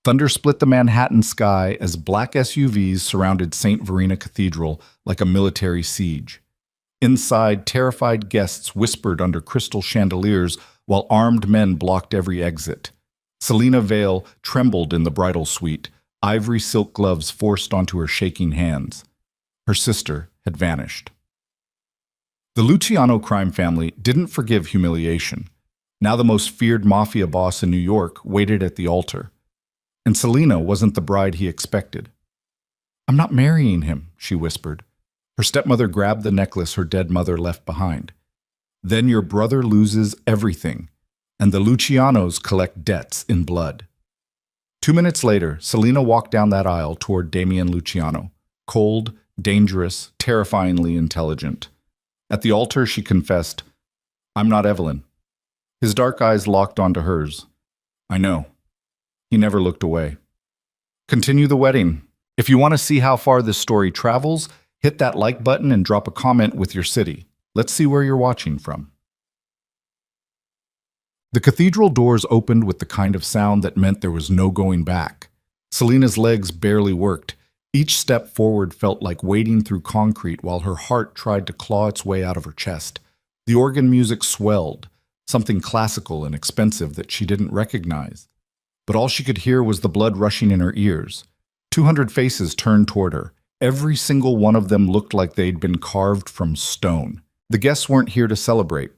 Thunder split the Manhattan sky as black SUVs surrounded St. Verena Cathedral like a military siege. Inside, terrified guests whispered under crystal chandeliers while armed men blocked every exit. Selina Vale trembled in the bridal suite, ivory silk gloves forced onto her shaking hands. Her sister had vanished. The Luciano crime family didn't forgive humiliation. Now the most feared mafia boss in New York waited at the altar. And Selina wasn't the bride he expected. "I'm not marrying him," she whispered. Her stepmother grabbed the necklace her dead mother left behind. "Then your brother loses everything, and the Lucianos collect debts in blood." 2 minutes later, Selina walked down that aisle toward Damian Luciano, cold, dangerous, terrifyingly intelligent. At the altar, she confessed, "I'm not Evelyn." His dark eyes locked onto hers. "I know." He never looked away. Continue the wedding. If you want to see how far this story travels, hit that like button and drop a comment with your city. Let's see where you're watching from. The cathedral doors opened with the kind of sound that meant there was no going back. Selina's legs barely worked. Each step forward felt like wading through concrete while her heart tried to claw its way out of her chest. The organ music swelled, something classical and expensive that she didn't recognize. But all she could hear was the blood rushing in her ears. 200 faces turned toward her. Every single one of them looked like they'd been carved from stone. The guests weren't here to celebrate.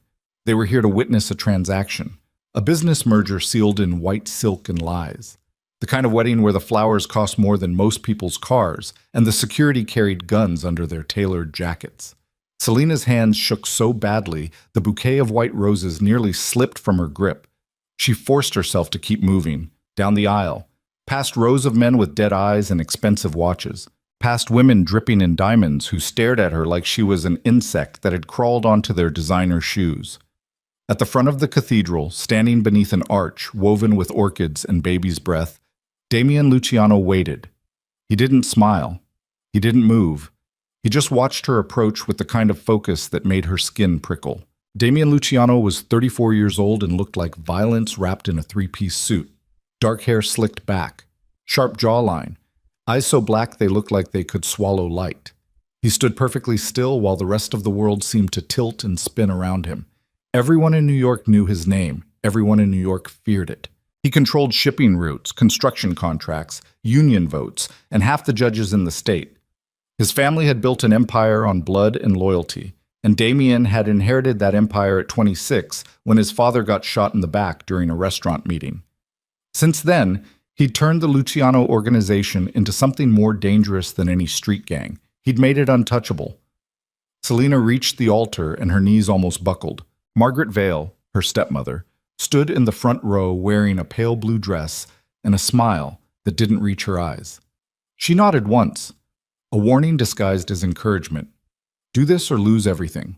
They were here to witness a transaction, a business merger sealed in white silk and lies. The kind of wedding where the flowers cost more than most people's cars, and the security carried guns under their tailored jackets. Selina's hands shook so badly, the bouquet of white roses nearly slipped from her grip. She forced herself to keep moving, down the aisle, past rows of men with dead eyes and expensive watches, past women dripping in diamonds who stared at her like she was an insect that had crawled onto their designer shoes. At the front of the cathedral, standing beneath an arch woven with orchids and baby's breath, Damian Luciano waited. He didn't smile. He didn't move. He just watched her approach with the kind of focus that made her skin prickle. Damian Luciano was 34 years old and looked like violence wrapped in a three-piece suit. Dark hair slicked back, sharp jawline, eyes so black they looked like they could swallow light. He stood perfectly still while the rest of the world seemed to tilt and spin around him. Everyone in New York knew his name. Everyone in New York feared it. He controlled shipping routes, construction contracts, union votes, and half the judges in the state. His family had built an empire on blood and loyalty, and Damian had inherited that empire at 26 when his father got shot in the back during a restaurant meeting. Since then, he'd turned the Luciano organization into something more dangerous than any street gang. He'd made it untouchable. Selina reached the altar and her knees almost buckled. Margaret Vale, her stepmother, stood in the front row wearing a pale blue dress and a smile that didn't reach her eyes. She nodded once, a warning disguised as encouragement. Do this or lose everything.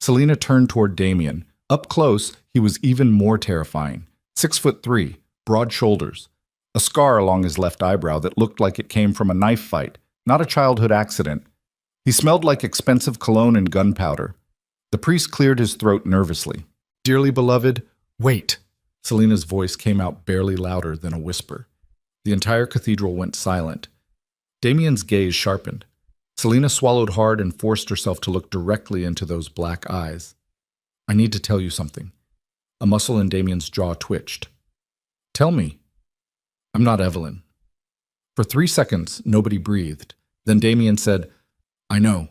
Selina turned toward Damian. Up close, he was even more terrifying. 6'3", broad shoulders, a scar along his left eyebrow that looked like it came from a knife fight, not a childhood accident. He smelled like expensive cologne and gunpowder. The priest cleared his throat nervously. "Dearly beloved, wait." Selina's voice came out barely louder than a whisper. The entire cathedral went silent. Damian's gaze sharpened. Selina swallowed hard and forced herself to look directly into those black eyes. "I need to tell you something." A muscle in Damian's jaw twitched. "Tell me." "I'm not Evelyn." For 3 seconds, nobody breathed. Then Damian said, "I know."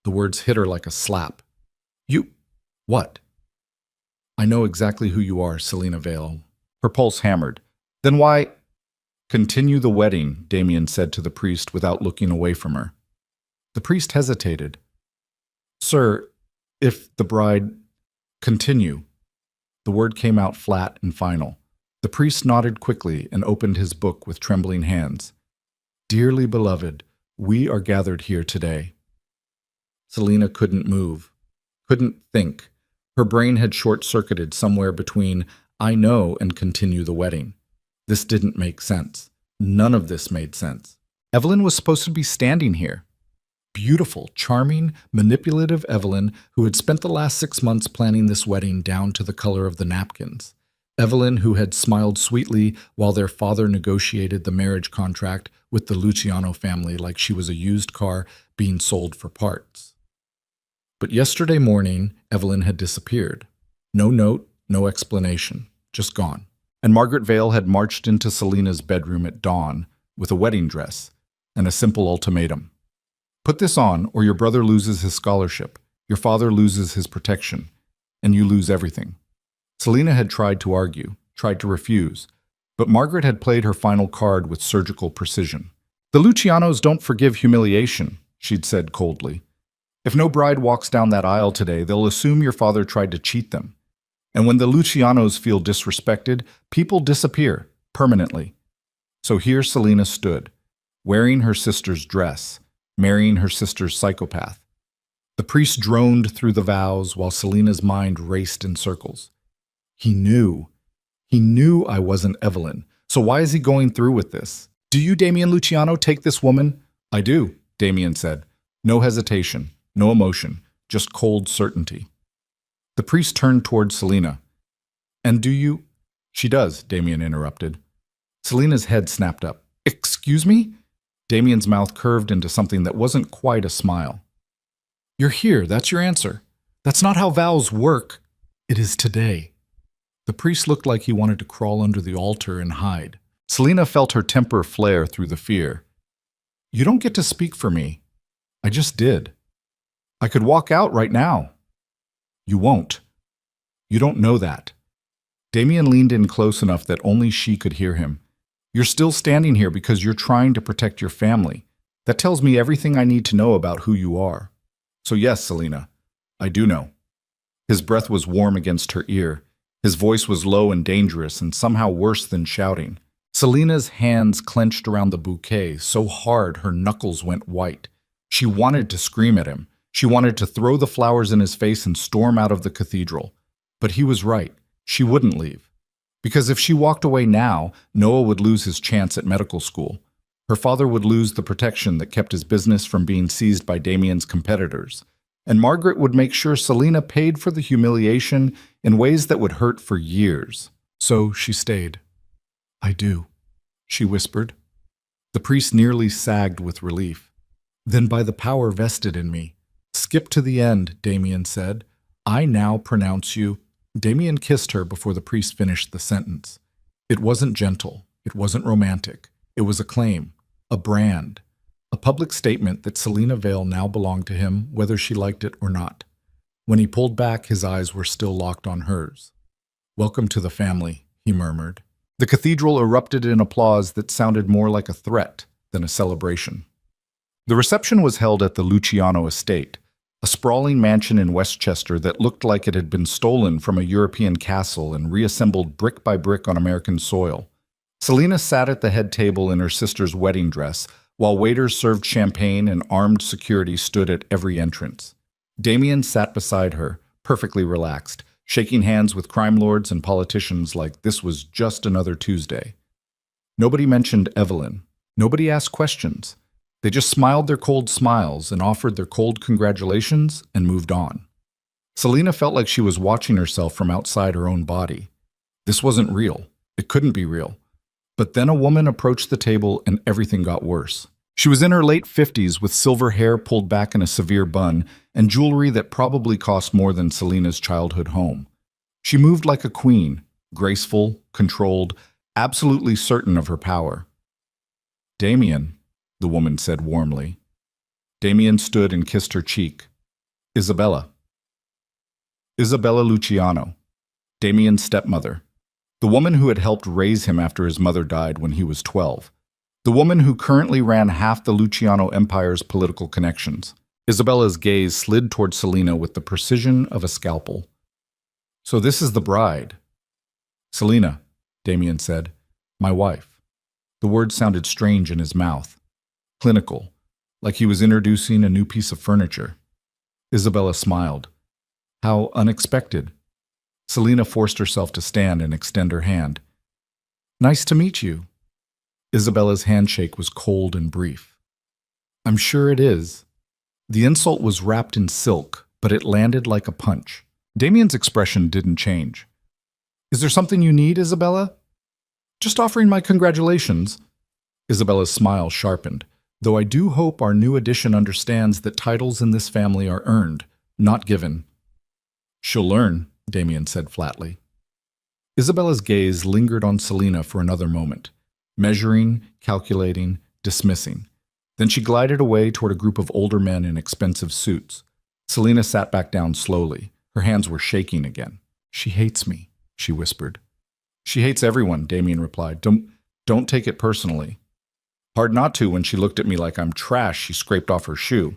The words hit her like a slap. "You... what?" "I know exactly who you are, Selina Vale." Her pulse hammered. "Then why—" "Continue the wedding," Damian said to the priest without looking away from her. The priest hesitated. "Sir, if the bride—" "Continue." The word came out flat and final. The priest nodded quickly and opened his book with trembling hands. "Dearly beloved, we are gathered here today." Selina couldn't move, couldn't think. Her brain had short-circuited somewhere between "I know" and "continue the wedding." This didn't make sense. None of this made sense. Evelyn was supposed to be standing here. Beautiful, charming, manipulative Evelyn, who had spent the last 6 months planning this wedding down to the color of the napkins. Evelyn, who had smiled sweetly while their father negotiated the marriage contract with the Luciano family like she was a used car being sold for parts. But yesterday morning, Evelyn had disappeared. No note, no explanation, just gone. And Margaret Vale had marched into Selena's bedroom at dawn with a wedding dress and a simple ultimatum. Put this on, or your brother loses his scholarship, your father loses his protection, and you lose everything. Selena had tried to argue, tried to refuse, but Margaret had played her final card with surgical precision. The Lucianos don't forgive humiliation, she'd said coldly. If no bride walks down that aisle today, they'll assume your father tried to cheat them. And when the Lucianos feel disrespected, people disappear, permanently. So here Selena stood, wearing her sister's dress, marrying her sister's psychopath. The priest droned through the vows while Selena's mind raced in circles. He knew I wasn't Evelyn, so why is he going through with this? Do you, Damien Luciano, take this woman? I do, Damien said. No hesitation, no emotion, just cold certainty. The priest turned toward Selena. And do you? She does, Damien interrupted. Selena's head snapped up. Excuse me? Damien's mouth curved into something that wasn't quite a smile. You're here, that's your answer. That's not how vows work. It is today. The priest looked like he wanted to crawl under the altar and hide. Selena felt her temper flare through the fear. You don't get to speak for me. I just did. I could walk out right now. You won't. You don't know that. Damien leaned in close enough that only she could hear him. You're still standing here because you're trying to protect your family. That tells me everything I need to know about who you are. So yes, Selena, I do know. His breath was warm against her ear. His voice was low and dangerous and somehow worse than shouting. Selena's hands clenched around the bouquet so hard her knuckles went white. She wanted to scream at him. She wanted to throw the flowers in his face and storm out of the cathedral. But he was right. She wouldn't leave. Because if she walked away now, Noah would lose his chance at medical school. Her father would lose the protection that kept his business from being seized by Damien's competitors. And Margaret would make sure Selena paid for the humiliation in ways that would hurt for years. So she stayed. I do, she whispered. The priest nearly sagged with relief. Then by the power vested in me. Skip to the end, Damien said. I now pronounce you. Damien kissed her before the priest finished the sentence. It wasn't gentle. It wasn't romantic. It was a claim, a brand, a public statement that Selena Vale now belonged to him, whether she liked it or not. When he pulled back, his eyes were still locked on hers. Welcome to the family, he murmured. The cathedral erupted in applause that sounded more like a threat than a celebration. The reception was held at the Luciano estate, a sprawling mansion in Westchester that looked like it had been stolen from a European castle and reassembled brick by brick on American soil. Selena sat at the head table in her sister's wedding dress, while waiters served champagne and armed security stood at every entrance. Damien sat beside her, perfectly relaxed, shaking hands with crime lords and politicians like this was just another Tuesday. Nobody mentioned Evelyn. Nobody asked questions. They just smiled their cold smiles and offered their cold congratulations and moved on. Selena felt like she was watching herself from outside her own body. This wasn't real. It couldn't be real. But then a woman approached the table and everything got worse. She was in her late 50s with silver hair pulled back in a severe bun and jewelry that probably cost more than Selena's childhood home. She moved like a queen, graceful, controlled, absolutely certain of her power. Damien, the woman said warmly. Damien stood and kissed her cheek. Isabella. Isabella Luciano, Damien's stepmother. The woman who had helped raise him after his mother died when he was 12. The woman who currently ran half the Luciano Empire's political connections. Isabella's gaze slid toward Selena with the precision of a scalpel. So this is the bride. Selena, Damien said. My wife. The word sounded strange in his mouth. Clinical, like he was introducing a new piece of furniture. Isabella smiled. How unexpected. Selena forced herself to stand and extend her hand. Nice to meet you. Isabella's handshake was cold and brief. I'm sure it is. The insult was wrapped in silk, but it landed like a punch. Damien's expression didn't change. Is there something you need, Isabella? Just offering my congratulations. Isabella's smile sharpened, though I do hope our new addition understands that titles in this family are earned, not given. She'll learn, Damien said flatly. Isabella's gaze lingered on Selina for another moment, measuring, calculating, dismissing. Then she glided away toward a group of older men in expensive suits. Selina sat back down slowly. Her hands were shaking again. She hates me, she whispered. She hates everyone, Damien replied. Don't take it personally. Hard not to when she looked at me like I'm trash she scraped off her shoe.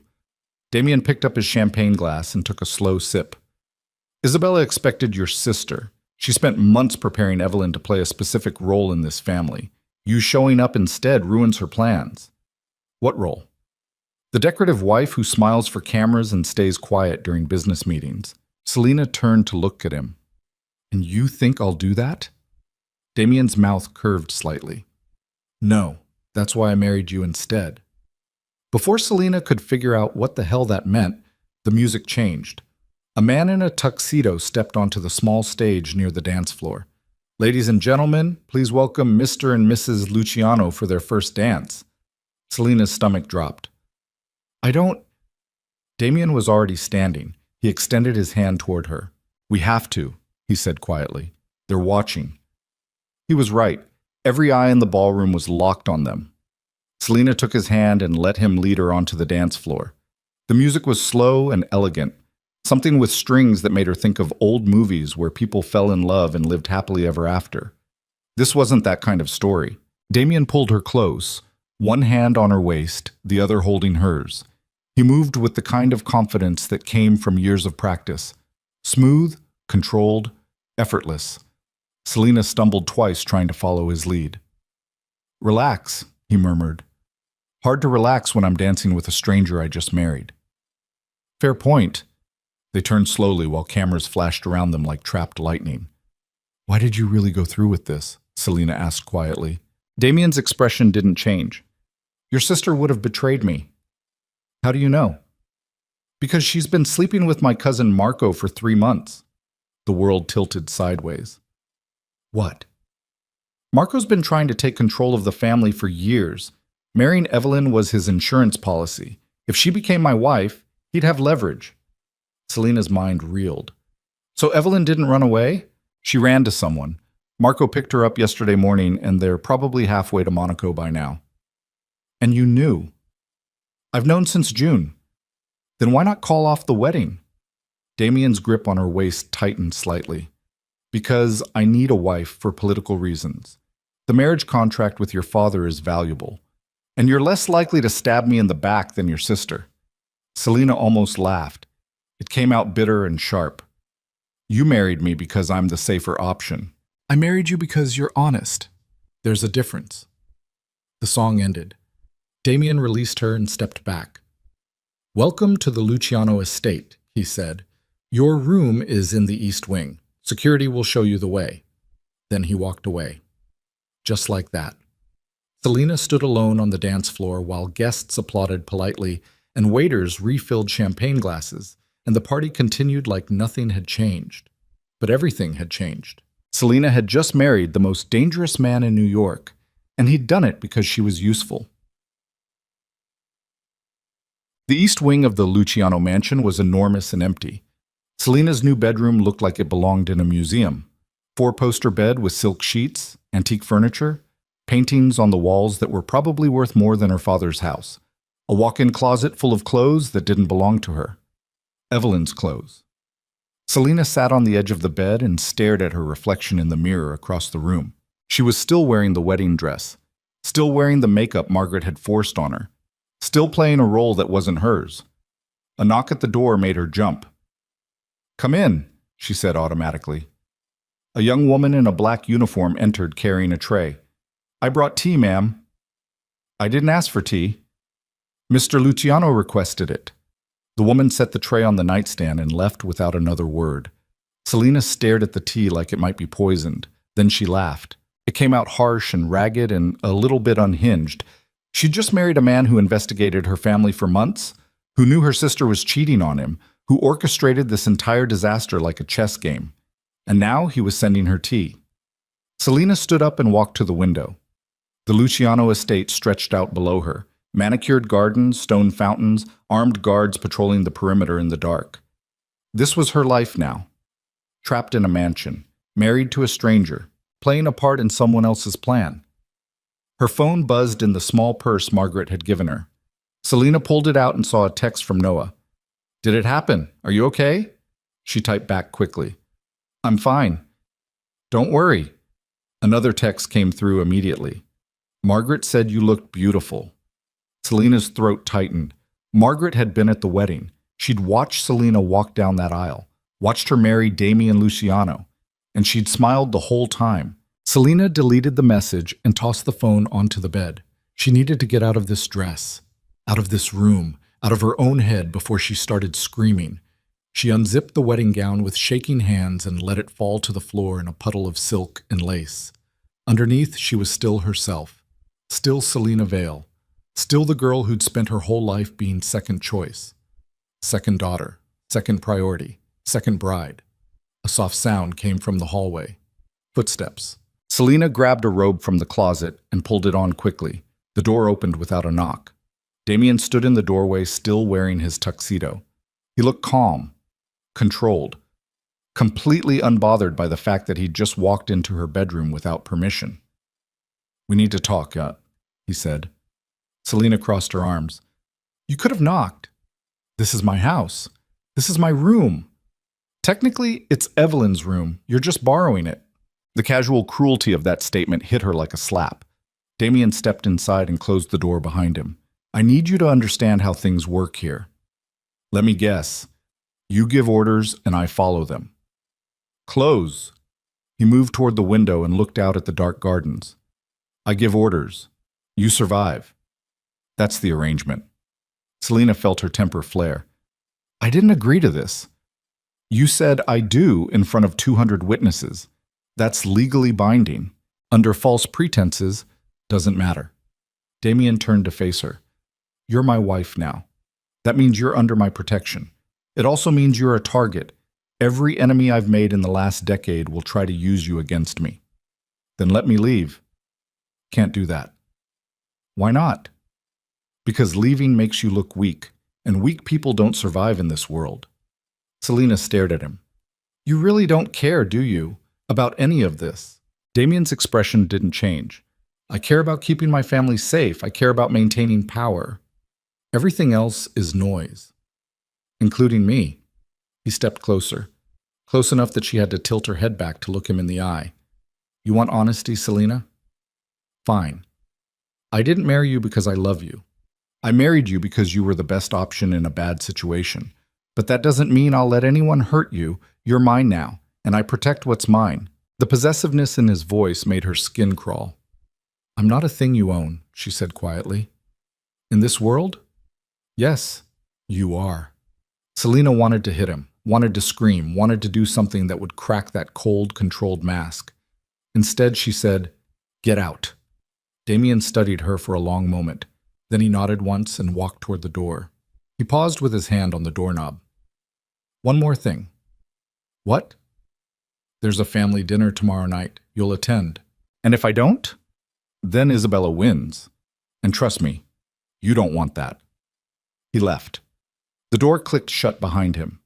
Damien picked up his champagne glass and took a slow sip. Isabella expected your sister. She spent months preparing Evelyn to play a specific role in this family. You showing up instead ruins her plans. What role? The decorative wife who smiles for cameras and stays quiet during business meetings. Selina turned to look at him. And you think I'll do that? Damien's mouth curved slightly. No, that's why I married you instead. Before Selina could figure out what the hell that meant, the music changed. A man in a tuxedo stepped onto the small stage near the dance floor. Ladies and gentlemen, please welcome Mr. and Mrs. Luciano for their first dance. Selina's stomach dropped. Damien was already standing. He extended his hand toward her. We have to, he said quietly. They're watching. He was right. Every eye in the ballroom was locked on them. Selina took his hand and let him lead her onto the dance floor. The music was slow and elegant, something with strings that made her think of old movies where people fell in love and lived happily ever after. This wasn't that kind of story. Damien pulled her close, one hand on her waist, the other holding hers. He moved with the kind of confidence that came from years of practice. Smooth, controlled, effortless. Selina stumbled twice trying to follow his lead. Relax, he murmured. Hard to relax when I'm dancing with a stranger I just married. Fair point. They turned slowly while cameras flashed around them like trapped lightning. Why did you really go through with this? Selina asked quietly. Damien's expression didn't change. Your sister would have betrayed me. How do you know? Because she's been sleeping with my cousin Marco for 3 months. The world tilted sideways. What? Marco's been trying to take control of the family for years. Marrying Evelyn was his insurance policy. If she became my wife, he'd have leverage. Selina's mind reeled. So Evelyn didn't run away? She ran to someone. Marco picked her up yesterday morning, and they're probably halfway to Monaco by now. And you knew? I've known since June. Then why not call off the wedding? Damien's grip on her waist tightened slightly. Because I need a wife for political reasons. The marriage contract with your father is valuable. And you're less likely to stab me in the back than your sister. Selina almost laughed. It came out bitter and sharp. You married me because I'm the safer option. I married you because you're honest. There's a difference. The song ended. Damien released her and stepped back. Welcome to the Luciano estate, he said. Your room is in the East Wing. Security will show you the way. Then he walked away. Just like that. Selina stood alone on the dance floor while guests applauded politely and waiters refilled champagne glasses, and the party continued like nothing had changed. But everything had changed. Selina had just married the most dangerous man in New York, and he'd done it because she was useful. The east wing of the Luciano mansion was enormous and empty. Selina's new bedroom looked like it belonged in a museum. 4-poster bed with silk sheets, antique furniture, paintings on the walls that were probably worth more than her father's house, a walk-in closet full of clothes that didn't belong to her. Evelyn's clothes. Selina sat on the edge of the bed and stared at her reflection in the mirror across the room. She was still wearing the wedding dress, still wearing the makeup Margaret had forced on her, still playing a role that wasn't hers. A knock at the door made her jump. Come in, she said automatically. A young woman in a black uniform entered carrying a tray. I brought tea, ma'am. I didn't ask for tea. Mr. Luciano requested it. The woman set the tray on the nightstand and left without another word. Selina stared at the tea like it might be poisoned. Then she laughed. It came out harsh and ragged and a little bit unhinged. She'd just married a man who investigated her family for months, who knew her sister was cheating on him, who orchestrated this entire disaster like a chess game. and now he was sending her tea. Selena stood up and walked to the window. The Luciano estate stretched out below her, manicured gardens, stone fountains, armed guards patrolling the perimeter in the dark. This was her life now. Trapped in a mansion, married to a stranger, playing a part in someone else's plan. Her phone buzzed in the small purse Margaret had given her. Selena pulled it out and saw a text from Noah. "Did it happen? Are you okay?" She typed back quickly. "I'm fine. Don't worry." Another text came through immediately. "Margaret said you looked beautiful." Selena's throat tightened. Margaret had been at the wedding. She'd watched Selena walk down that aisle, watched her marry Damian Luciano, and she'd smiled the whole time. Selena deleted the message and tossed the phone onto the bed. She needed to get out of this dress, out of this room, out of her own head before she started screaming. She unzipped the wedding gown with shaking hands and let it fall to the floor in a puddle of silk and lace. Underneath, she was still herself, still Selena Vale, still the girl who'd spent her whole life being second choice. Second daughter, second priority, second bride. A soft sound came from the hallway. Footsteps. Selena grabbed a robe from the closet and pulled it on quickly. The door opened without a knock. Damian stood in the doorway, still wearing his tuxedo. He looked calm, controlled, completely unbothered by the fact that he'd just walked into her bedroom without permission. "We need to talk," he said. Selena crossed her arms. "You could have knocked. This is my house. This is my room. Technically, it's Evelyn's room. You're just borrowing it." The casual cruelty of that statement hit her like a slap. Damian stepped inside and closed the door behind him. "I need you to understand how things work here. Let me guess. You give orders and I follow them. Close." He moved toward the window and looked out at the dark gardens. "I give orders. You survive. That's the arrangement." Selena felt her temper flare. "I didn't agree to this. You said I do in front of 200 witnesses. That's legally binding. Under false pretenses, doesn't matter." Damian turned to face her. "You're my wife now. That means you're under my protection. It also means you're a target. Every enemy I've made in the last decade will try to use you against me. Then let me leave." "Can't do that." "Why not?" "Because leaving makes you look weak, and weak people don't survive in this world." Selena stared at him. "You really don't care, do you, about any of this?" Damian's expression didn't change. "I care about keeping my family safe. I care about maintaining power. Everything else is noise. Including me." He stepped closer, close enough that she had to tilt her head back to look him in the eye. "You want honesty, Selena? Fine. I didn't marry you because I love you. I married you because you were the best option in a bad situation. But that doesn't mean I'll let anyone hurt you. You're mine now, and I protect what's mine." The possessiveness in his voice made her skin crawl. "I'm not a thing you own," she said quietly. "In this world? Yes, you are." Selena wanted to hit him, wanted to scream, wanted to do something that would crack that cold, controlled mask. Instead, she said, "Get out." Damian studied her for a long moment. Then he nodded once and walked toward the door. He paused with his hand on the doorknob. "One more thing." "What?" "There's a family dinner tomorrow night. You'll attend. And if I don't? Then Isabella wins. And trust me, you don't want that." He left. The door clicked shut behind him.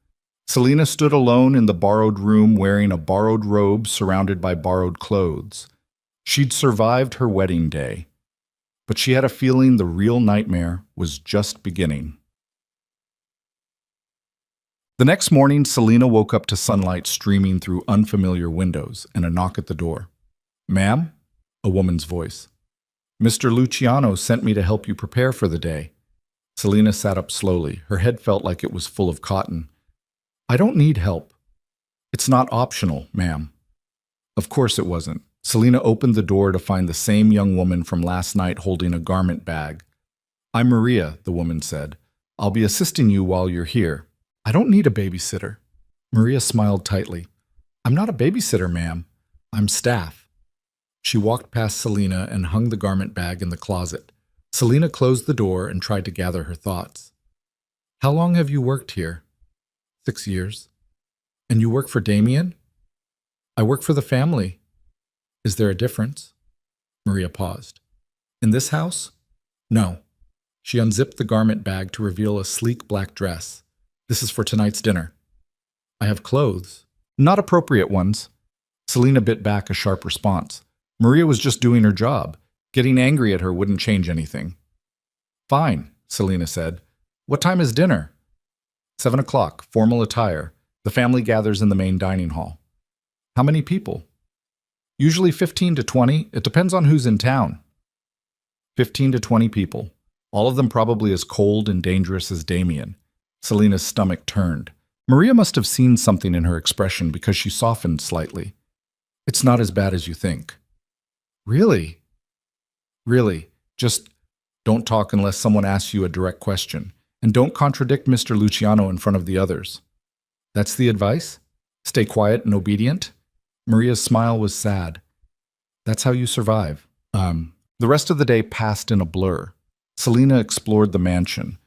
Selena stood alone in the borrowed room wearing a borrowed robe surrounded by borrowed clothes. She'd survived her wedding day, but she had a feeling the real nightmare was just beginning. The next morning, Selena woke up to sunlight streaming through unfamiliar windows and a knock at the door. "Ma'am?" A woman's voice. "Mr. Luciano sent me to help you prepare for the day." Selena sat up slowly. Her head felt like it was full of cotton. "I don't need help." "It's not optional, ma'am." Of course it wasn't. Selena opened the door to find the same young woman from last night holding a garment bag. "I'm Maria," the woman said. "I'll be assisting you while you're here." "I don't need a babysitter." Maria smiled tightly. "I'm not a babysitter, ma'am. I'm staff." She walked past Selena and hung the garment bag in the closet. Selena closed the door and tried to gather her thoughts. "How long have you worked here?" 6 years. "And you work for Damian?" I work for the family. Is there a difference? Maria paused. In this house? No. She unzipped the garment bag to reveal a sleek black dress. This is for tonight's dinner. I have clothes. Not appropriate ones. Selena bit back a sharp response. Maria was just doing her job. Getting angry at her wouldn't change anything. Fine, Selena said. What time is dinner? 7 o'clock, formal attire. The family gathers in the main dining hall. How many people? Usually 15 to 20. It depends on who's in town. 15 to 20 people. All of them probably as cold and dangerous as Damien. Selena's stomach turned. Maria must have seen something in her expression because she softened slightly. It's not as bad as you think. Really? Really. Just don't talk unless someone asks you a direct question. And don't contradict Mr. Luciano in front of the others. That's the advice? Stay quiet and obedient? Maria's smile was sad. That's how you survive. The rest of the day passed in a blur. Selena explored the mansion,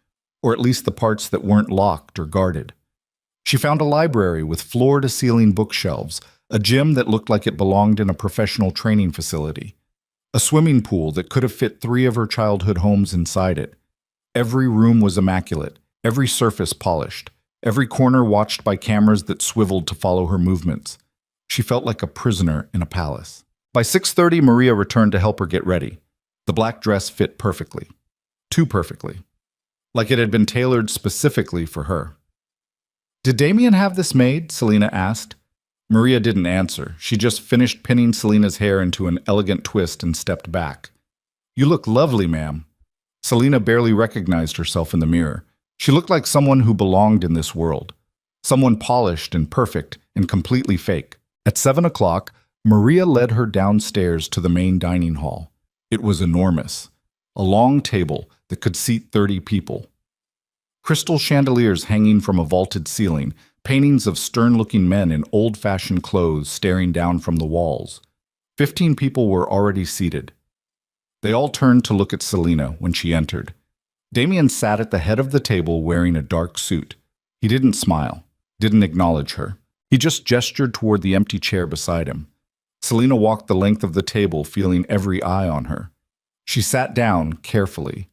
or at least the parts that weren't locked or guarded. She found a library with floor-to-ceiling bookshelves, a gym that looked like it belonged in a professional training facility, a swimming pool that could have fit 3 of her childhood homes inside it. Every room was immaculate, every surface polished, every corner watched by cameras that swiveled to follow her movements. She felt like a prisoner in a palace. By 6:30, Maria returned to help her get ready. The black dress fit perfectly. Too perfectly. Like it had been tailored specifically for her. Did Damien have this made? Selena asked. Maria didn't answer. She just finished pinning Selena's hair into an elegant twist and stepped back. You look lovely, ma'am. Selena barely recognized herself in the mirror. She looked like someone who belonged in this world. Someone polished and perfect and completely fake. At 7 o'clock, Maria led her downstairs to the main dining hall. It was enormous. A long table that could seat 30 people. Crystal chandeliers hanging from a vaulted ceiling, paintings of stern-looking men in old-fashioned clothes staring down from the walls. 15 people were already seated. They all turned to look at Selena when she entered. Damien sat at the head of the table wearing a dark suit. He didn't smile, didn't acknowledge her. He just gestured toward the empty chair beside him. Selena walked the length of the table, feeling every eye on her. She sat down carefully.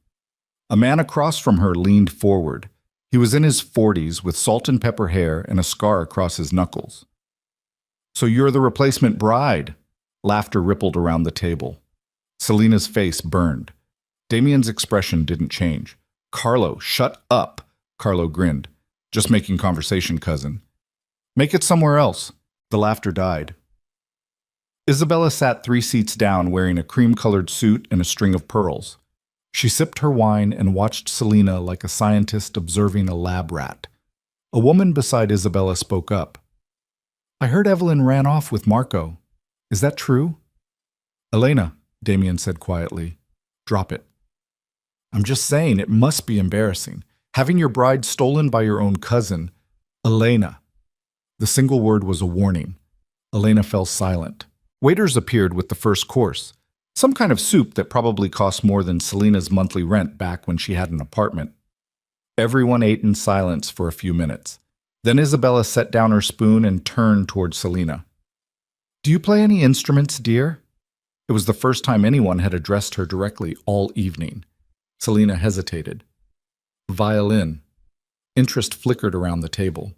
A man across from her leaned forward. He was in his 40s with salt and pepper hair and a scar across his knuckles. So you're the replacement bride? Laughter rippled around the table. Selena's face burned. Damien's expression didn't change. Carlo, shut up, Carlo grinned. Just making conversation, cousin. Make it somewhere else. The laughter died. Isabella sat 3 seats down wearing a cream-colored suit and a string of pearls. She sipped her wine and watched Selena like a scientist observing a lab rat. A woman beside Isabella spoke up. I heard Evelyn ran off with Marco. Is that true? Elena, Damien said quietly. Drop it. I'm just saying it must be embarrassing. Having your bride stolen by your own cousin, Elena. The single word was a warning. Elena fell silent. Waiters appeared with the first course. Some kind of soup that probably cost more than Selena's monthly rent back when she had an apartment. Everyone ate in silence for a few minutes. Then Isabella set down her spoon and turned toward Selena. Do you play any instruments, dear? It was the first time anyone had addressed her directly all evening. Selena hesitated. Violin. Interest flickered around the table.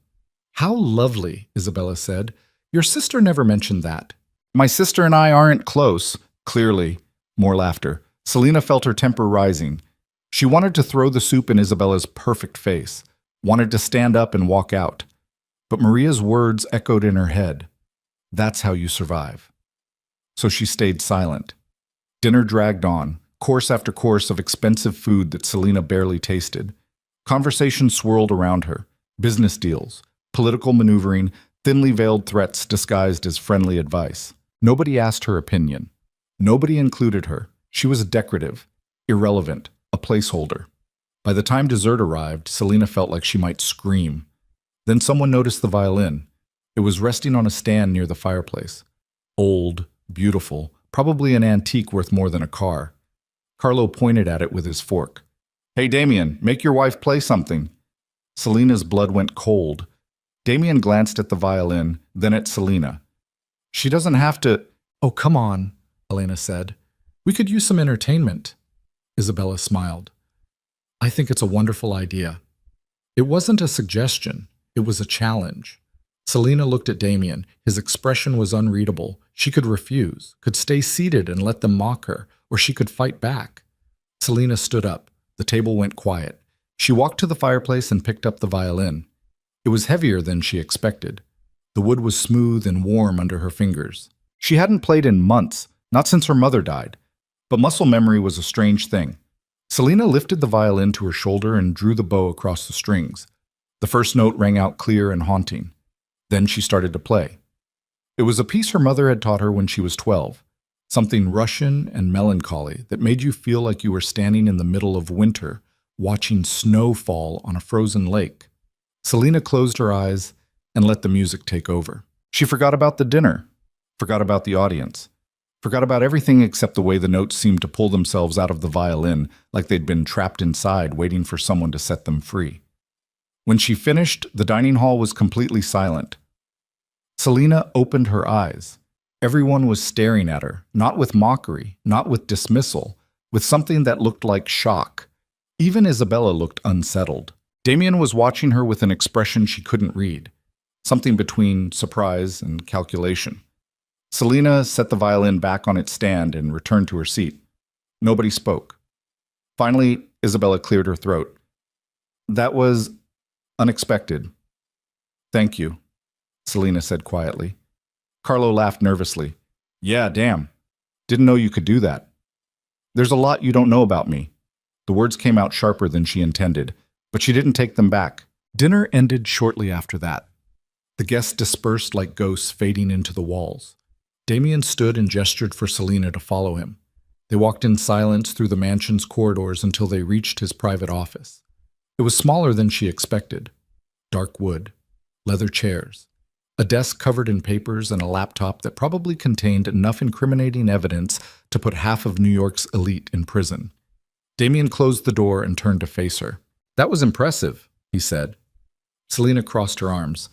How lovely, Isabella said. Your sister never mentioned that. My sister and I aren't close. Clearly. More laughter. Selena felt her temper rising. She wanted to throw the soup in Isabella's perfect face, wanted to stand up and walk out. But Maria's words echoed in her head. That's how you survive. So she stayed silent. Dinner dragged on, course after course of expensive food that Selena barely tasted. Conversation swirled around her. Business deals, political maneuvering, thinly veiled threats disguised as friendly advice. Nobody asked her opinion. Nobody included her. She was decorative, irrelevant, a placeholder. By the time dessert arrived, Selena felt like she might scream. Then someone noticed the violin. It was resting on a stand near the fireplace. Old, beautiful, probably an antique worth more than a car. Carlo pointed at it with his fork. Hey, Damien, make your wife play something. Selena's blood went cold. Damien glanced at the violin, then at Selena. She doesn't have to. Oh, come on, Elena said. We could use some entertainment. Isabella smiled. I think it's a wonderful idea. It wasn't a suggestion. It was a challenge. Selena looked at Damien. His expression was unreadable. She could refuse, could stay seated and let them mock her, or she could fight back. Selena stood up. The table went quiet. She walked to the fireplace and picked up the violin. It was heavier than she expected. The wood was smooth and warm under her fingers. She hadn't played in months, not since her mother died. But muscle memory was a strange thing. Selena lifted the violin to her shoulder and drew the bow across the strings. The first note rang out clear and haunting. Then she started to play. It was a piece her mother had taught her when she was 12, something Russian and melancholy that made you feel like you were standing in the middle of winter, watching snow fall on a frozen lake. Selena closed her eyes and let the music take over. She forgot about the dinner, forgot about the audience, forgot about everything except the way the notes seemed to pull themselves out of the violin like they'd been trapped inside waiting for someone to set them free. When she finished, the dining hall was completely silent. Selena opened her eyes. Everyone was staring at her, not with mockery, not with dismissal, with something that looked like shock. Even Isabella looked unsettled. Damien was watching her with an expression she couldn't read, something between surprise and calculation. Selena set the violin back on its stand and returned to her seat. Nobody spoke. Finally, Isabella cleared her throat. That was unexpected. Thank you, Selena said quietly. Carlo laughed nervously. Yeah, damn. Didn't know you could do that. There's a lot you don't know about me. The words came out sharper than she intended, but she didn't take them back. Dinner ended shortly after that. The guests dispersed like ghosts fading into the walls. Damien stood and gestured for Selena to follow him. They walked in silence through the mansion's corridors until they reached his private office. It was smaller than she expected. Dark wood, leather chairs, a desk covered in papers, and a laptop that probably contained enough incriminating evidence to put half of New York's elite in prison. Damien closed the door and turned to face her. That was impressive, he said. Selena crossed her arms.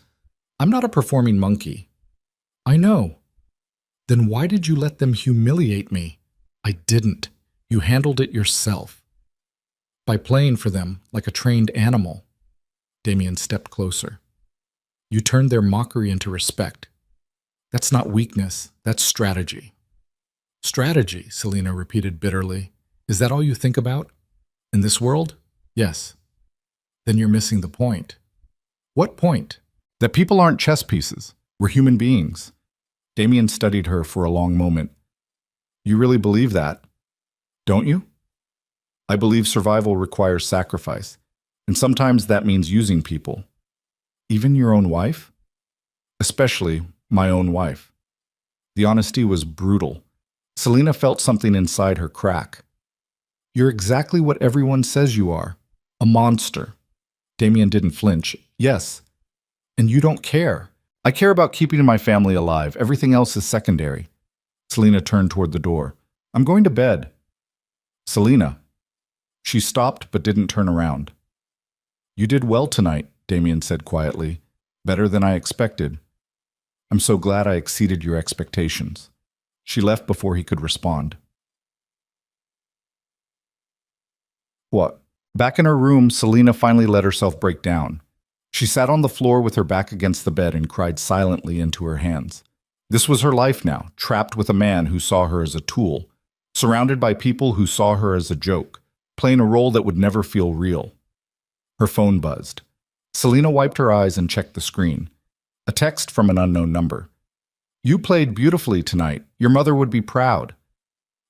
I'm not a performing monkey. I know. Then why did you let them humiliate me? I didn't. You handled it yourself. By playing for them like a trained animal. Damien stepped closer. You turned their mockery into respect. That's not weakness, that's strategy. Strategy, Selena repeated bitterly. Is that all you think about? In this world? Yes. Then you're missing the point. What point? That people aren't chess pieces. We're human beings. Damien studied her for a long moment. You really believe that, don't you? I believe survival requires sacrifice, and sometimes that means using people. Even your own wife? Especially my own wife. The honesty was brutal. Selena felt something inside her crack. You're exactly what everyone says you are. A monster. Damien didn't flinch. Yes. And you don't care. I care about keeping my family alive. Everything else is secondary. Selena turned toward the door. I'm going to bed. Selena. She stopped but didn't turn around. You did well tonight, Damien said quietly. Better than I expected. I'm so glad I exceeded your expectations. She left before he could respond. What? Back in her room, Selena finally let herself break down. She sat on the floor with her back against the bed and cried silently into her hands. This was her life now, trapped with a man who saw her as a tool, surrounded by people who saw her as a joke, playing a role that would never feel real. Her phone buzzed. Selena wiped her eyes and checked the screen. A text from an unknown number. You played beautifully tonight. Your mother would be proud.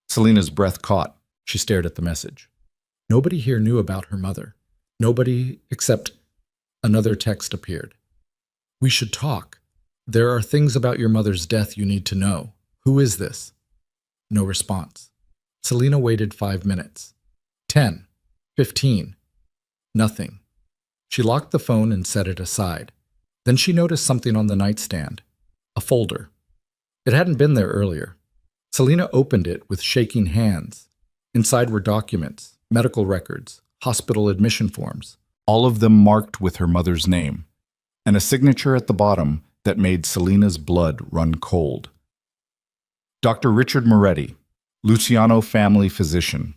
Selena's breath caught. She stared at the message. Nobody here knew about her mother. Nobody except another text appeared. We should talk. There are things about your mother's death you need to know. Who is this? No response. Selena waited 5 minutes. 10. 15. Nothing. She locked the phone and set it aside. Then she noticed something on the nightstand. A folder. It hadn't been there earlier. Selena opened it with shaking hands. Inside were documents, medical records, hospital admission forms, all of them marked with her mother's name, and a signature at the bottom that made Selena's blood run cold. Dr. Richard Moretti, Luciano family physician.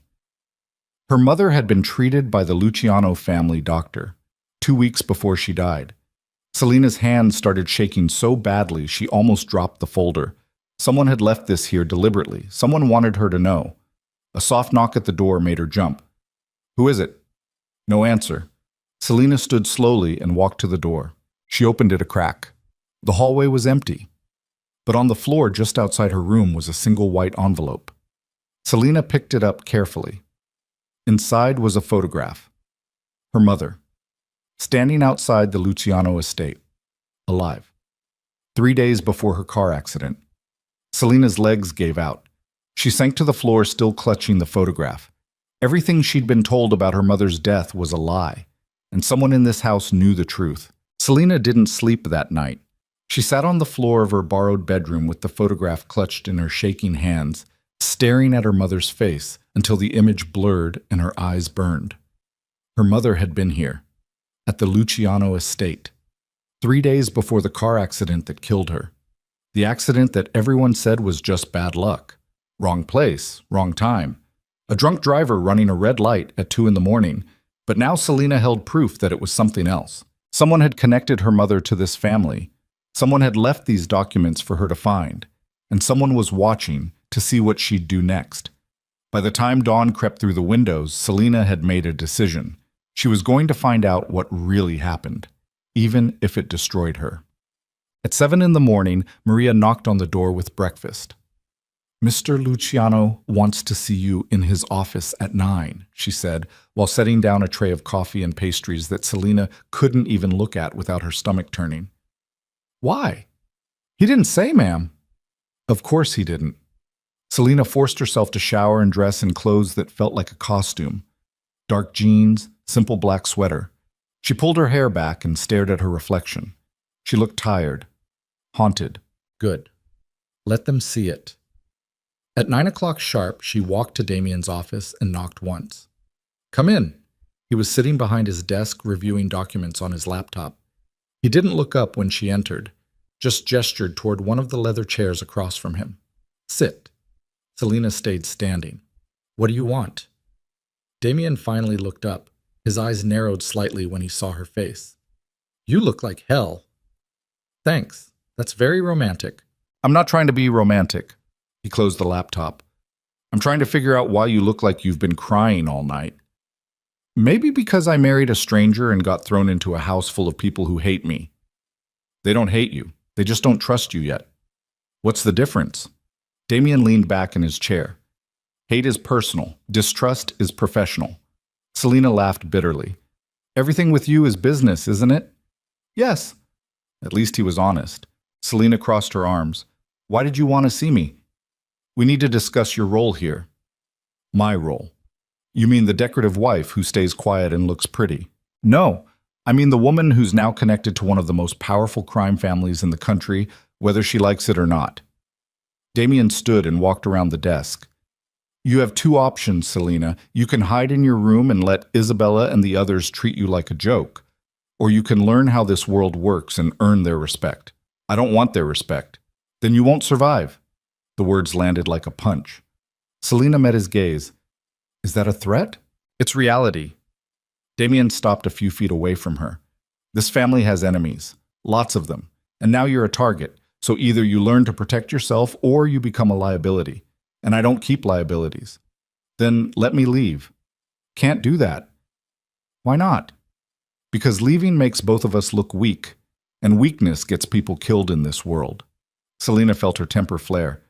Her mother had been treated by the Luciano family doctor 2 weeks before she died. Selena's hand started shaking so badly she almost dropped the folder. Someone had left this here deliberately. Someone wanted her to know. A soft knock at the door made her jump. "Who is it?" No answer. Selena stood slowly and walked to the door. She opened it a crack. The hallway was empty. But on the floor just outside her room was a single white envelope. Selena picked it up carefully. Inside was a photograph. Her mother, standing outside the Luciano estate, alive. 3 days before her car accident. Selena's legs gave out. She sank to the floor, still clutching the photograph. Everything she'd been told about her mother's death was a lie, and someone in this house knew the truth. Selena didn't sleep that night. She sat on the floor of her borrowed bedroom with the photograph clutched in her shaking hands, staring at her mother's face until the image blurred and her eyes burned. Her mother had been here, at the Luciano estate, 3 days before the car accident that killed her. The accident that everyone said was just bad luck. Wrong place, wrong time. A drunk driver running a red light at 2 a.m, but now Selena held proof that it was something else. Someone had connected her mother to this family. Someone had left these documents for her to find, and someone was watching to see what she'd do next. By the time dawn crept through the windows, Selena had made a decision. She was going to find out what really happened, even if it destroyed her. At 7 a.m, Maria knocked on the door with breakfast. "Mr. Luciano wants to see you in his office at 9, she said, while setting down a tray of coffee and pastries that Selena couldn't even look at without her stomach turning. "Why? He didn't say, ma'am." Of course he didn't. Selena forced herself to shower and dress in clothes that felt like a costume. Dark jeans, simple black sweater. She pulled her hair back and stared at her reflection. She looked tired, haunted. Good. Let them see it. At 9 o'clock sharp, she walked to Damien's office and knocked once. "Come in." He was sitting behind his desk reviewing documents on his laptop. He didn't look up when she entered, just gestured toward one of the leather chairs across from him. "Sit." Selena stayed standing. "What do you want?" Damien finally looked up. His eyes narrowed slightly when he saw her face. "You look like hell." "Thanks. That's very romantic." "I'm not trying to be romantic." He closed the laptop. "I'm trying to figure out why you look like you've been crying all night." "Maybe because I married a stranger and got thrown into a house full of people who hate me." "They don't hate you. They just don't trust you yet." "What's the difference?" Damien leaned back in his chair. "Hate is personal. Distrust is professional." Selena laughed bitterly. "Everything with you is business, isn't it?" "Yes." At least he was honest. Selena crossed her arms. "Why did you want to see me?" "We need to discuss your role here." "My role? You mean the decorative wife who stays quiet and looks pretty?" "No, I mean the woman who's now connected to one of the most powerful crime families in the country, whether she likes it or not." Damien stood and walked around the desk. "You have 2 options, Selena. You can hide in your room and let Isabella and the others treat you like a joke. Or you can learn how this world works and earn their respect." "I don't want their respect." "Then you won't survive." The words landed like a punch. Selena met his gaze. "Is that a threat?" "It's reality." Damien stopped a few feet away from her. "This family has enemies. Lots of them. And now you're a target. So either you learn to protect yourself or you become a liability. And I don't keep liabilities." "Then let me leave." "Can't do that." "Why not?" "Because leaving makes both of us look weak. And weakness gets people killed in this world." Selena felt her temper flare.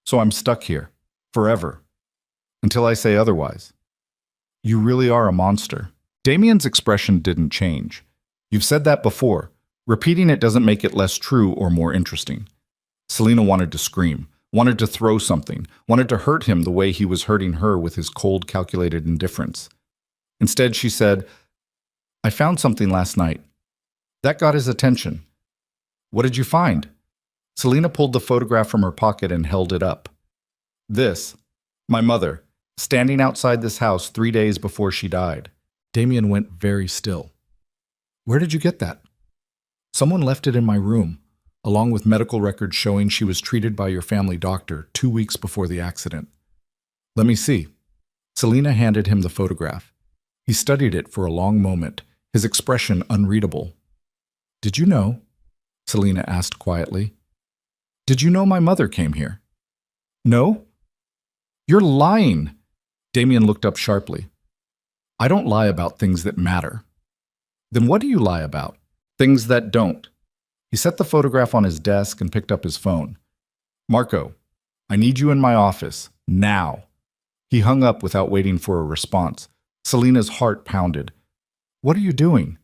"So I'm stuck here. Forever. Until I say otherwise." "You really are a monster." Damien's expression didn't change. "You've said that before. Repeating it doesn't make it less true or more interesting." Selena wanted to scream, wanted to throw something, wanted to hurt him the way he was hurting her with his cold, calculated indifference. Instead, she said, "I found something last night." That got his attention. "What did you find?" Selena pulled the photograph from her pocket and held it up. "This. My mother, standing outside this house 3 days before she died." Damien went very still. "Where did you get that?" "Someone left it in my room. along with medical records showing she was treated by your family doctor 2 weeks before the accident. Let me see. Selena handed him the photograph. He studied it for a long moment, his expression unreadable. Did you know? Selena asked quietly. Did you know my mother came here? No? You're lying. Damien looked up sharply. I don't lie about things that matter. Then what do you lie about? Things that don't. He set the photograph on his desk and picked up his phone. Marco, I need you in my office, now. He hung up without waiting for a response. Selena's heart pounded. What are you doing?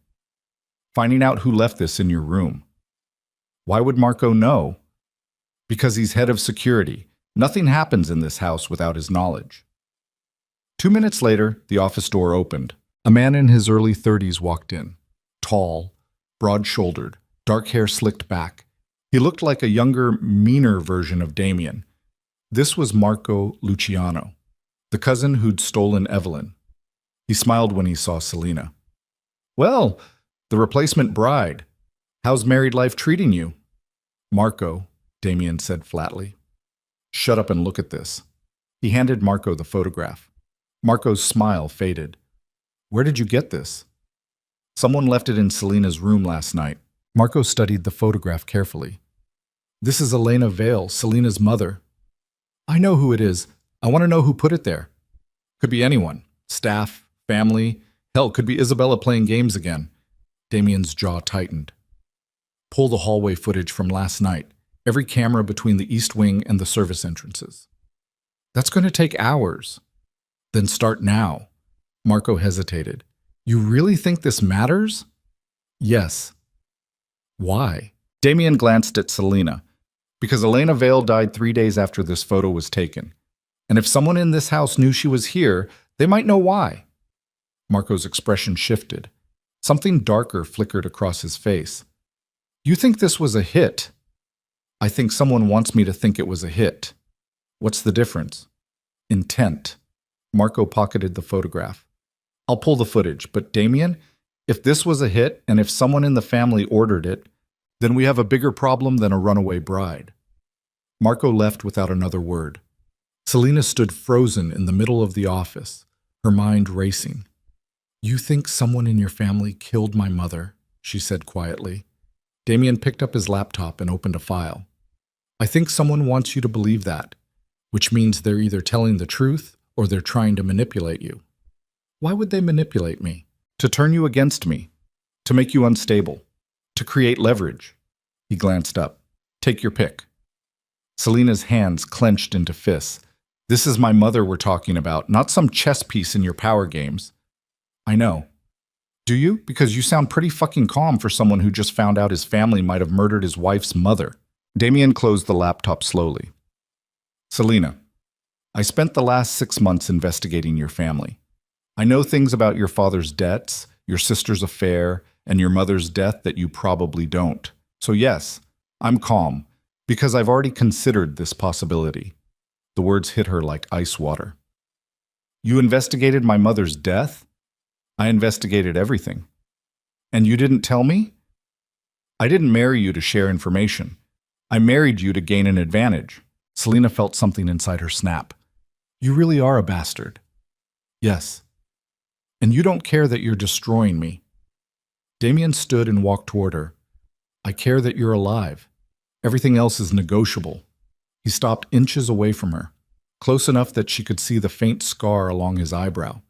Finding out who left this in your room. Why would Marco know? Because he's head of security. Nothing happens in this house without his knowledge. 2 minutes later, the office door opened. A man in his early 30s walked in. Tall, broad-shouldered, dark hair slicked back. He looked like a younger, meaner version of Damien. This was Marco Luciano, the cousin who'd stolen Evelyn. He smiled when he saw Selena. Well, the replacement bride. How's married life treating you? Marco, Damien said flatly. Shut up and look at this. He handed Marco the photograph. Marco's smile faded. Where did you get this? Someone left it in Selena's room last night. Marco studied the photograph carefully. This is Elena Vale, Selena's mother. I know who it is. I want to know who put it there. Could be anyone. Staff, family. Hell, could be Isabella playing games again. Damien's jaw tightened. Pull the hallway footage from last night. Every camera between the east wing and the service entrances. That's going to take hours. Then start now. Marco hesitated. You really think this matters? Yes. Why? Damien glanced at Selena. Because Elena Vale died 3 days after this photo was taken. And if someone in this house knew she was here, they might know why. Marco's expression shifted. Something darker flickered across his face. You think this was a hit? I think someone wants me to think it was a hit. What's the difference? Intent. Marco pocketed the photograph. I'll pull the footage, but Damien, if this was a hit and if someone in the family ordered it, then we have a bigger problem than a runaway bride. Marco left without another word. Selena stood frozen in the middle of the office, her mind racing. You think someone in your family killed my mother, she said quietly. Damien picked up his laptop and opened a file. I think someone wants you to believe that, which means they're either telling the truth or they're trying to manipulate you. Why would they manipulate me? To turn you against me, to make you unstable, to create leverage. He glanced up. Take your pick. Selena's hands clenched into fists. This is my mother we're talking about, not some chess piece in your power games. I know. Do you? Because you sound pretty fucking calm for someone who just found out his family might have murdered his wife's mother. Damien closed the laptop slowly. Selena, I spent the last 6 months investigating your family. I know things about your father's debts, your sister's affair, and your mother's death that you probably don't. So yes, I'm calm, because I've already considered this possibility. The words hit her like ice water. You investigated my mother's death? I investigated everything. And you didn't tell me? I didn't marry you to share information. I married you to gain an advantage. Selena felt something inside her snap. You really are a bastard. Yes. And you don't care that you're destroying me. Damien stood and walked toward her. I care that you're alive. Everything else is negotiable. He stopped inches away from her, close enough that she could see the faint scar along his eyebrow,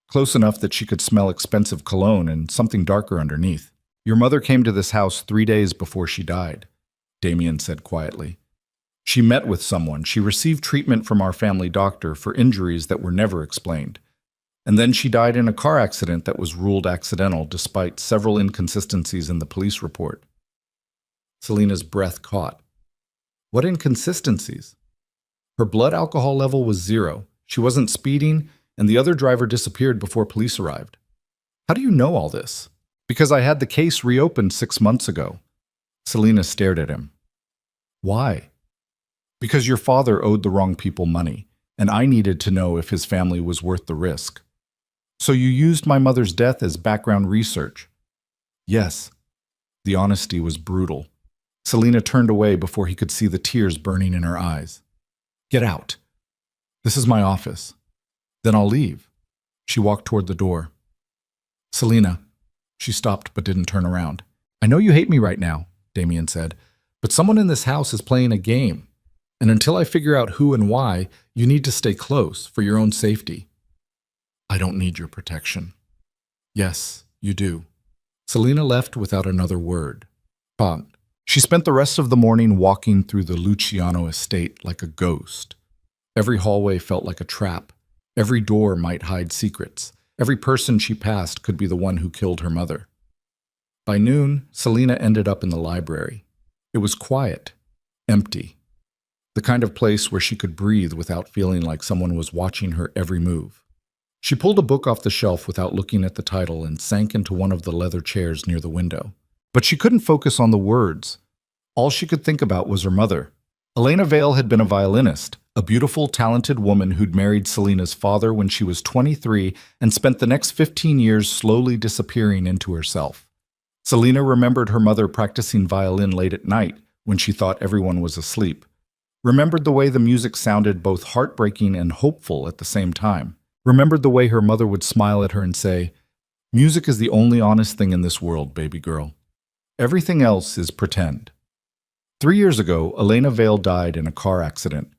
close enough that she could smell expensive cologne and something darker underneath. Your mother came to this house 3 days before she died, Damien said quietly. She met with someone. She received treatment from our family doctor for injuries that were never explained. And then she died in a car accident that was ruled accidental despite several inconsistencies in the police report. Selena's breath caught. What inconsistencies? Her blood alcohol level was 0. She wasn't speeding, and the other driver disappeared before police arrived. How do you know all this? Because I had the case reopened 6 months ago. Selena stared at him. Why? Because your father owed the wrong people money, and I needed to know if his family was worth the risk. So you used my mother's death as background research? Yes. The honesty was brutal. Selena turned away before he could see the tears burning in her eyes. Get out. This is my office. Then I'll leave. She walked toward the door. Selena. She stopped but didn't turn around. I know you hate me right now, Damien said, but someone in this house is playing a game. And until I figure out who and why, you need to stay close for your own safety. I don't need your protection. Yes, you do. Selena left without another word. Pont. She spent the rest of the morning walking through the Luciano estate like a ghost. Every hallway felt like a trap. Every door might hide secrets. Every person she passed could be the one who killed her mother. By noon, Selena ended up in the library. It was quiet, empty. The kind of place where she could breathe without feeling like someone was watching her every move. She pulled a book off the shelf without looking at the title and sank into one of the leather chairs near the window. But she couldn't focus on the words. All she could think about was her mother. Elena Vale had been a violinist, a beautiful, talented woman who'd married Selena's father when she was 23 and spent the next 15 years slowly disappearing into herself. Selena remembered her mother practicing violin late at night when she thought everyone was asleep. Remembered the way the music sounded both heartbreaking and hopeful at the same time. Remembered the way her mother would smile at her and say, "Music is the only honest thing in this world, baby girl. Everything else is pretend." 3 years ago, Elena Vale died in a car accident.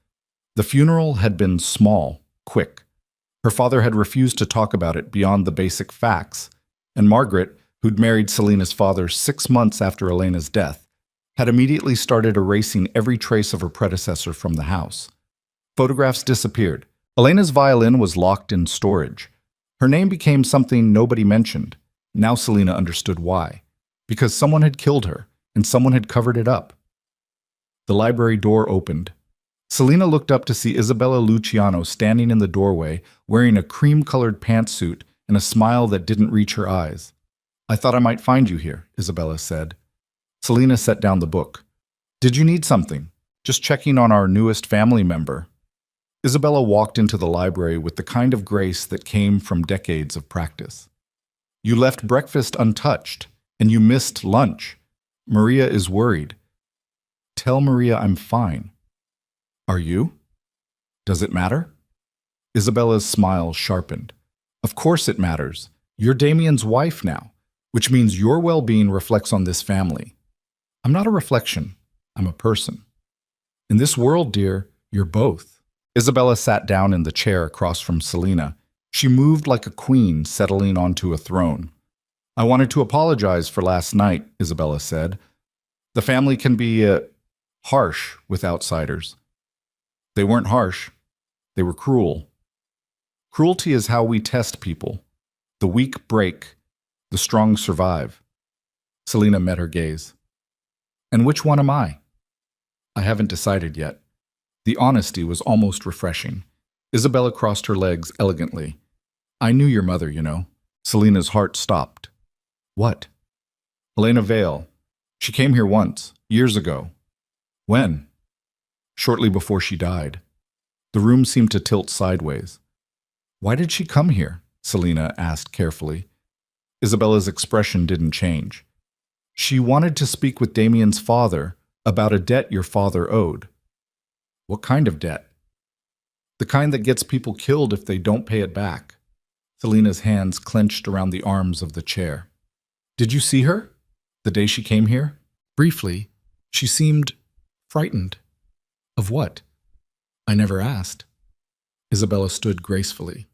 The funeral had been small, quick. Her father had refused to talk about it beyond the basic facts, and Margaret, who'd married Selena's father 6 months after Elena's death, had immediately started erasing every trace of her predecessor from the house. Photographs disappeared. Elena's violin was locked in storage. Her name became something nobody mentioned. Now Selena understood why. Because someone had killed her, and someone had covered it up. The library door opened. Selena looked up to see Isabella Luciano standing in the doorway, wearing a cream-colored pantsuit and a smile that didn't reach her eyes. "I thought I might find you here," Isabella said. Selena set down the book. "Did you need something? Just checking on our newest family member." Isabella walked into the library with the kind of grace that came from decades of practice. "You left breakfast untouched, and you missed lunch. Maria is worried." "Tell Maria I'm fine." "Are you? Does it matter?" Isabella's smile sharpened. "Of course it matters. You're Damien's wife now, which means your well-being reflects on this family." "I'm not a reflection. I'm a person." "In this world, dear, you're both." Isabella sat down in the chair across from Selena. She moved like a queen settling onto a throne. "I wanted to apologize for last night," Isabella said. "The family can be harsh with outsiders." "They weren't harsh. They were cruel." "Cruelty is how we test people. The weak break, the strong survive." Selena met her gaze. "And which one am I?" "I haven't decided yet." The honesty was almost refreshing. Isabella crossed her legs elegantly. "I knew your mother, you know." Selena's heart stopped. "What?" "Elena Vale. She came here once, years ago." "When?" "Shortly before she died." The room seemed to tilt sideways. "Why did she come here?" Selena asked carefully. Isabella's expression didn't change. "She wanted to speak with Damien's father about a debt your father owed." "What kind of debt?" "The kind that gets people killed if they don't pay it back." Selena's hands clenched around the arms of the chair. "Did you see her? The day she came here?" "Briefly. She seemed frightened." "Of what?" "I never asked." Isabella stood gracefully.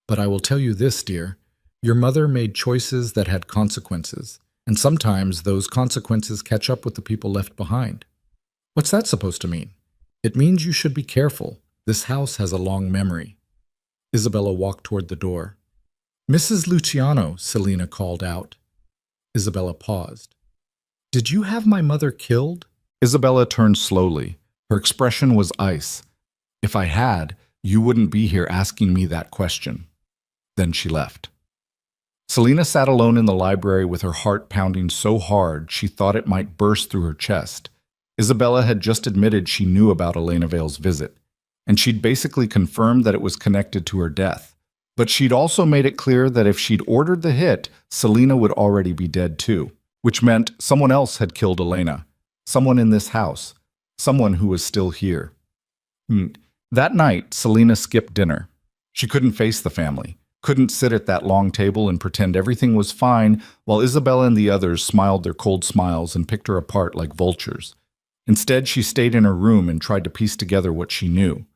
"But I will tell you this, dear. Your mother made choices that had consequences, and sometimes those consequences catch up with the people left behind." "What's that supposed to mean?" "It means you should be careful. This house has a long memory." Isabella walked toward the door. "Mrs. Luciano," Selena called out. Isabella paused. "Did you have my mother killed?" Isabella turned slowly. Her expression was ice. "If I had, you wouldn't be here asking me that question." Then she left. Selena sat alone in the library with her heart pounding so hard she thought it might burst through her chest. Isabella had just admitted she knew about Elena Vale's visit, and she'd basically confirmed that it was connected to her death. But she'd also made it clear that if she'd ordered the hit, Selena would already be dead too, which meant someone else had killed Elena. Someone in this house. Someone who was still here. That night, Selena skipped dinner. She couldn't face the family, couldn't sit at that long table and pretend everything was fine while Isabella and the others smiled their cold smiles and picked her apart like vultures. Instead, she stayed in her room and tried to piece together what she knew.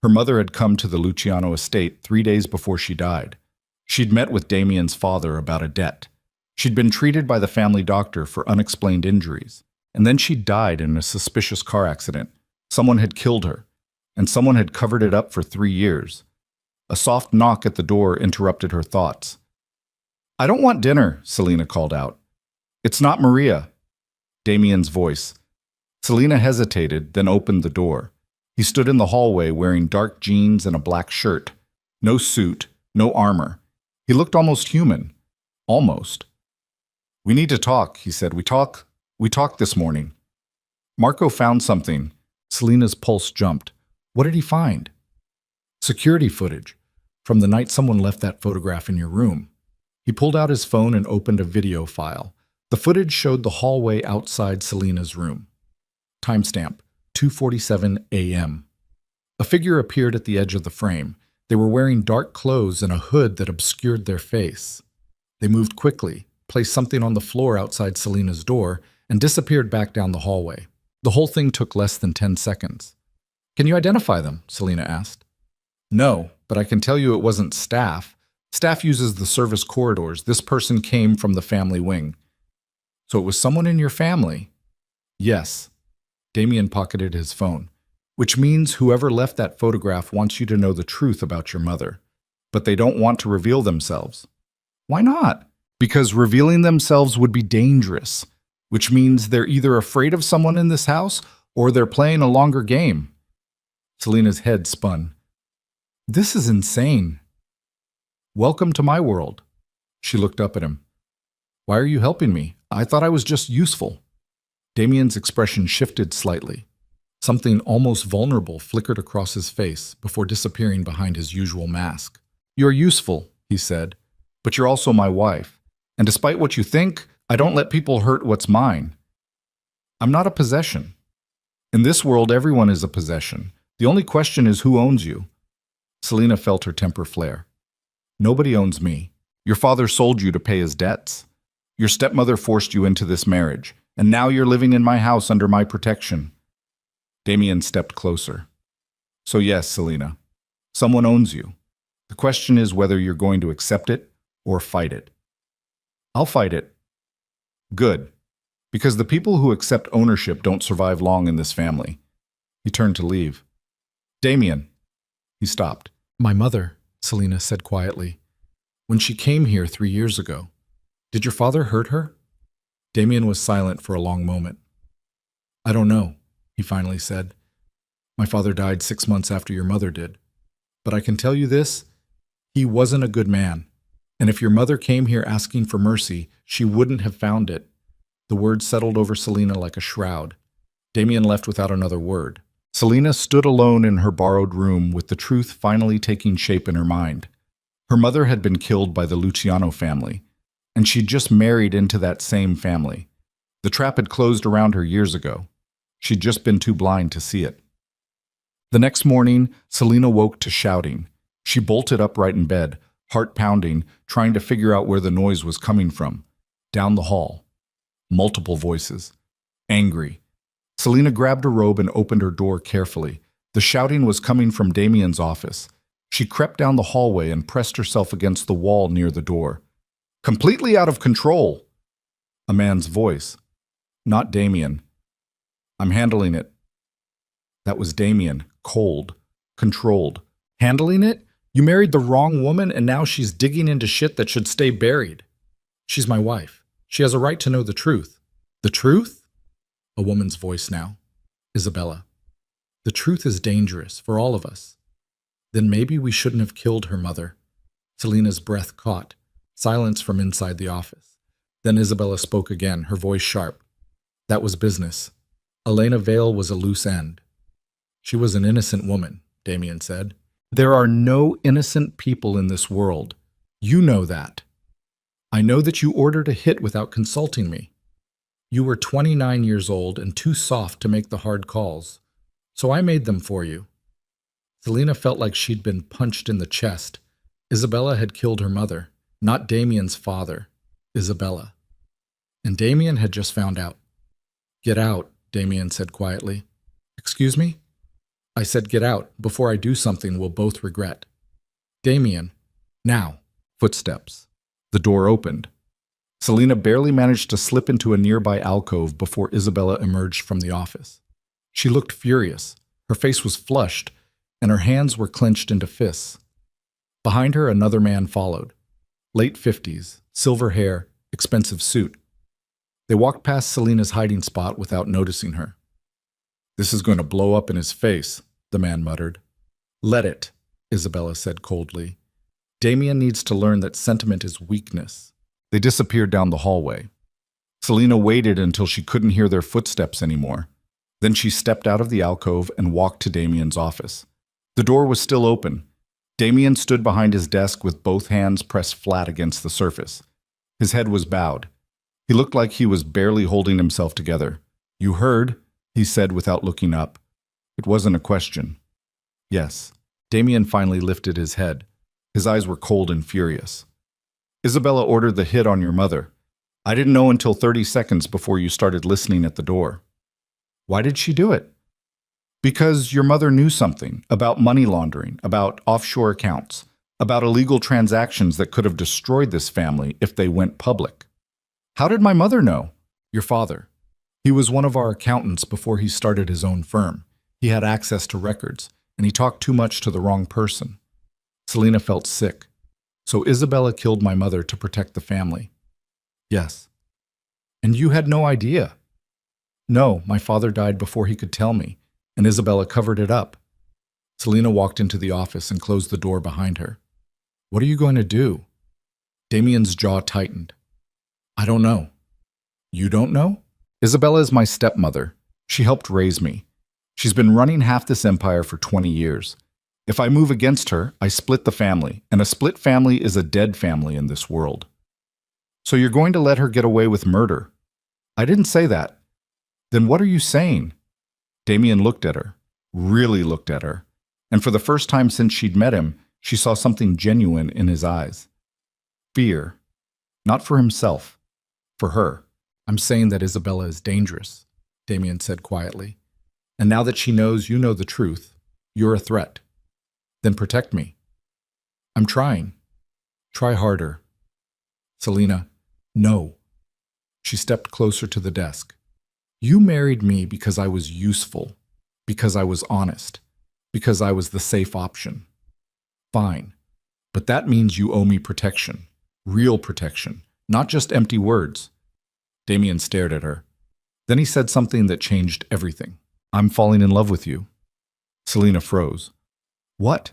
Her mother had come to the Luciano estate 3 days before she died. She'd met with Damien's father about a debt. She'd been treated by the family doctor for unexplained injuries. And then she died in a suspicious car accident. Someone had killed her, and someone had covered it up for 3 years. A soft knock at the door interrupted her thoughts. "I don't want dinner," Selena called out. "It's not Maria." Damien's voice. Selena hesitated, then opened the door. He stood in the hallway wearing dark jeans and a black shirt. No suit, no armor. He looked almost human. Almost. "We need to talk," he said. We talked this morning." Marco found something. Selena's pulse jumped. What did he find? Security footage. From the night someone left that photograph in your room. He pulled out his phone and opened a video file. The footage showed the hallway outside Selena's room. Timestamp, 2:47 a.m. A figure appeared at the edge of the frame. They were wearing dark clothes and a hood that obscured their face. They moved quickly, placed something on the floor outside Selena's door, and disappeared back down the hallway. The whole thing took less than 10 seconds. "Can you identify them?" Selena asked. "No, but I can tell you it wasn't staff. Staff uses the service corridors. This person came from the family wing." "So it was someone in your family?" "Yes." Damien pocketed his phone. "Which means whoever left that photograph wants you to know the truth about your mother. But they don't want to reveal themselves." "Why not?" "Because revealing themselves would be dangerous. Which means they're either afraid of someone in this house or they're playing a longer game." Selena's head spun. "This is insane." "Welcome to my world." She looked up at him. "Why are you helping me? I thought I was just useful." Damien's expression shifted slightly. Something almost vulnerable flickered across his face before disappearing behind his usual mask. "You're useful," he said, "but you're also my wife. And despite what you think, I don't let people hurt what's mine. I'm not a possession. In this world, everyone is a possession. The only question is who owns you." Selena felt her temper flare. "Nobody owns me. Your father sold you to pay his debts. Your stepmother forced you into this marriage, and now you're living in my house under my protection." Damien stepped closer. "So yes, Selena, someone owns you. The question is whether you're going to accept it or fight it." "I'll fight it." "Good. Because the people who accept ownership don't survive long in this family." He turned to leave. "Damien." He stopped. "My mother," Selena said quietly. "When she came here 3 years ago, did your father hurt her?" Damien was silent for a long moment. "I don't know," he finally said. "My father died 6 months after your mother did. But I can tell you this, he wasn't a good man. And if your mother came here asking for mercy, she wouldn't have found it." The words settled over Selena like a shroud. Damien left without another word. Selena stood alone in her borrowed room with the truth finally taking shape in her mind. Her mother had been killed by the Luciano family, and she'd just married into that same family. The trap had closed around her years ago. She'd just been too blind to see it. The next morning, Selena woke to shouting. She bolted upright in bed, heart pounding, trying to figure out where the noise was coming from. Down the hall. Multiple voices. Angry. Selena grabbed a robe and opened her door carefully. The shouting was coming from Damien's office. She crept down the hallway and pressed herself against the wall near the door. "Completely out of control!" A man's voice. Not Damien. "I'm handling it." That was Damien, cold, controlled. "Handling it? You married the wrong woman and now she's digging into shit that should stay buried." "She's my wife. She has a right to know the truth." "The truth?" A woman's voice now. "Isabella. The truth is dangerous for all of us." "Then maybe we shouldn't have killed her mother." Selena's breath caught. Silence from inside the office. Then Isabella spoke again, her voice sharp. "That was business. Elena Vale was a loose end." "She was an innocent woman," Damien said. "There are no innocent people in this world. You know that. I know that you ordered a hit without consulting me. You were 29 years old and too soft to make the hard calls, so I made them for you. Selena felt like she'd been punched in the chest. Isabella had killed her mother, not Damien's father, Isabella. And Damien had just found out. Get out, Damien said quietly. Excuse me? I said get out before I do something we'll both regret. Damien. Now. Footsteps. The door opened. Selena barely managed to slip into a nearby alcove before Isabella emerged from the office. She looked furious. Her face was flushed, and her hands were clenched into fists. Behind her, another man followed. Late 50s, silver hair, expensive suit. They walked past Selena's hiding spot without noticing her. This is going to blow up in his face, the man muttered. Let it, Isabella said coldly. Damien needs to learn that sentiment is weakness. They disappeared down the hallway. Selena waited until she couldn't hear their footsteps anymore. Then she stepped out of the alcove and walked to Damien's office. The door was still open. Damien stood behind his desk with both hands pressed flat against the surface. His head was bowed. He looked like he was barely holding himself together. You heard, he said without looking up. It wasn't a question. Yes. Damien finally lifted his head. His eyes were cold and furious. Isabella ordered the hit on your mother. I didn't know until 30 seconds before you started listening at the door. Why did she do it? Because your mother knew something about money laundering, about offshore accounts, about illegal transactions that could have destroyed this family if they went public. How did my mother know? Your father. He was one of our accountants before he started his own firm. He had access to records, and he talked too much to the wrong person. Selena felt sick. So Isabella killed my mother to protect the family. Yes. And you had no idea? No, my father died before he could tell me, and Isabella covered it up. Selena walked into the office and closed the door behind her. What are you going to do? Damien's jaw tightened. I don't know. You don't know? Isabella is my stepmother. She helped raise me. She's been running half this empire for 20 years. If I move against her, I split the family, and a split family is a dead family in this world. So you're going to let her get away with murder? I didn't say that. Then what are you saying? Damien looked at her, really looked at her, and for the first time since she'd met him, she saw something genuine in his eyes. Fear. Not for himself, for her. I'm saying that Isabella is dangerous, Damien said quietly. And now that she knows you know the truth, you're a threat. Then protect me. I'm trying. Try harder. Selena, no. She stepped closer to the desk. You married me because I was useful, because I was honest, because I was the safe option. Fine. But that means you owe me protection. Real protection. Not just empty words. Damien stared at her. Then he said something that changed everything. I'm falling in love with you. Selena froze. What?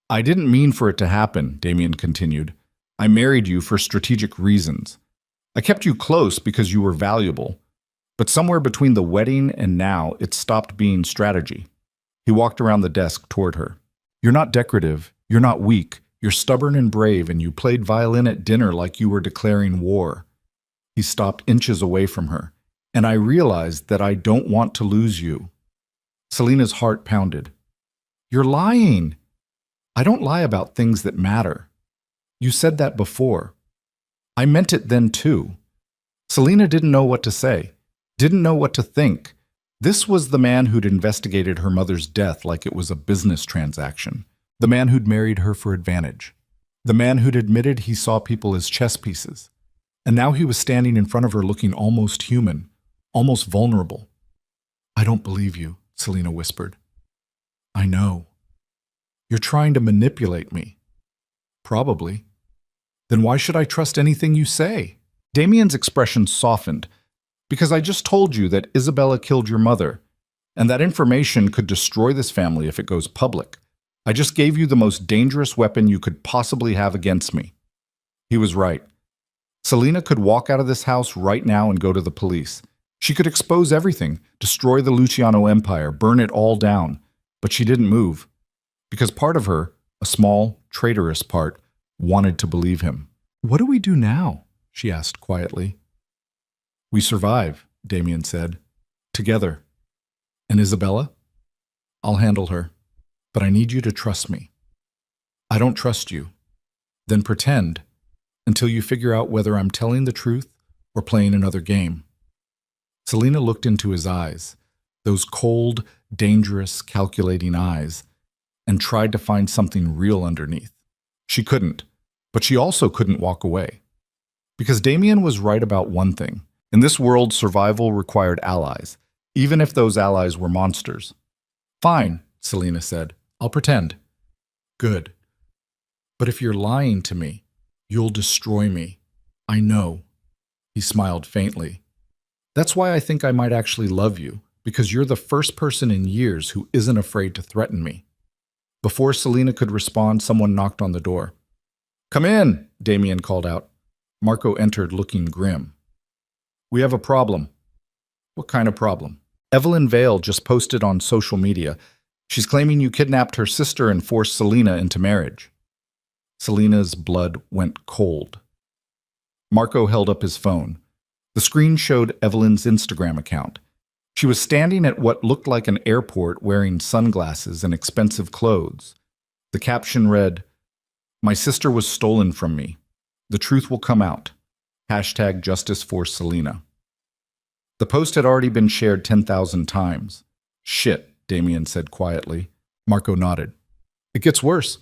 I didn't mean for it to happen, Damien continued. I married you for strategic reasons. I kept you close because you were valuable. But somewhere between the wedding and now, it stopped being strategy. He walked around the desk toward her. You're not decorative. You're not weak. You're stubborn and brave, and you played violin at dinner like you were declaring war. He stopped inches away from her. And I realized that I don't want to lose you. Selena's heart pounded. You're lying. I don't lie about things that matter. You said that before. I meant it then too. Selena didn't know what to say, didn't know what to think. This was the man who'd investigated her mother's death like it was a business transaction. The man who'd married her for advantage. The man who'd admitted he saw people as chess pieces. And now he was standing in front of her looking almost human, almost vulnerable. I don't believe you, Selena whispered. I know. You're trying to manipulate me. Probably. Then why should I trust anything you say? Damien's expression softened. Because I just told you that Isabella killed your mother, and that information could destroy this family if it goes public. I just gave you the most dangerous weapon you could possibly have against me. He was right. Selena could walk out of this house right now and go to the police. She could expose everything, destroy the Luciano empire, burn it all down. But she didn't move. Because part of her, a small, traitorous part, wanted to believe him. What do we do now? She asked quietly. We survive, Damien said. Together. And Isabella? I'll handle her. But I need you to trust me. I don't trust you. Then pretend until you figure out whether I'm telling the truth or playing another game. Selena looked into his eyes, those cold, dangerous, calculating eyes, and tried to find something real underneath. She couldn't, but she also couldn't walk away. Because Damien was right about one thing. In this world, survival required allies, even if those allies were monsters. Fine, Selena said. I'll pretend. Good. But if you're lying to me, you'll destroy me. I know. He smiled faintly. That's why I think I might actually love you, because you're the first person in years who isn't afraid to threaten me. Before Selena could respond, someone knocked on the door. Come in, Damien called out. Marco entered looking grim. We have a problem. What kind of problem? Evelyn Vale just posted on social media. She's claiming you kidnapped her sister and forced Selena into marriage. Selena's blood went cold. Marco held up his phone. The screen showed Evelyn's Instagram account. She was standing at what looked like an airport wearing sunglasses and expensive clothes. The caption read, "My sister was stolen from me. The truth will come out. Hashtag justice for Selena." The post had already been shared 10,000 times. Shit, Damien said quietly. Marco nodded. It gets worse.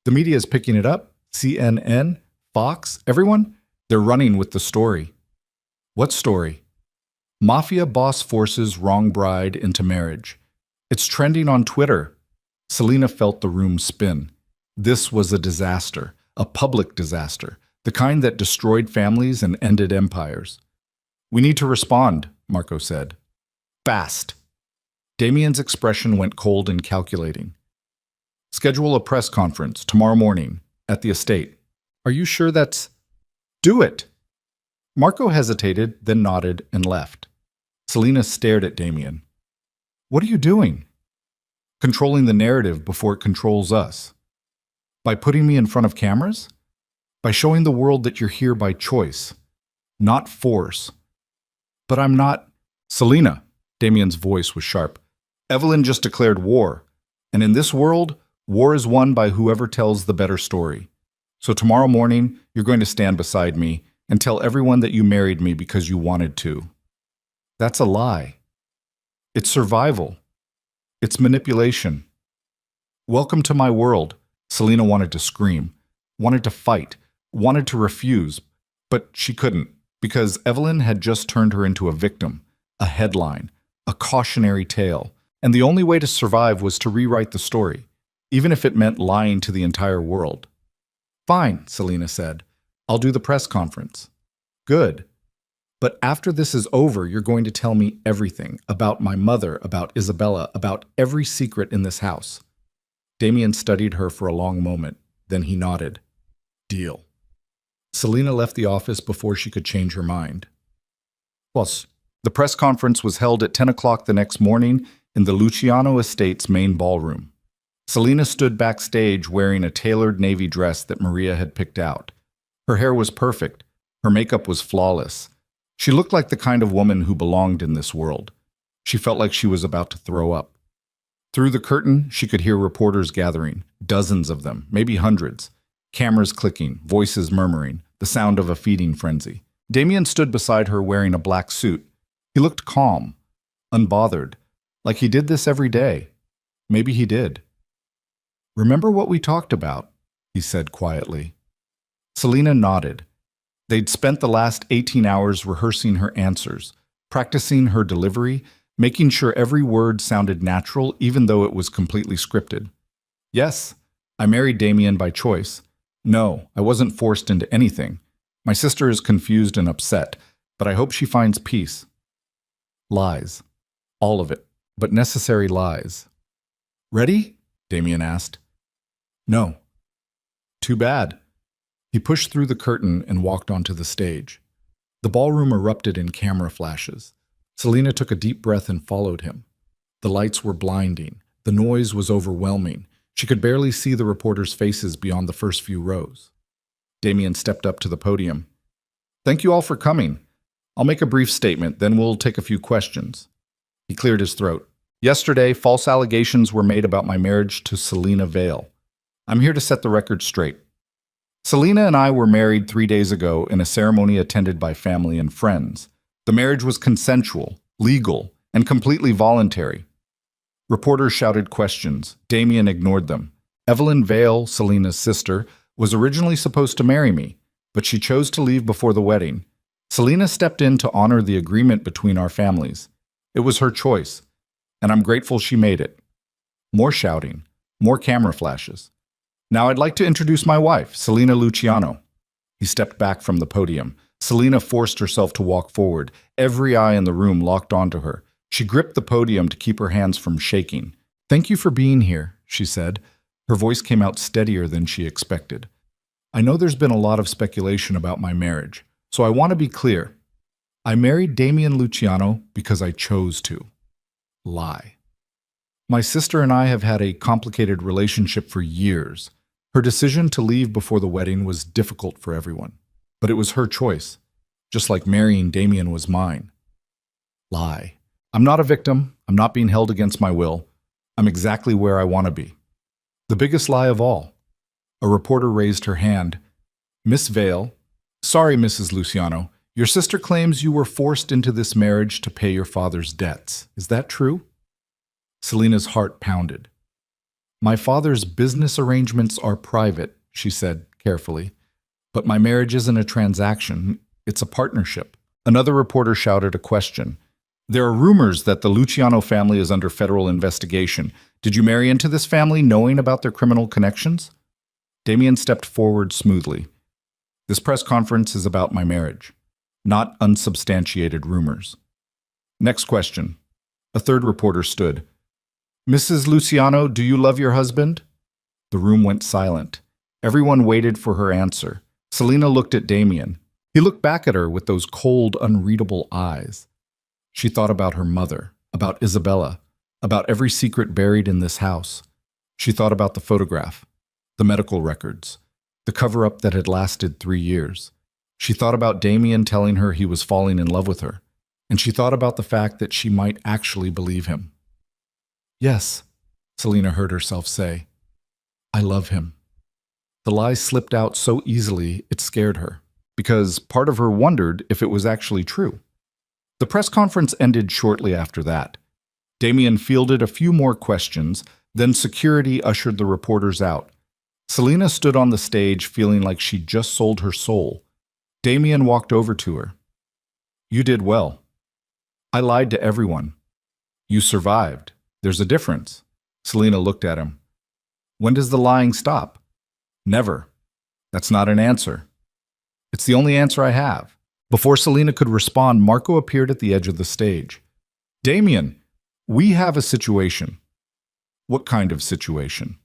The media is picking it up. CNN, Fox, everyone. They're running with the story. What story? Mafia boss forces wrong bride into marriage. It's trending on Twitter. Selena felt the room spin. This was a disaster, a public disaster, the kind that destroyed families and ended empires. We need to respond, Marco said. Fast. Damien's expression went cold and calculating. Schedule a press conference tomorrow morning at the estate. Are you sure that's... Do it! Marco hesitated, then nodded and left. Selena stared at Damien. What are you doing? Controlling the narrative before it controls us. By putting me in front of cameras? By showing the world that you're here by choice, not force. But I'm not... Selena, Damien's voice was sharp. Evelyn just declared war. And in this world, war is won by whoever tells the better story. So tomorrow morning, you're going to stand beside me and tell everyone that you married me because you wanted to. That's a lie. It's survival. It's manipulation. Welcome to my world. Selena wanted to scream, wanted to fight, wanted to refuse, but she couldn't because Evelyn had just turned her into a victim, a headline, a cautionary tale, and the only way to survive was to rewrite the story, even if it meant lying to the entire world. Fine, Selena said. I'll do the press conference. Good. But after this is over, you're going to tell me everything about my mother, about Isabella, about every secret in this house. Damien studied her for a long moment. Then he nodded. Deal. Selena left the office before she could change her mind. Plus, the press conference was held at 10 o'clock the next morning in the Luciano Estate's main ballroom. Selena stood backstage wearing a tailored navy dress that Maria had picked out. Her hair was perfect. Her makeup was flawless. She looked like the kind of woman who belonged in this world. She felt like she was about to throw up. Through the curtain, she could hear reporters gathering, dozens of them, maybe hundreds. Cameras clicking, voices murmuring, the sound of a feeding frenzy. Damien stood beside her wearing a black suit. He looked calm, unbothered, like he did this every day. Maybe he did. Remember what we talked about, he said quietly. Selena nodded. They'd spent the last 18 hours rehearsing her answers, practicing her delivery, making sure every word sounded natural even though it was completely scripted. Yes, I married Damien by choice. No, I wasn't forced into anything. My sister is confused and upset, but I hope she finds peace. Lies. All of it, but necessary lies. Ready? Damien asked. No. Too bad. He pushed through the curtain and walked onto the stage. The ballroom erupted in camera flashes. Selena took a deep breath and followed him. The lights were blinding. The noise was overwhelming. She could barely see the reporters' faces beyond the first few rows. Damien stepped up to the podium. Thank you all for coming. I'll make a brief statement, then we'll take a few questions. He cleared his throat. Yesterday, false allegations were made about my marriage to Selena Vale. I'm here to set the record straight. Selena and I were married 3 days ago in a ceremony attended by family and friends. The marriage was consensual, legal, and completely voluntary. Reporters shouted questions. Damien ignored them. Evelyn Vale, Selena's sister, was originally supposed to marry me, but she chose to leave before the wedding. Selena stepped in to honor the agreement between our families. It was her choice, and I'm grateful she made it. More shouting, more camera flashes. Now I'd like to introduce my wife, Selena Luciano. He stepped back from the podium. Selena forced herself to walk forward. Every eye in the room locked onto her. She gripped the podium to keep her hands from shaking. "Thank you for being here," she said. Her voice came out steadier than she expected. "I know there's been a lot of speculation about my marriage, so I want to be clear. I married Damien Luciano because I chose to. Lie. My sister and I have had a complicated relationship for years. Her decision to leave before the wedding was difficult for everyone, but it was her choice, just like marrying Damien was mine. Lie. I'm not a victim. I'm not being held against my will. I'm exactly where I want to be. The biggest lie of all." A reporter raised her hand. "Miss Vale, sorry, Mrs. Luciano, your sister claims you were forced into this marriage to pay your father's debts. Is that true?" Selena's heart pounded. "My father's business arrangements are private," she said carefully. "But my marriage isn't a transaction. It's a partnership." Another reporter shouted a question. "There are rumors that the Luciano family is under federal investigation. Did you marry into this family knowing about their criminal connections?" Damien stepped forward smoothly. "This press conference is about my marriage, not unsubstantiated rumors." Next question. A third reporter stood. "Mrs. Luciano, do you love your husband?" The room went silent. Everyone waited for her answer. Selena looked at Damien. He looked back at her with those cold, unreadable eyes. She thought about her mother, about Isabella, about every secret buried in this house. She thought about the photograph, the medical records, the cover-up that had lasted 3 years. She thought about Damien telling her he was falling in love with her, and she thought about the fact that she might actually believe him. "Yes," Selena heard herself say. "I love him." The lie slipped out so easily it scared her, because part of her wondered if it was actually true. The press conference ended shortly after that. Damien fielded a few more questions, then security ushered the reporters out. Selena stood on the stage feeling like she'd just sold her soul. Damien walked over to her. "You did well. I lied to everyone. You survived. There's a difference." Selena looked at him. "When does the lying stop?" "Never. That's not an answer." "It's the only answer I have." Before Selena could respond, Marco appeared at the edge of the stage. "Damien, we have a situation." "What kind of situation?"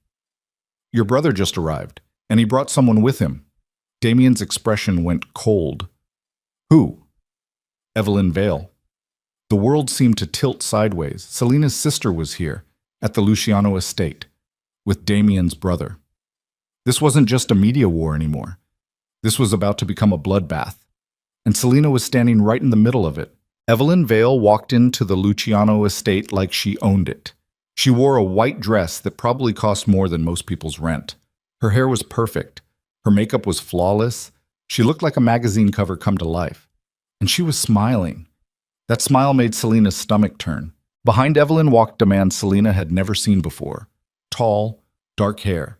"Your brother just arrived, and he brought someone with him." Damien's expression went cold. "Who?" "Evelyn Vale." The world seemed to tilt sideways. Selena's sister was here, at the Luciano estate, with Damien's brother. This wasn't just a media war anymore. This was about to become a bloodbath. And Selena was standing right in the middle of it. Evelyn Vale walked into the Luciano estate like she owned it. She wore a white dress that probably cost more than most people's rent. Her hair was perfect. Her makeup was flawless. She looked like a magazine cover come to life. And she was smiling. That smile made Selena's stomach turn. Behind Evelyn walked a man Selena had never seen before. Tall, dark hair,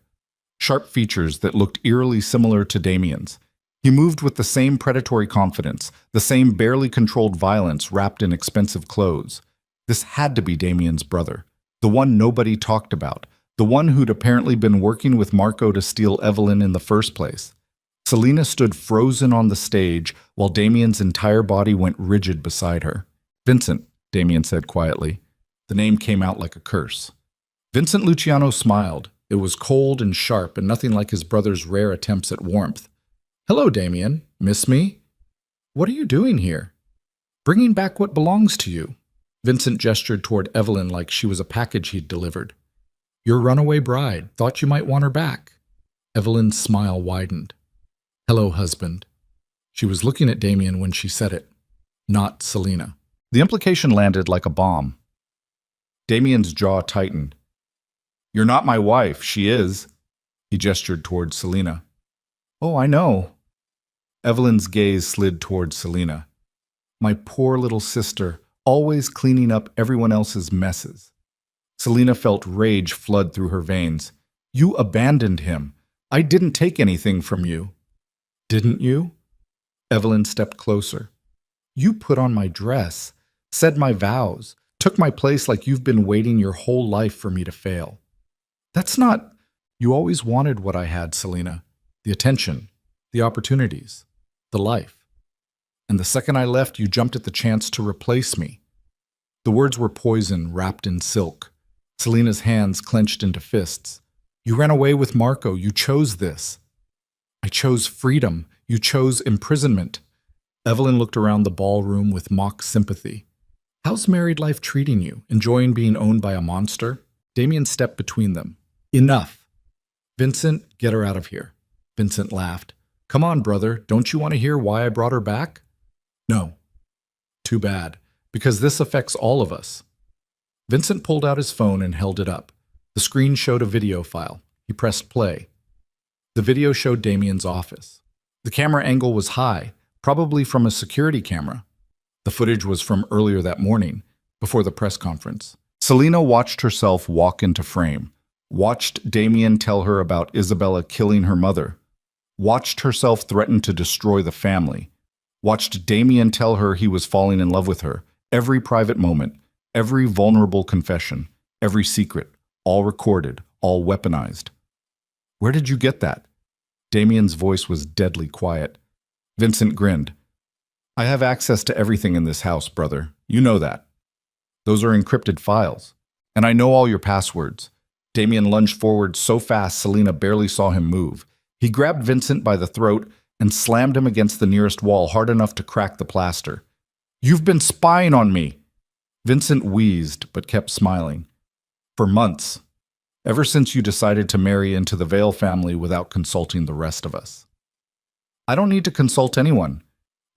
sharp features that looked eerily similar to Damien's. He moved with the same predatory confidence, the same barely controlled violence wrapped in expensive clothes. This had to be Damien's brother, the one nobody talked about, the one who'd apparently been working with Marco to steal Evelyn in the first place. Selena stood frozen on the stage while Damien's entire body went rigid beside her. "Vincent," Damien said quietly. The name came out like a curse. Vincent Luciano smiled. It was cold and sharp and nothing like his brother's rare attempts at warmth. "Hello, Damien. Miss me?" "What are you doing here?" "Bringing back what belongs to you." Vincent gestured toward Evelyn like she was a package he'd delivered. "Your runaway bride. Thought you might want her back." Evelyn's smile widened. "Hello, husband." She was looking at Damien when she said it. not Selena. The implication landed like a bomb. Damien's jaw tightened. You're not my wife, she is. He gestured towards Selena. Oh, I know. Evelyn's gaze slid towards Selena. My poor little sister, always cleaning up everyone else's messes. Selena felt rage flood through her veins. You abandoned him. I didn't take anything from you. Didn't you? Evelyn stepped closer. You put on my dress, said my vows, took my place like you've been waiting your whole life for me to fail. That's not... You always wanted what I had, Selena. The attention, the opportunities, the life. And the second I left, you jumped at the chance to replace me. The words were poison wrapped in silk. Selena's hands clenched into fists. You ran away with Marco. You chose this. I chose freedom. You chose imprisonment. Evelyn looked around the ballroom with mock sympathy. How's married life treating you? Enjoying being owned by a monster? Damien stepped between them. Enough. Vincent, get her out of here. Vincent laughed. Come on, brother. Don't you want to hear why I brought her back? No. Too bad, because this affects all of us. Vincent pulled out his phone and held it up. The screen showed a video file. He pressed play. The video showed Damien's office. The camera angle was high, probably from a security camera. The footage was from earlier that morning, before the press conference. Selena watched herself walk into frame, watched Damien tell her about Isabella killing her mother, watched herself threaten to destroy the family, watched Damien tell her he was falling in love with her, every private moment, every vulnerable confession, every secret, all recorded, all weaponized. Where did you get that? Damien's voice was deadly quiet. Vincent grinned. I have access to everything in this house, brother. You know that. Those are encrypted files. And I know all your passwords. Damien lunged forward so fast Selena barely saw him move. He grabbed Vincent by the throat and slammed him against the nearest wall hard enough to crack the plaster. You've been spying on me! Vincent wheezed, but kept smiling. For months. Ever since you decided to marry into the Vale family without consulting the rest of us. I don't need to consult anyone.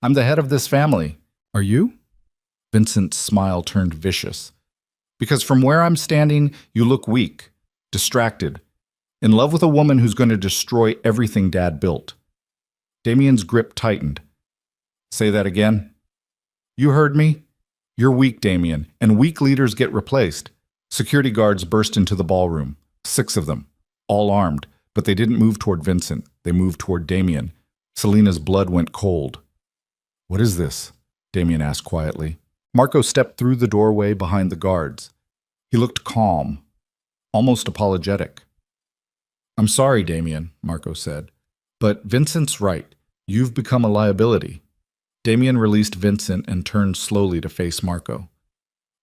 I'm the head of this family. Are you? Vincent's smile turned vicious. Because from where I'm standing, you look weak, distracted, in love with a woman who's going to destroy everything Dad built. Damien's grip tightened. Say that again. You heard me? You're weak, Damien, and weak leaders get replaced. Security guards burst into the ballroom, 6 of them, all armed, but they didn't move toward Vincent. They moved toward Damien. Selena's blood went cold. What is this? Damien asked quietly. Marco stepped through the doorway behind the guards. He looked calm, almost apologetic. I'm sorry, Damien, Marco said, but Vincent's right. You've become a liability. Damien released Vincent and turned slowly to face Marco.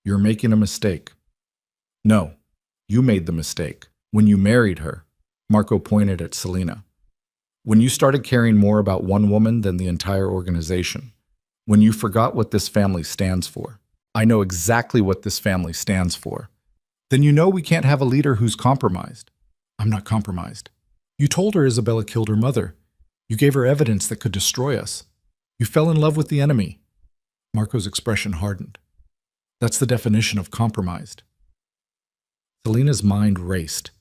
You're making a mistake. No, you made the mistake. When you married her, Marco pointed at Selena. When you started caring more about one woman than the entire organization. When you forgot what this family stands for. I know exactly what this family stands for. Then you know we can't have a leader who's compromised. I'm not compromised. You told her Isabella killed her mother. You gave her evidence that could destroy us. You fell in love with the enemy. Marco's expression hardened. That's the definition of compromised. Selena's mind raced.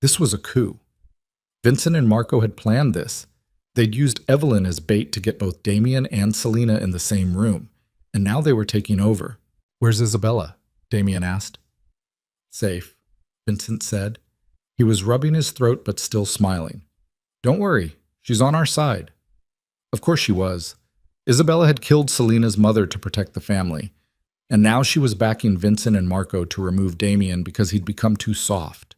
This was a coup. Vincent and Marco had planned this. They'd used Evelyn as bait to get both Damien and Selena in the same room, and now they were taking over. Where's Isabella? Damien asked. Safe, Vincent said. He was rubbing his throat but still smiling. Don't worry, she's on our side. Of course she was. Isabella had killed Selena's mother to protect the family, and now she was backing Vincent and Marco to remove Damien because he'd become too soft,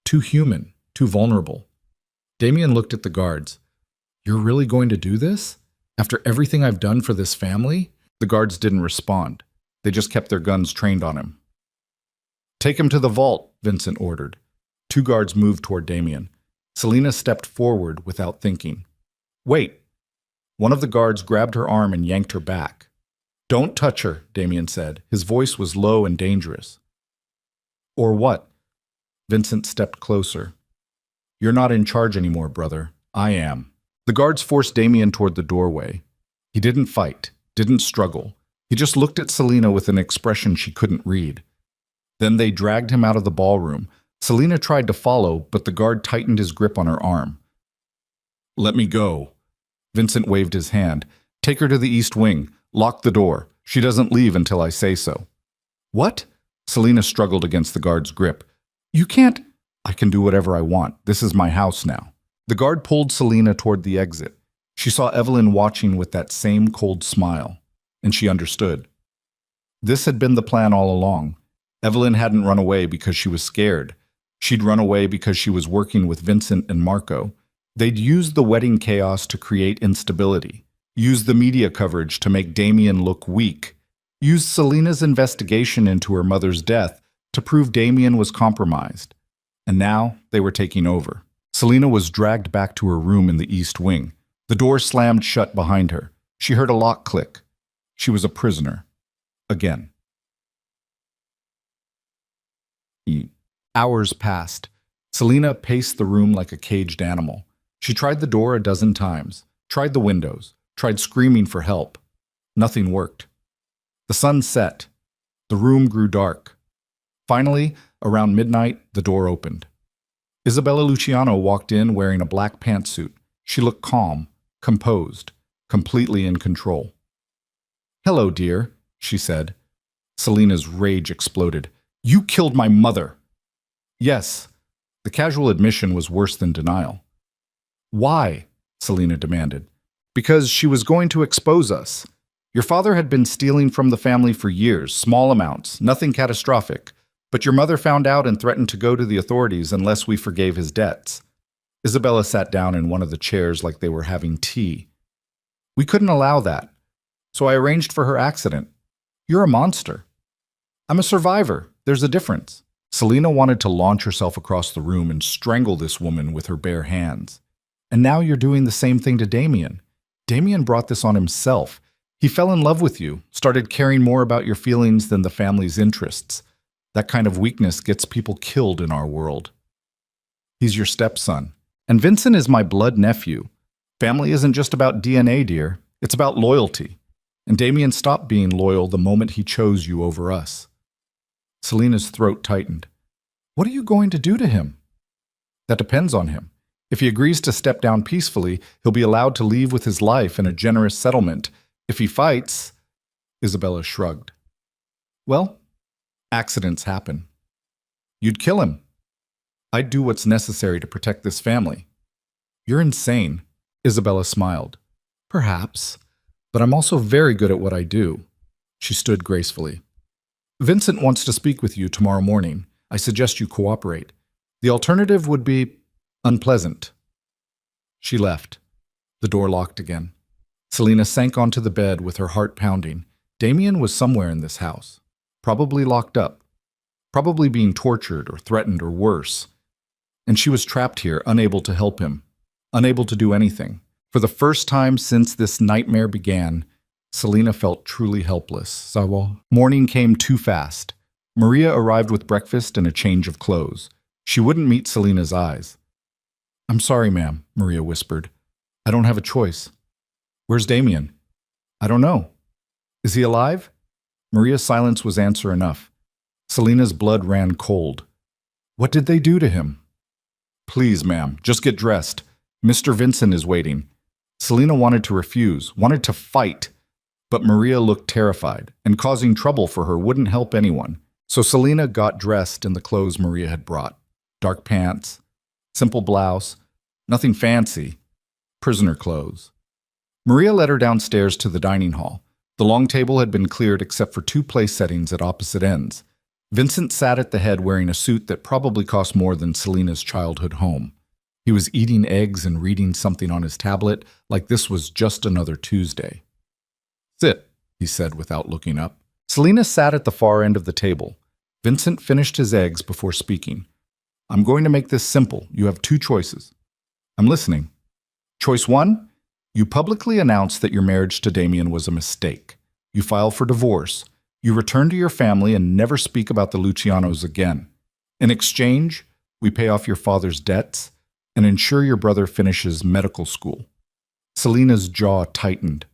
too human, too vulnerable. Damien looked at the guards. You're really going to do this? After everything I've done for this family? The guards didn't respond. They just kept their guns trained on him. Take him to the vault, Vincent ordered. 2 guards moved toward Damien. Selena stepped forward without thinking. Wait. One of the guards grabbed her arm and yanked her back. Don't touch her, Damien said. His voice was low and dangerous. Or what? Vincent stepped closer. You're not in charge anymore, brother. I am. The guards forced Damien toward the doorway. He didn't fight, didn't struggle. He He just looked at Selena with an expression she couldn't read. Then they dragged him out of the ballroom. Selena tried to follow, but the guard tightened his grip on her arm. "Let me go." Vincent waved his hand. "Take her to the East Wing. Lock the door. She doesn't leave until I say so." "What?" Selena struggled against the guard's grip. "You can't—" "I can do whatever I want. This is my house now." The guard pulled Selena toward the exit. She saw Evelyn watching with that same cold smile, and she understood. This had been the plan all along. Evelyn hadn't run away because she was scared. She'd run away because she was working with Vincent and Marco. They'd used the wedding chaos to create instability, used the media coverage to make Damien look weak, used Selena's investigation into her mother's death to prove Damien was compromised. And now they were taking over. Selena was dragged back to her room in the East Wing. The door slammed shut behind her. She heard a lock click. She was a prisoner. Again. Hours passed. Selena paced the room like a caged animal. She tried the door a dozen times, tried the windows, tried screaming for help. Nothing worked. The sun set. The room grew dark. Finally, around midnight, the door opened. Isabella Luciano walked in wearing a black pantsuit. She looked calm, composed, completely in control. "Hello, dear," she said. Selena's rage exploded. "You killed my mother!" "Yes." The casual admission was worse than denial. "Why?" Selena demanded. "Because she was going to expose us. Your father had been stealing from the family for years, small amounts, nothing catastrophic. But your mother found out and threatened to go to the authorities unless we forgave his debts." Isabella sat down in one of the chairs like they were having tea. "We couldn't allow that, so I arranged for her accident. You're a monster." "I'm a survivor. There's a difference." Selena wanted to launch herself across the room and strangle this woman with her bare hands. "And now you're doing the same thing to Damien. Damien brought this on himself. He fell in love with you, started caring more about your feelings than the family's interests. That kind of weakness gets people killed in our world. He's your stepson. And Vincent is my blood nephew. Family isn't just about DNA, dear. It's about loyalty. And Damien stopped being loyal the moment he chose you over us." Selena's throat tightened. "What are you going to do to him?" "That depends on him. If he agrees to step down peacefully, he'll be allowed to leave with his life in a generous settlement. If he fights—" Isabella shrugged. "Well, accidents happen. You'd kill him." "I'd do what's necessary to protect this family." "You're insane." Isabella smiled. "Perhaps, but I'm also very good at what I do." She stood gracefully. "Vincent wants to speak with you tomorrow morning. I suggest you cooperate. The alternative would be unpleasant." She left. The door locked again. Selena sank onto the bed with her heart pounding. Damien was somewhere in this house. Probably locked up. Probably being tortured or threatened or worse. And she was trapped here, unable to help him. Unable to do anything. For the first time since this nightmare began, Selena felt truly helpless. Morning came too fast. Maria arrived with breakfast and a change of clothes. She wouldn't meet Selena's eyes. "I'm sorry, ma'am," Maria whispered. "I don't have a choice." "Where's Damien?" "I don't know." "Is he alive?" Maria's silence was answer enough. Selena's blood ran cold. "What did they do to him?" "Please, ma'am, just get dressed. Mr. Vincent is waiting." Selena wanted to refuse, wanted to fight. But Maria looked terrified, and causing trouble for her wouldn't help anyone. So Selena got dressed in the clothes Maria had brought. Dark pants, simple blouse, nothing fancy, prisoner clothes. Maria led her downstairs to the dining hall. The long table had been cleared except for 2 place settings at opposite ends. Vincent sat at the head wearing a suit that probably cost more than Selena's childhood home. He was eating eggs and reading something on his tablet like this was just another Tuesday. "Sit," he said without looking up. Selena sat at the far end of the table. Vincent finished his eggs before speaking. "I'm going to make this simple. You have 2 choices." "I'm listening." "Choice 1, you publicly announce that your marriage to Damien was a mistake. You file for divorce. You return to your family and never speak about the Lucianos again. In exchange, we pay off your father's debts and ensure your brother finishes medical school." Selena's jaw tightened.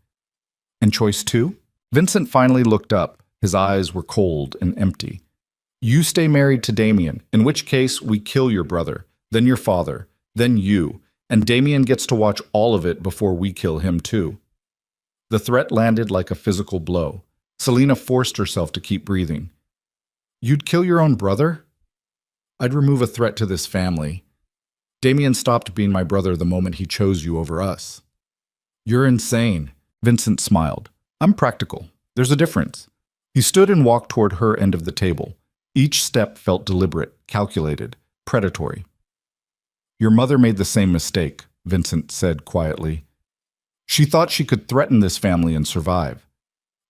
"And choice 2? Vincent finally looked up. His eyes were cold and empty. You stay married to Damien, in which case we kill your brother, then your father, then you, and Damien gets to watch all of it before we kill him too. The threat landed like a physical blow. Selena forced herself to keep breathing. You'd kill your own brother? I'd remove a threat to this family. Damien stopped being my brother the moment he chose you over us. You're insane. Vincent smiled. I'm practical. There's a difference. He stood and walked toward her end of the table. Each step felt deliberate, calculated, predatory. Your mother made the same mistake, Vincent said quietly. She thought she could threaten this family and survive.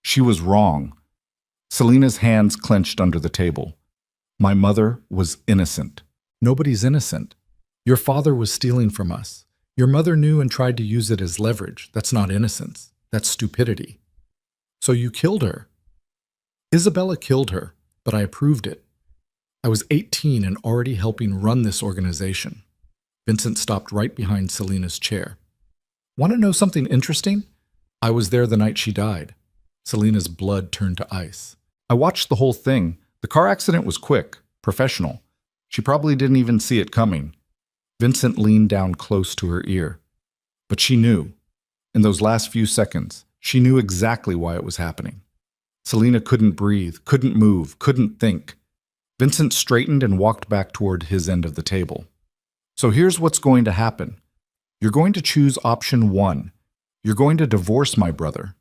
She was wrong. Selena's hands clenched under the table. My mother was innocent. Nobody's innocent. Your father was stealing from us. Your mother knew and tried to use it as leverage. That's not innocence. That's stupidity. So you killed her. Isabella killed her, but I approved it. I was 18 and already helping run this organization. Vincent stopped right behind Selena's chair. Want to know something interesting? I was there the night she died. Selena's blood turned to ice. I watched the whole thing. The car accident was quick, professional. She probably didn't even see it coming. Vincent leaned down close to her ear. But she knew. In those last few seconds, she knew exactly why it was happening. Selena couldn't breathe, couldn't move, couldn't think. Vincent straightened and walked back toward his end of the table. So here's what's going to happen. You're going to choose option 1. You're going to divorce my brother.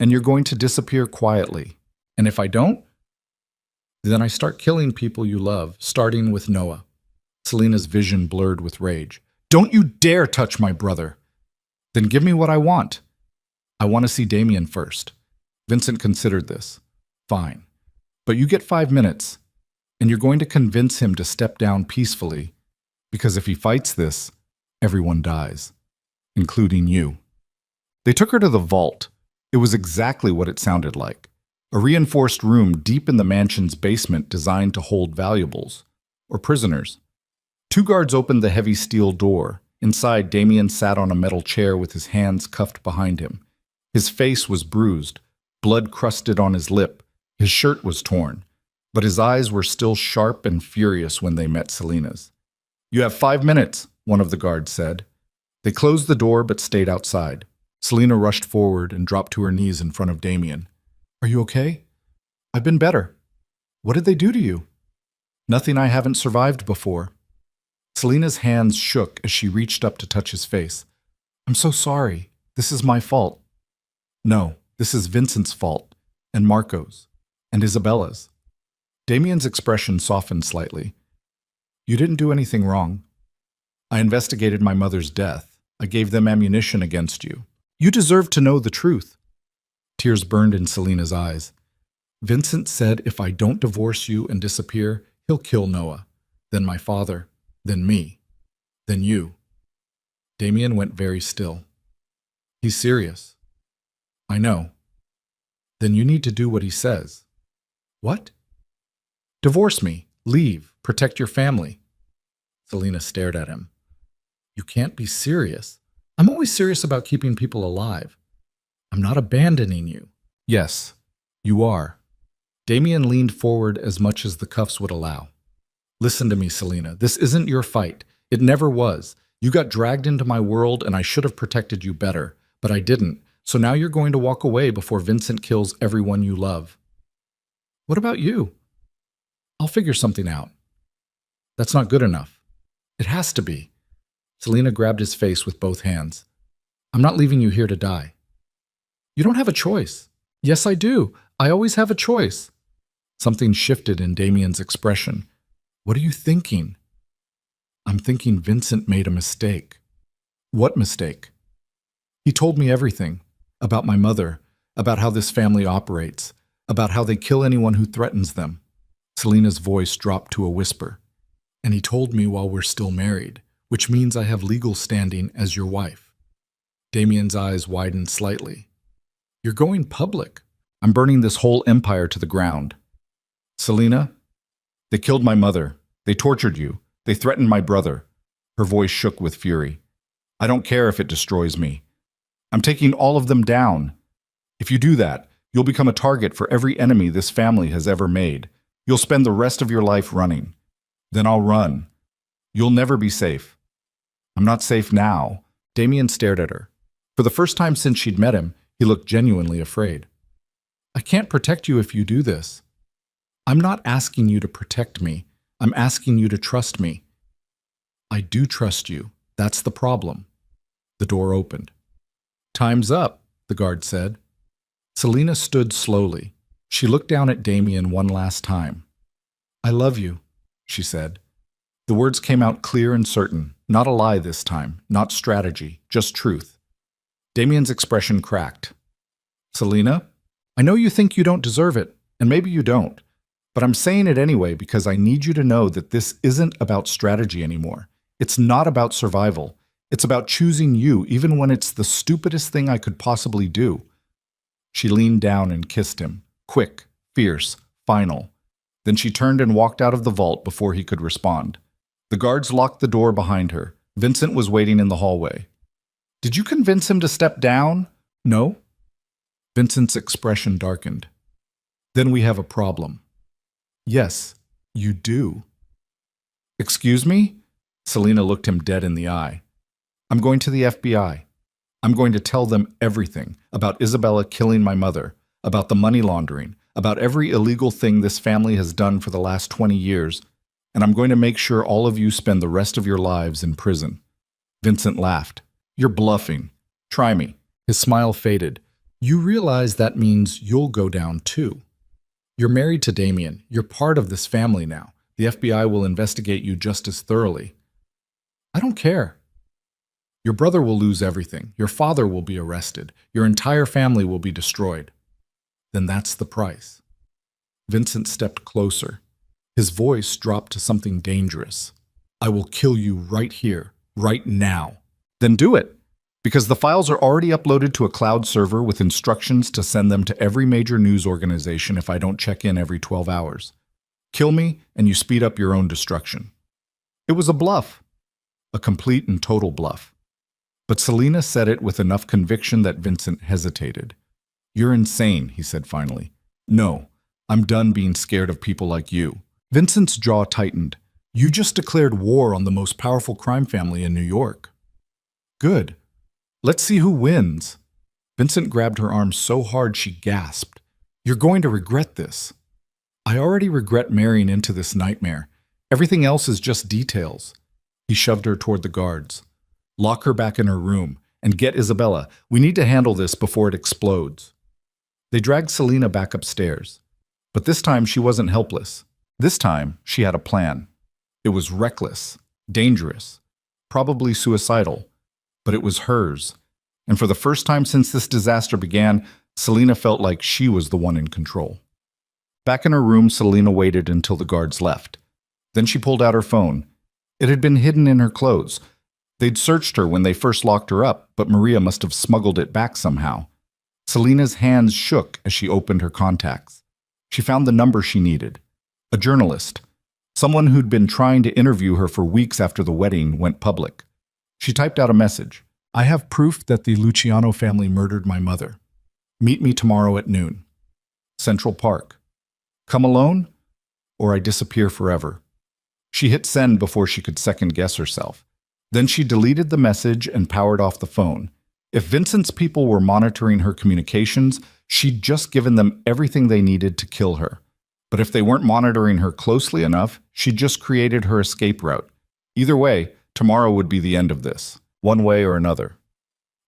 And you're going to disappear quietly. And if I don't, then I start killing people you love, starting with Noah. Selena's vision blurred with rage. Don't you dare touch my brother. Then give me what I want. I want to see Damien first. Vincent considered this. Fine. But you get 5 minutes, and you're going to convince him to step down peacefully, because if he fights this, everyone dies, including you. They took her to the vault. It was exactly what it sounded like. A reinforced room deep in the mansion's basement designed to hold valuables, or prisoners. 2 guards opened the heavy steel door. Inside, Damien sat on a metal chair with his hands cuffed behind him. His face was bruised, blood crusted on his lip. His shirt was torn, but his eyes were still sharp and furious when they met Selena's. You have 5 minutes, one of the guards said. They closed the door but stayed outside. Selena rushed forward and dropped to her knees in front of Damien. Are you okay? I've been better. What did they do to you? Nothing I haven't survived before. Selena's hands shook as she reached up to touch his face. I'm so sorry. This is my fault. No, this is Vincent's fault, and Marco's, and Isabella's. Damien's expression softened slightly. You didn't do anything wrong. I investigated my mother's death. I gave them ammunition against you. You deserve to know the truth. Tears burned in Selena's eyes. Vincent said if I don't divorce you and disappear, he'll kill Noah, then my father, then me, then you. Damien went very still. He's serious. I know. Then you need to do what he says. What? Divorce me, leave, protect your family. Selena stared at him. You can't be serious. I'm always serious about keeping people alive. I'm not abandoning you. Yes, you are. Damien leaned forward as much as the cuffs would allow. Listen to me, Selena. This isn't your fight. It never was. You got dragged into my world and I should have protected you better, but I didn't. So now you're going to walk away before Vincent kills everyone you love. What about you? I'll figure something out. That's not good enough. It has to be. Selena grabbed his face with both hands. I'm not leaving you here to die. You don't have a choice. Yes, I do. I always have a choice. Something shifted in Damien's expression. What are you thinking? I'm thinking Vincent made a mistake. What mistake? He told me everything. About my mother, about how this family operates, about how they kill anyone who threatens them. Selena's voice dropped to a whisper. And he told me while we're still married, which means I have legal standing as your wife. Damien's eyes widened slightly. You're going public. I'm burning this whole empire to the ground. Selena, they killed my mother. They tortured you. They threatened my brother. Her voice shook with fury. I don't care if it destroys me. I'm taking all of them down. If you do that, You'll become a target for every enemy this family has ever made. You'll spend the rest of your life running. Then I'll run. You'll never be safe. I'm not safe now. Damien stared at her. For the first time since she'd met him, he looked genuinely afraid. I can't protect you if you do this. I'm not asking you to protect me. I'm asking you to trust me. I do trust you. That's the problem. The door opened. Time's up, the guard said. Selena stood slowly. She looked down at Damien one last time. I love you, she said. The words came out clear and certain, not a lie this time, not strategy, just truth. Damien's expression cracked. Selena, I know you think you don't deserve it, and maybe you don't, but I'm saying it anyway because I need you to know that this isn't about strategy anymore. It's not about survival. It's about choosing you even when it's the stupidest thing I could possibly do. She leaned down and kissed him, quick, fierce, final. Then she turned and walked out of the vault before he could respond. The guards locked the door behind her. Vincent was waiting in the hallway. Did you convince him to step down? No. Vincent's expression darkened. Then we have a problem. Yes, you do. Excuse me? Selena looked him dead in the eye. I'm going to the FBI. I'm going to tell them everything about Isabella killing my mother, about the money laundering, about every illegal thing this family has done for the last 20 years, and I'm going to make sure all of you spend the rest of your lives in prison. Vincent laughed. You're bluffing. Try me. His smile faded. You realize that means you'll go down too. You're married to Damien. You're part of this family now. The FBI will investigate you just as thoroughly. I don't care. Your brother will lose everything. Your father will be arrested. Your entire family will be destroyed. Then that's the price. Vincent stepped closer. His voice dropped to something dangerous. I will kill you right here, right now. Then do it, because the files are already uploaded to a cloud server with instructions to send them to every major news organization if I don't check in every 12 hours. Kill me, and you speed up your own destruction. It was a bluff, a complete and total bluff. But Selena said it with enough conviction that Vincent hesitated. You're insane, he said finally. No, I'm done being scared of people like you. Vincent's jaw tightened. You just declared war on the most powerful crime family in New York. Good. Let's see who wins. Vincent grabbed her arm so hard she gasped. You're going to regret this. I already regret marrying into this nightmare. Everything else is just details. He shoved her toward the guards. Lock her back in her room and get Isabella. We need to handle this before it explodes. They dragged Selena back upstairs. But this time she wasn't helpless. This time she had a plan. It was reckless, dangerous, probably suicidal, but it was hers. And for the first time since this disaster began, Selena felt like she was the one in control. Back in her room, Selena waited until the guards left. Then she pulled out her phone. It had been hidden in her clothes. They'd searched her when they first locked her up, but Maria must have smuggled it back somehow. Selena's hands shook as she opened her contacts. She found the number she needed. A journalist. Someone who'd been trying to interview her for weeks after the wedding went public. She typed out a message. I have proof that the Luciano family murdered my mother. Meet me tomorrow at noon. Central Park. Come alone, or I disappear forever. She hit send before she could second-guess herself. Then she deleted the message and powered off the phone. If Vincent's people were monitoring her communications, she'd just given them everything they needed to kill her. But if they weren't monitoring her closely enough, she'd just created her escape route. Either way, tomorrow would be the end of this, one way or another.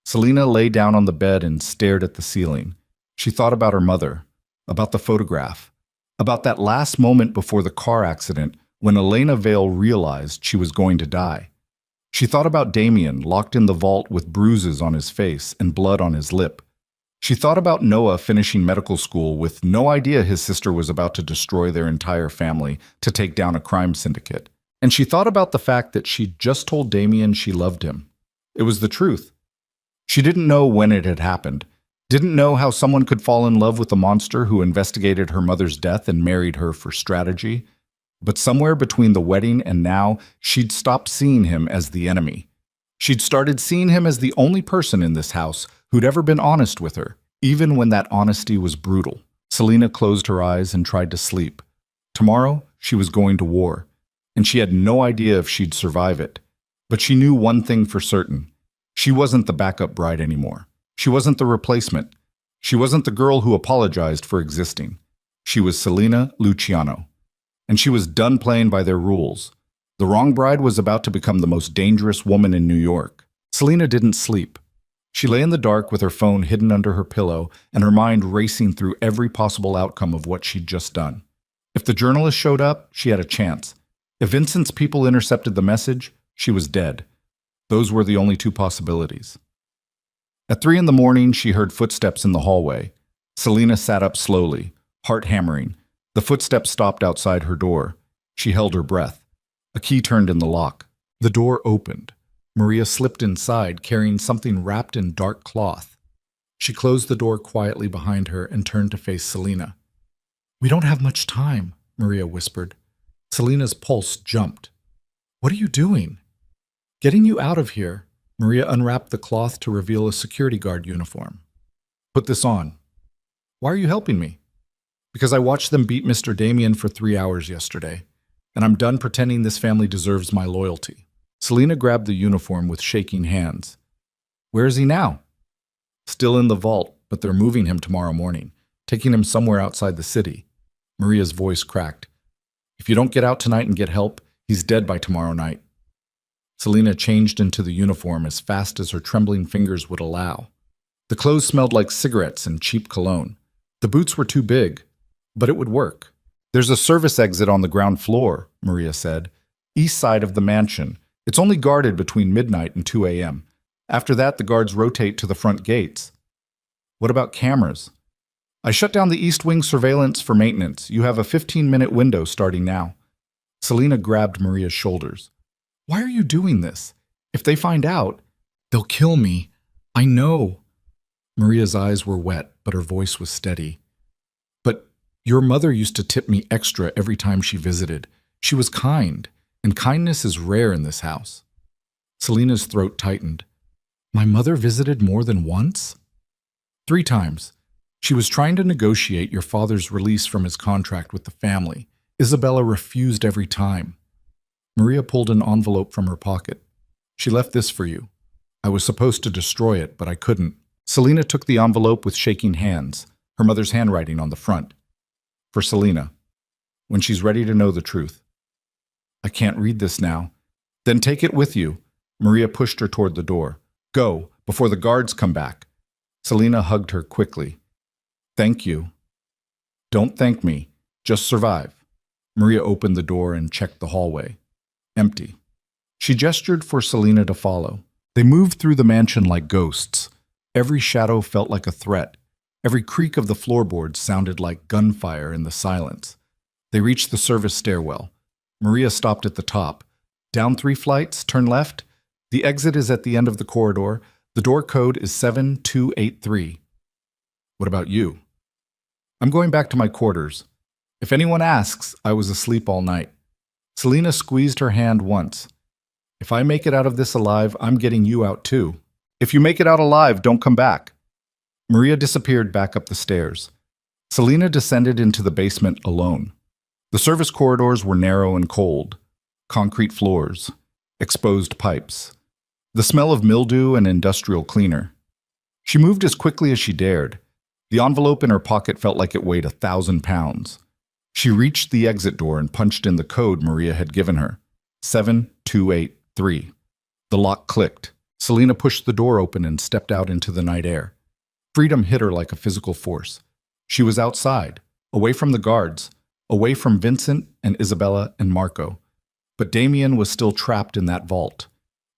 Selena lay down on the bed and stared at the ceiling. She thought about her mother, about the photograph, about that last moment before the car accident when Elena Vale realized she was going to die. She thought about Damien locked in the vault with bruises on his face and blood on his lip. She thought about Noah finishing medical school with no idea his sister was about to destroy their entire family to take down a crime syndicate. And she thought about the fact that she'd just told Damien she loved him. It was the truth. She didn't know when it had happened, didn't know how someone could fall in love with a monster who investigated her mother's death and married her for strategy. But somewhere between the wedding and now, she'd stopped seeing him as the enemy. She'd started seeing him as the only person in this house who'd ever been honest with her, Even when that honesty was brutal, Selena closed her eyes and tried to sleep. Tomorrow, she was going to war, and she had no idea if she'd survive it. But she knew one thing for certain. She wasn't the backup bride anymore. She wasn't the replacement. She wasn't the girl who apologized for existing. She was Selena Luciano. And she was done playing by their rules. The wrong bride was about to become the most dangerous woman in New York. Selena didn't sleep. She lay in the dark with her phone hidden under her pillow and her mind racing through every possible outcome of what she'd just done. If the journalist showed up, she had a chance. If Vincent's people intercepted the message, she was dead. Those were the only two possibilities. At 3 in the morning, she heard footsteps in the hallway. Selena sat up slowly, heart hammering. The footsteps stopped outside her door. She held her breath. A key turned in the lock. The door opened. Maria slipped inside, carrying something wrapped in dark cloth. She closed the door quietly behind her and turned to face Selena. "We don't have much time," Maria whispered. Selena's pulse jumped. "What are you doing?" "Getting you out of here." Maria unwrapped the cloth to reveal a security guard uniform. "Put this on." "Why are you helping me?" "Because I watched them beat Mr. Damien for 3 hours yesterday, and I'm done pretending this family deserves my loyalty." Selena grabbed the uniform with shaking hands. "Where is he now?" "Still in the vault, but they're moving him tomorrow morning, taking him somewhere outside the city." Maria's voice cracked. "If you don't get out tonight and get help, he's dead by tomorrow night." Selena changed into the uniform as fast as her trembling fingers would allow. The clothes smelled like cigarettes and cheap cologne. The boots were too big, but it would work. "There's a service exit on the ground floor," Maria said. "East side of the mansion. It's only guarded between midnight and 2 a.m. After that, the guards rotate to the front gates." "What about cameras?" "I shut down the East Wing surveillance for maintenance. You have a 15-minute window starting now." Selena grabbed Maria's shoulders. "Why are you doing this? If they find out, they'll kill me. I know." Maria's eyes were wet, but her voice was steady. "But your mother used to tip me extra every time she visited. She was kind, and kindness is rare in this house." Selena's throat tightened. "My mother visited more than once?" "3 times. She was trying to negotiate your father's release from his contract with the family. Isabella refused every time." Maria pulled an envelope from her pocket. "She left this for you. I was supposed to destroy it, but I couldn't." Selena took the envelope with shaking hands, her mother's handwriting on the front. "For Selena, when she's ready to know the truth." "I can't read this now." "Then take it with you." Maria pushed her toward the door. "Go, before the guards come back." Selena hugged her quickly. "Thank you." "Don't thank me. Just survive." Maria opened the door and checked the hallway. Empty. She gestured for Selena to follow. They moved through the mansion like ghosts. Every shadow felt like a threat. Every creak of the floorboards sounded like gunfire in the silence. They reached the service stairwell. Maria stopped at the top. "Down 3 flights, turn left. The exit is at the end of the corridor. The door code is 7283. "What about you?" "I'm going back to my quarters. If anyone asks, I was asleep all night." Selena squeezed her hand once. "If I make it out of this alive, I'm getting you out too. If you make it out alive, don't come back." Maria disappeared back up the stairs. Selena descended into the basement alone. The service corridors were narrow and cold. Concrete floors. Exposed pipes. The smell of mildew and industrial cleaner. She moved as quickly as she dared. The envelope in her pocket felt like it weighed 1,000 pounds. She reached the exit door and punched in the code Maria had given her. 7283. The lock clicked. Selena pushed the door open and stepped out into the night air. Freedom hit her like a physical force. She was outside, away from the guards, away from Vincent and Isabella and Marco. But Damien was still trapped in that vault,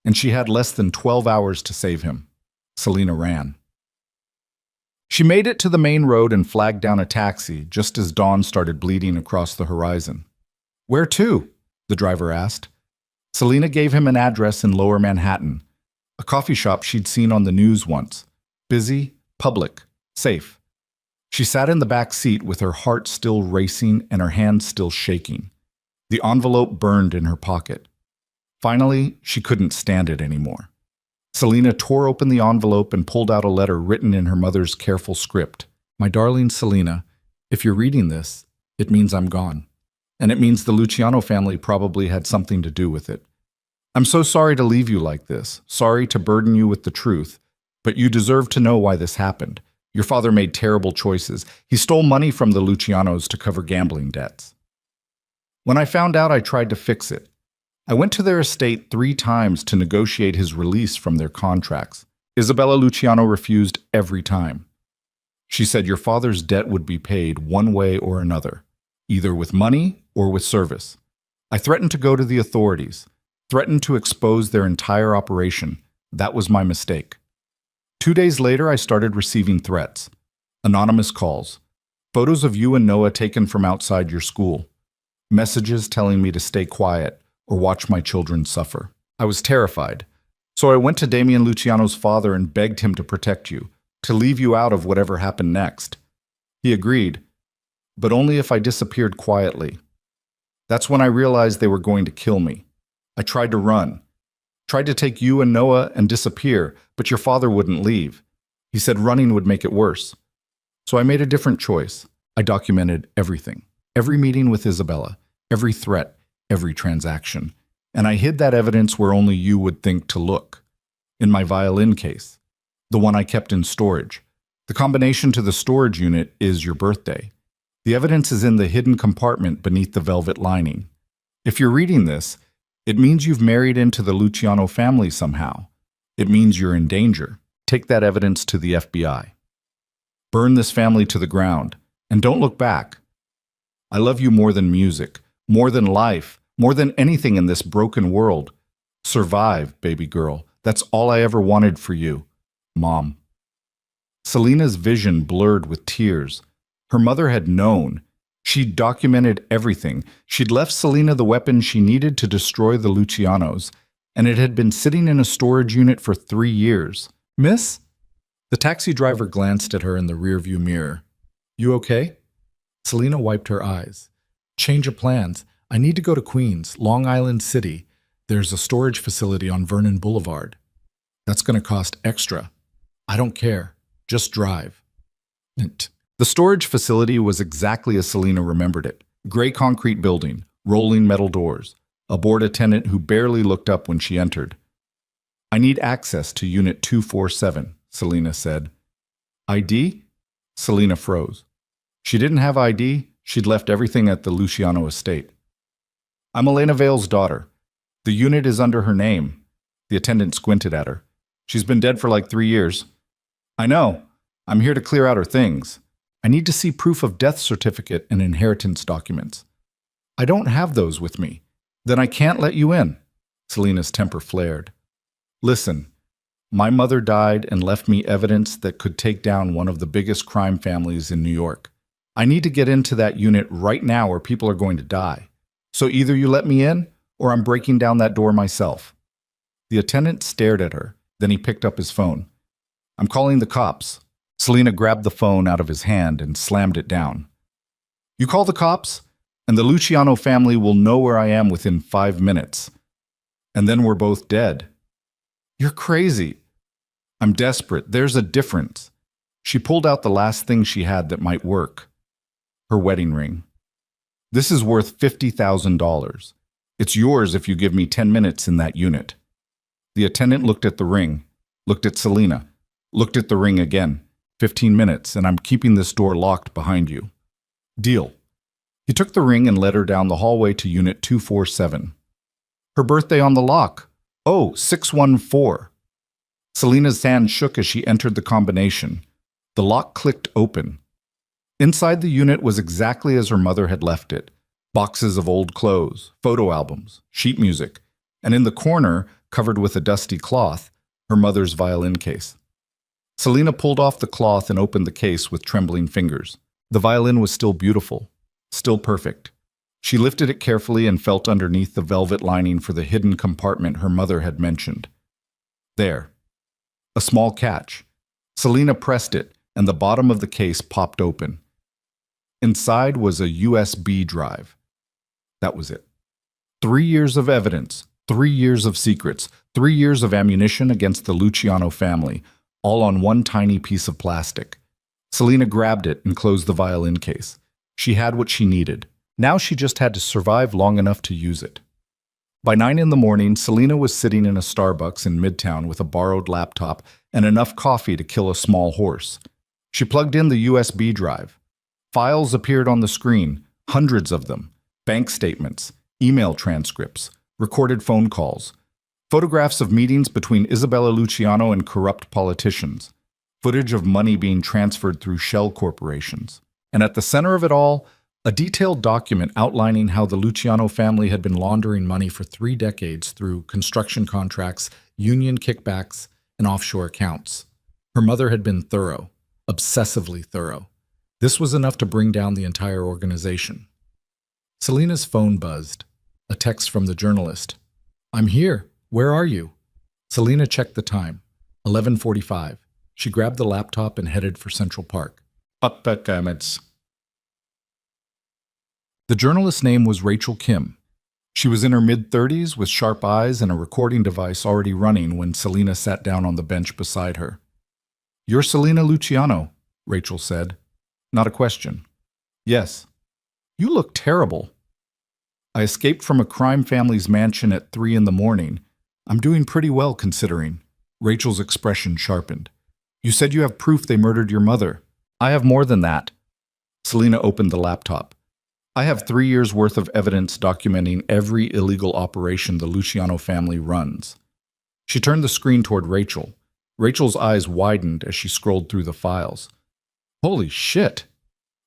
and she had less than 12 hours to save him. Selena ran. She made it to the main road and flagged down a taxi just as dawn started bleeding across the horizon. "Where to?" the driver asked. Selena gave him an address in Lower Manhattan, a coffee shop she'd seen on the news once. Busy, public, safe. She sat in the back seat with her heart still racing and her hands still shaking. The envelope burned in her pocket. Finally, she couldn't stand it anymore. Selena tore open the envelope and pulled out a letter written in her mother's careful script. My darling Selena, if you're reading this, it means I'm gone. And it means the Luciano family probably had something to do with it. I'm so sorry to leave you like this, sorry to burden you with the truth, but you deserve to know why this happened. Your father made terrible choices. He stole money from the Lucianos to cover gambling debts. When I found out, I tried to fix it. I went to their estate 3 times to negotiate his release from their contracts. Isabella Luciano refused every time. She said your father's debt would be paid one way or another, either with money or with service. I threatened to go to the authorities, threatened to expose their entire operation. That was my mistake. 2 days later, I started receiving threats, anonymous calls, photos of you and Noah taken from outside your school, messages telling me to stay quiet or watch my children suffer. I was terrified, so I went to Damian Luciano's father and begged him to protect you, to leave you out of whatever happened next. He agreed, but only if I disappeared quietly. That's when I realized they were going to kill me. I tried to run, tried to take you and Noah and disappear, but your father wouldn't leave. He said running would make it worse. So I made a different choice. I documented everything, every meeting with Isabella, every threat, every transaction, and I hid that evidence where only you would think to look. In my violin case, the one I kept in storage. The combination to the storage unit is your birthday. The evidence is in the hidden compartment beneath the velvet lining. If you're reading this, it means you've married into the Luciano family somehow. It means you're in danger. Take that evidence to the FBI. Burn this family to the ground, and don't look back. I love you more than music, more than life, more than anything in this broken world. Survive, baby girl. That's all I ever wanted for you, Mom. Selena's vision blurred with tears. Her mother had known. She'd documented everything. She'd left Selena the weapon she needed to destroy the Lucianos, and it had been sitting in a storage unit for 3 years. Miss? The taxi driver glanced at her in the rearview mirror. You okay? Selena wiped her eyes. Change of plans. I need to go to Queens, Long Island City. There's a storage facility on Vernon Boulevard. That's going to cost extra. I don't care. Just drive. The storage facility was exactly as Selena remembered it. Gray concrete building, rolling metal doors, a board attendant who barely looked up when she entered. I need access to Unit 247, Selena said. ID? Selena froze. She didn't have ID. She'd left everything at the Luciano estate. I'm Elena Vale's daughter. The unit is under her name. The attendant squinted at her. She's been dead for like 3 years. I know. I'm here to clear out her things. I need to see proof of death certificate and inheritance documents. I don't have those with me. Then I can't let you in. Selena's temper flared. Listen, my mother died and left me evidence that could take down one of the biggest crime families in New York. I need to get into that unit right now or people are going to die. So either you let me in or I'm breaking down that door myself. The attendant stared at her. Then he picked up his phone. I'm calling the cops. Selena grabbed the phone out of his hand and slammed it down. You call the cops, and the Luciano family will know where I am within 5 minutes. And then we're both dead. You're crazy. I'm desperate. There's a difference. She pulled out the last thing she had that might work. Her wedding ring. This is worth $50,000. It's yours if you give me 10 minutes in that unit. The attendant looked at the ring, looked at Selena, looked at the ring again. 15 minutes, and I'm keeping this door locked behind you. Deal. He took the ring and led her down the hallway to Unit 247. Her birthday on the lock. Oh, 614. Selena's hand shook as she entered the combination. The lock clicked open. Inside the unit was exactly as her mother had left it. Boxes of old clothes, photo albums, sheet music, and in the corner, covered with a dusty cloth, her mother's violin case. Selena pulled off the cloth and opened the case with trembling fingers. The violin was still beautiful, still perfect. She lifted it carefully and felt underneath the velvet lining for the hidden compartment her mother had mentioned. There. A small catch. Selena pressed it, and the bottom of the case popped open. Inside was a USB drive. That was it. 3 years of evidence, 3 years of secrets, 3 years of ammunition against the Luciano family, all on one tiny piece of plastic. Selena grabbed it and closed the violin case. She had what she needed. Now she just had to survive long enough to use it. By 9 in the morning, Selena was sitting in a Starbucks in Midtown with a borrowed laptop and enough coffee to kill a small horse. She plugged in the USB drive. Files appeared on the screen, hundreds of them. Bank statements, email transcripts, recorded phone calls, photographs of meetings between Isabella Luciano and corrupt politicians, footage of money being transferred through shell corporations. And at the center of it all, a detailed document outlining how the Luciano family had been laundering money for 3 decades through construction contracts, union kickbacks, and offshore accounts. Her mother had been thorough, obsessively thorough. This was enough to bring down the entire organization. Selena's phone buzzed. A text from the journalist. "I'm here. Where are you?" Selena checked the time. 11:45. She grabbed the laptop and headed for Central Park. The journalist's name was Rachel Kim. She was in her mid-30s with sharp eyes and a recording device already running when Selena sat down on the bench beside her. "You're Selena Luciano," Rachel said. Not a question. "Yes." "You look terrible." "I escaped from a crime family's mansion at 3 in the morning. I'm doing pretty well considering." Rachel's expression sharpened. "You said you have proof they murdered your mother." "I have more than that." Selena opened the laptop. "I have 3 years' worth of evidence documenting every illegal operation the Luciano family runs." She turned the screen toward Rachel. Rachel's eyes widened as she scrolled through the files. "Holy shit."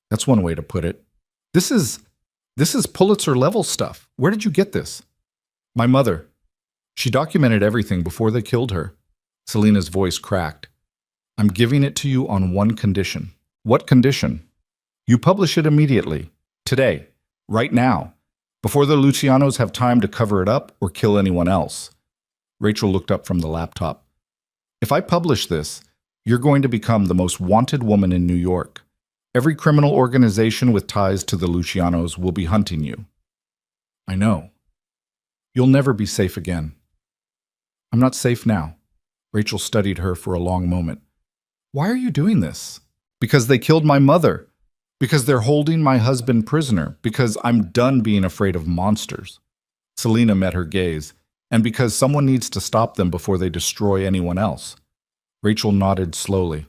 That's one way to put it. This is Pulitzer-level stuff. Where did you get this?" "My mother. She documented everything before they killed her." Selena's voice cracked. "I'm giving it to you on one condition." "What condition?" "You publish it immediately. Today. Right now. Before the Lucianos have time to cover it up or kill anyone else." Rachel looked up from the laptop. "If I publish this, you're going to become the most wanted woman in New York. Every criminal organization with ties to the Lucianos will be hunting you." "I know. You'll never be safe again." "I'm not safe now." Rachel studied her for a long moment. "Why are you doing this?" "Because they killed my mother. Because they're holding my husband prisoner. Because I'm done being afraid of monsters." Selena met her gaze. "And because someone needs to stop them before they destroy anyone else." Rachel nodded slowly.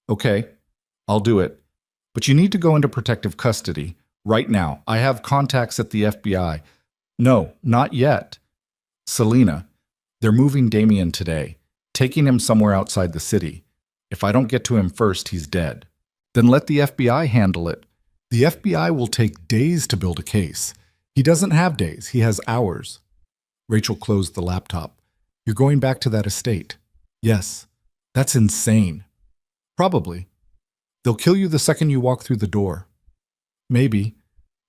"Okay, I'll do it. But you need to go into protective custody. Right now. I have contacts at the FBI. "No, not yet." "Selena, they're moving Damien today, taking him somewhere outside the city. If I don't get to him first, he's dead." "Then let the FBI handle it." "The FBI will take days to build a case." "He doesn't have days, he has hours." Rachel closed the laptop. "You're going back to that estate." "Yes." "That's insane." "Probably. They'll kill you the second you walk through the door." "Maybe,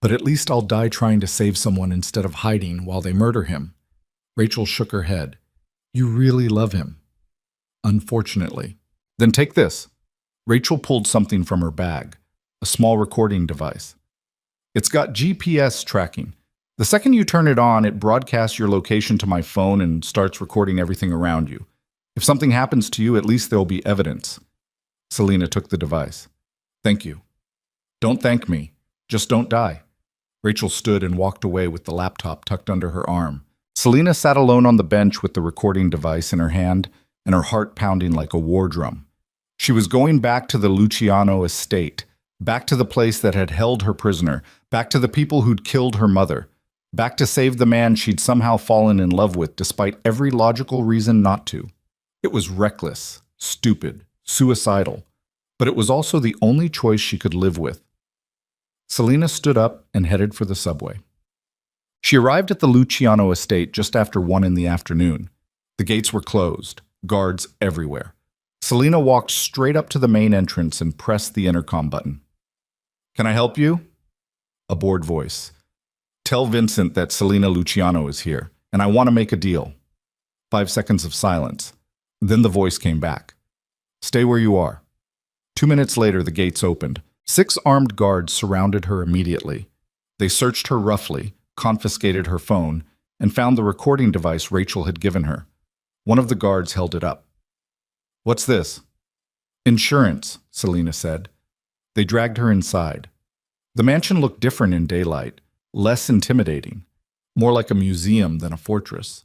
but at least I'll die trying to save someone instead of hiding while they murder him." Rachel shook her head. "You really love him." "Unfortunately." "Then take this." Rachel pulled something from her bag, a small recording device. "It's got GPS tracking. The second you turn it on, it broadcasts your location to my phone and starts recording everything around you. If something happens to you, at least there'll be evidence." Selena took the device. "Thank you." "Don't thank me. Just don't die." Rachel stood and walked away with the laptop tucked under her arm. Selena sat alone on the bench with the recording device in her hand and her heart pounding like a war drum. She was going back to the Luciano estate, back to the place that had held her prisoner, back to the people who'd killed her mother, back to save the man she'd somehow fallen in love with despite every logical reason not to. It was reckless, stupid, suicidal, but it was also the only choice she could live with. Selena stood up and headed for the subway. She arrived at the Luciano estate just after 1 in the afternoon. The gates were closed, guards everywhere. Selena walked straight up to the main entrance and pressed the intercom button. "Can I help you?" A bored voice. "Tell Vincent that Selena Luciano is here, and I want to make a deal." 5 seconds of silence. Then the voice came back. "Stay where you are." 2 minutes later, the gates opened. 6 armed guards surrounded her immediately. They searched her roughly, confiscated her phone, and found the recording device Rachel had given her. One of the guards held it up. "What's this?" "Insurance," Selena said. They dragged her inside. The mansion looked different in daylight, less intimidating, more like a museum than a fortress.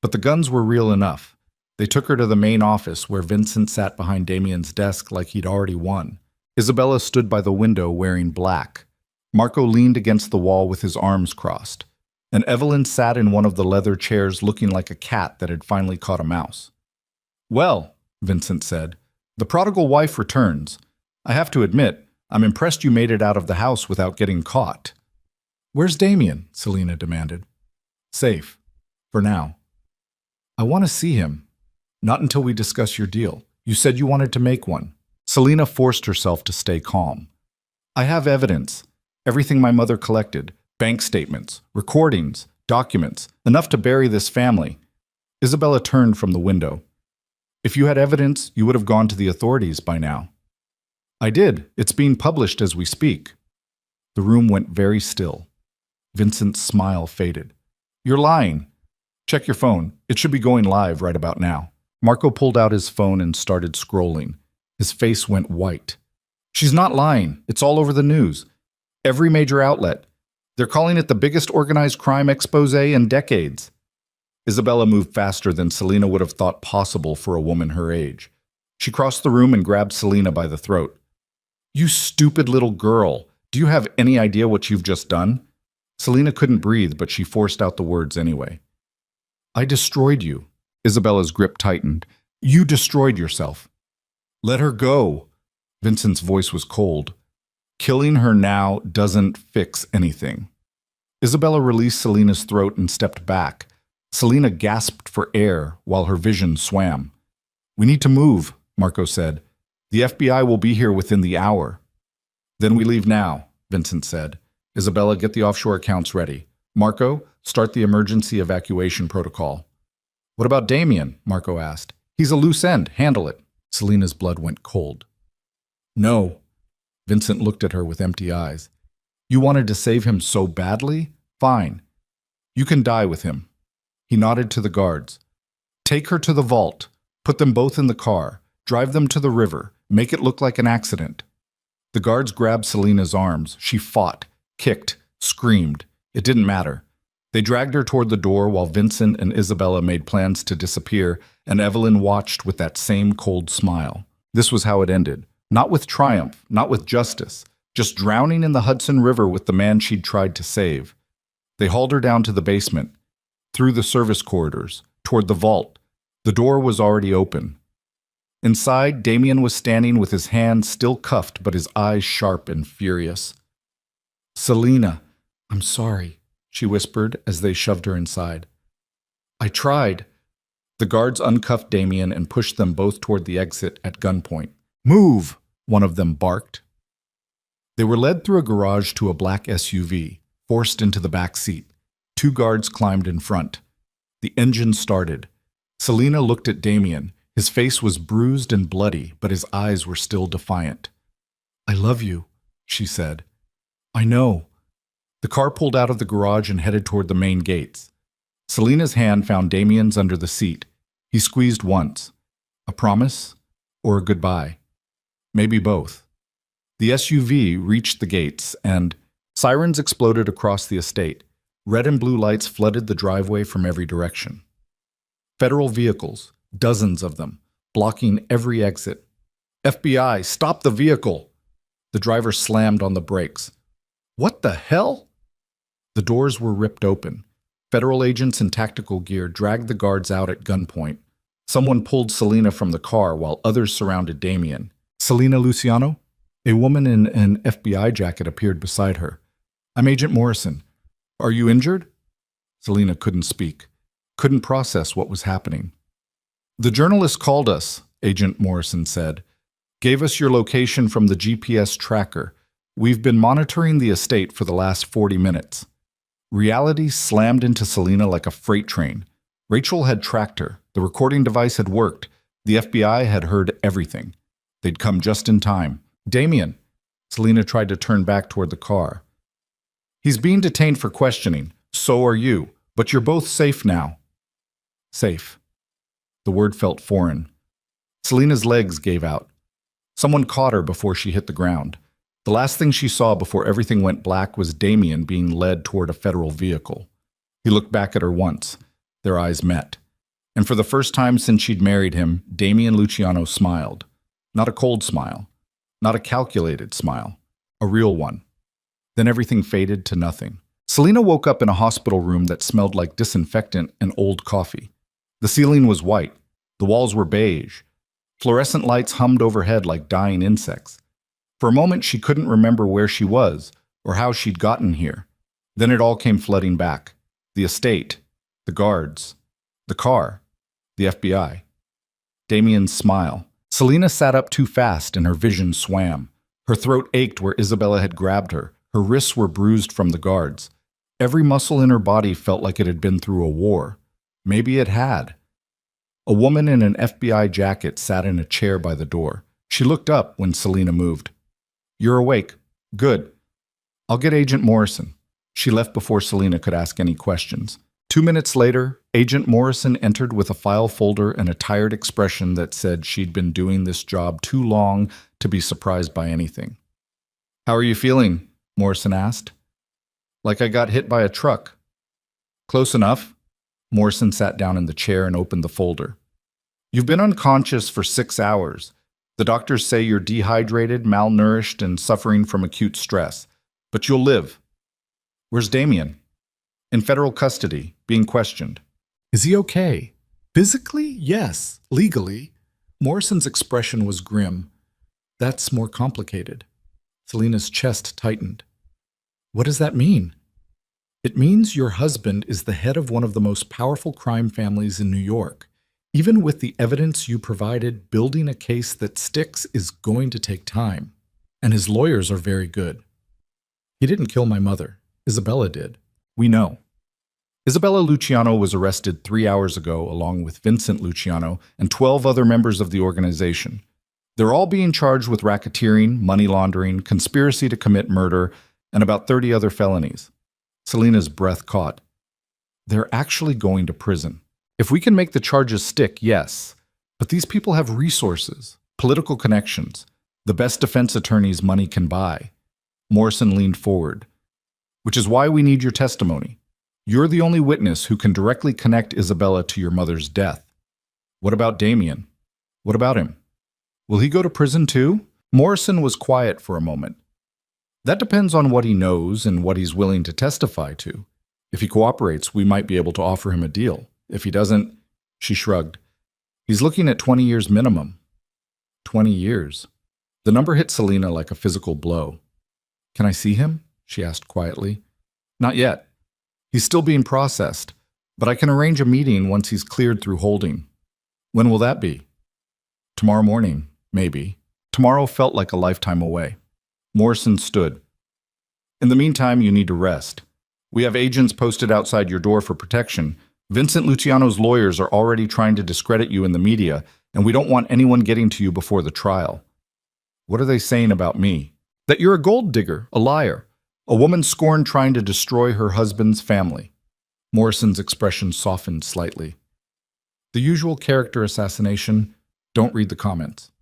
But the guns were real enough. They took her to the main office where Vincent sat behind Damien's desk like he'd already won. Isabella stood by the window wearing black. Marco leaned against the wall with his arms crossed, and Evelyn sat in one of the leather chairs looking like a cat that had finally caught a mouse. "Well," Vincent said, "the prodigal wife returns. I have to admit, I'm impressed you made it out of the house without getting caught." "Where's Damien?" Selena demanded. "Safe. For now." "I want to see him. Not until we discuss your deal. You said you wanted to make one." Selena forced herself to stay calm. "I have evidence. Everything my mother collected. Bank statements, recordings, documents. Enough to bury this family." Isabella turned from the window. "If you had evidence, you would have gone to the authorities by now." "I did. It's being published as we speak." The room went very still. Vincent's smile faded. "You're lying. Check your phone. It should be going live right about now." Marco pulled out his phone and started scrolling. His face went white. "She's not lying. It's all over the news. Every major outlet. They're calling it the biggest organized crime expose in decades." Isabella moved faster than Selena would have thought possible for a woman her age. She crossed the room and grabbed Selena by the throat. "You stupid little girl. Do you have any idea what you've just done?" Selena couldn't breathe, but she forced out the words anyway. "I destroyed you." Isabella's grip tightened. "You destroyed yourself." "Let her go." Vincent's voice was cold. "Killing her now doesn't fix anything." Isabella released Selena's throat and stepped back. Selena gasped for air while her vision swam. "We need to move," Marco said. "The FBI will be here within the hour." "Then we leave now," Vincent said. "Isabella, get the offshore accounts ready. Marco, start the emergency evacuation protocol." "What about Damien?" Marco asked. "He's a loose end. Handle it." Selena's blood went cold. "No." Vincent looked at her with empty eyes. "You wanted to save him so badly? Fine. You can die with him." He nodded to the guards. "Take her to the vault. Put them both in the car. Drive them to the river. Make it look like an accident." The guards grabbed Selena's arms. She fought, kicked, screamed. It didn't matter. They dragged her toward the door while Vincent and Isabella made plans to disappear, and Evelyn watched with that same cold smile. This was how it ended. Not with triumph, not with justice, just drowning in the Hudson River with the man she'd tried to save. They hauled her down to the basement, through the service corridors, toward the vault. The door was already open. Inside, Damien was standing with his hands still cuffed but his eyes sharp and furious. "Selena, I'm sorry," she whispered as they shoved her inside. "I tried." The guards uncuffed Damien and pushed them both toward the exit at gunpoint. "Move!" one of them barked. They were led through a garage to a black SUV, forced into the back seat. Two guards climbed in front. The engine started. Selena looked at Damien. His face was bruised and bloody, but his eyes were still defiant. "I love you," she said. "I know." The car pulled out of the garage and headed toward the main gates. Selena's hand found Damien's under the seat. He squeezed once. A promise or a goodbye? Maybe both. The SUV reached the gates, and sirens exploded across the estate. Red and blue lights flooded the driveway from every direction. Federal vehicles, dozens of them, blocking every exit. "FBI, stop the vehicle!" The driver slammed on the brakes. "What the hell?" The doors were ripped open. Federal agents in tactical gear dragged the guards out at gunpoint. Someone pulled Selena from the car while others surrounded Damien. "Selena Luciano?" A woman in an FBI jacket appeared beside her. "I'm Agent Morrison. Are you injured?" Selena couldn't speak, couldn't process what was happening. "The journalist called us," Agent Morrison said. "Gave us your location from the GPS tracker. We've been monitoring the estate for the last 40 minutes. Reality slammed into Selena like a freight train. Rachel had tracked her. The recording device had worked. The FBI had heard everything. They'd come just in time. "Damien." Selena tried to turn back toward the car. "He's being detained for questioning. So are you. But you're both safe now. Safe. The word felt foreign. Selena's legs gave out. Someone caught her before she hit the ground. The last thing she saw before everything went black was Damien being led toward a federal vehicle. He looked back at her once. Their eyes met. And for the first time since she'd married him, Damien Luciano smiled. Not a cold smile. Not a calculated smile. A real one. Then everything faded to nothing. Selena woke up in a hospital room that smelled like disinfectant and old coffee. The ceiling was white. The walls were beige. Fluorescent lights hummed overhead like dying insects. For a moment, she couldn't remember where she was or how she'd gotten here. Then it all came flooding back. The estate, the guards, the car, the FBI. Damien's smile. Selena sat up too fast and her vision swam. Her throat ached where Isabella had grabbed her. Her wrists were bruised from the guards. Every muscle in her body felt like it had been through a war. Maybe it had. A woman in an FBI jacket sat in a chair by the door. She looked up when Selena moved. "You're awake. Good. I'll get Agent Morrison." She left before Selena could ask any questions. 2 minutes later, Agent Morrison entered with a file folder and a tired expression that said she'd been doing this job too long to be surprised by anything. "How are you feeling?" Morrison asked. "Like I got hit by a truck." "Close enough." Morrison sat down in the chair and opened the folder. "You've been unconscious for 6 hours. The doctors say you're dehydrated, malnourished, and suffering from acute stress. But you'll live." "Where's Damien?" "In federal custody, being questioned." "Is he okay?" "Physically, yes. Legally." Morrison's expression was grim. "That's more complicated." Selena's chest tightened. "What does that mean?" "It means your husband is the head of one of the most powerful crime families in New York. Even with the evidence you provided, building a case that sticks is going to take time. And his lawyers are very good." "He didn't kill my mother. Isabella did." "We know." Isabella Luciano was arrested 3 hours ago along with Vincent Luciano and 12 other members of the organization. They're all being charged with racketeering, money laundering, conspiracy to commit murder, and about 30 other felonies. Selena's breath caught. They're actually going to prison. If we can make the charges stick, yes. But these people have resources, political connections, the best defense attorneys money can buy. Morrison leaned forward. "Which is why we need your testimony. You're the only witness who can directly connect Isabella to your mother's death." "What about Damien? What about him? Will he go to prison too?" Morrison was quiet for a moment. "That depends on what he knows and what he's willing to testify to. If he cooperates, we might be able to offer him a deal. If he doesn't," she shrugged. "He's looking at 20 years minimum." 20 years. The number hit Selena like a physical blow. "Can I see him?" she asked quietly. "Not yet. He's still being processed, but I can arrange a meeting once he's cleared through holding." "When will that be?" "Tomorrow morning, maybe." Tomorrow felt like a lifetime away. Morrison stood. "In the meantime, you need to rest. We have agents posted outside your door for protection. Vincent Luciano's lawyers are already trying to discredit you in the media, and we don't want anyone getting to you before the trial." "What are they saying about me?" "That you're a gold digger, a liar, a woman scorned trying to destroy her husband's family." Morrison's expression softened slightly. "The usual character assassination. Don't read the comments."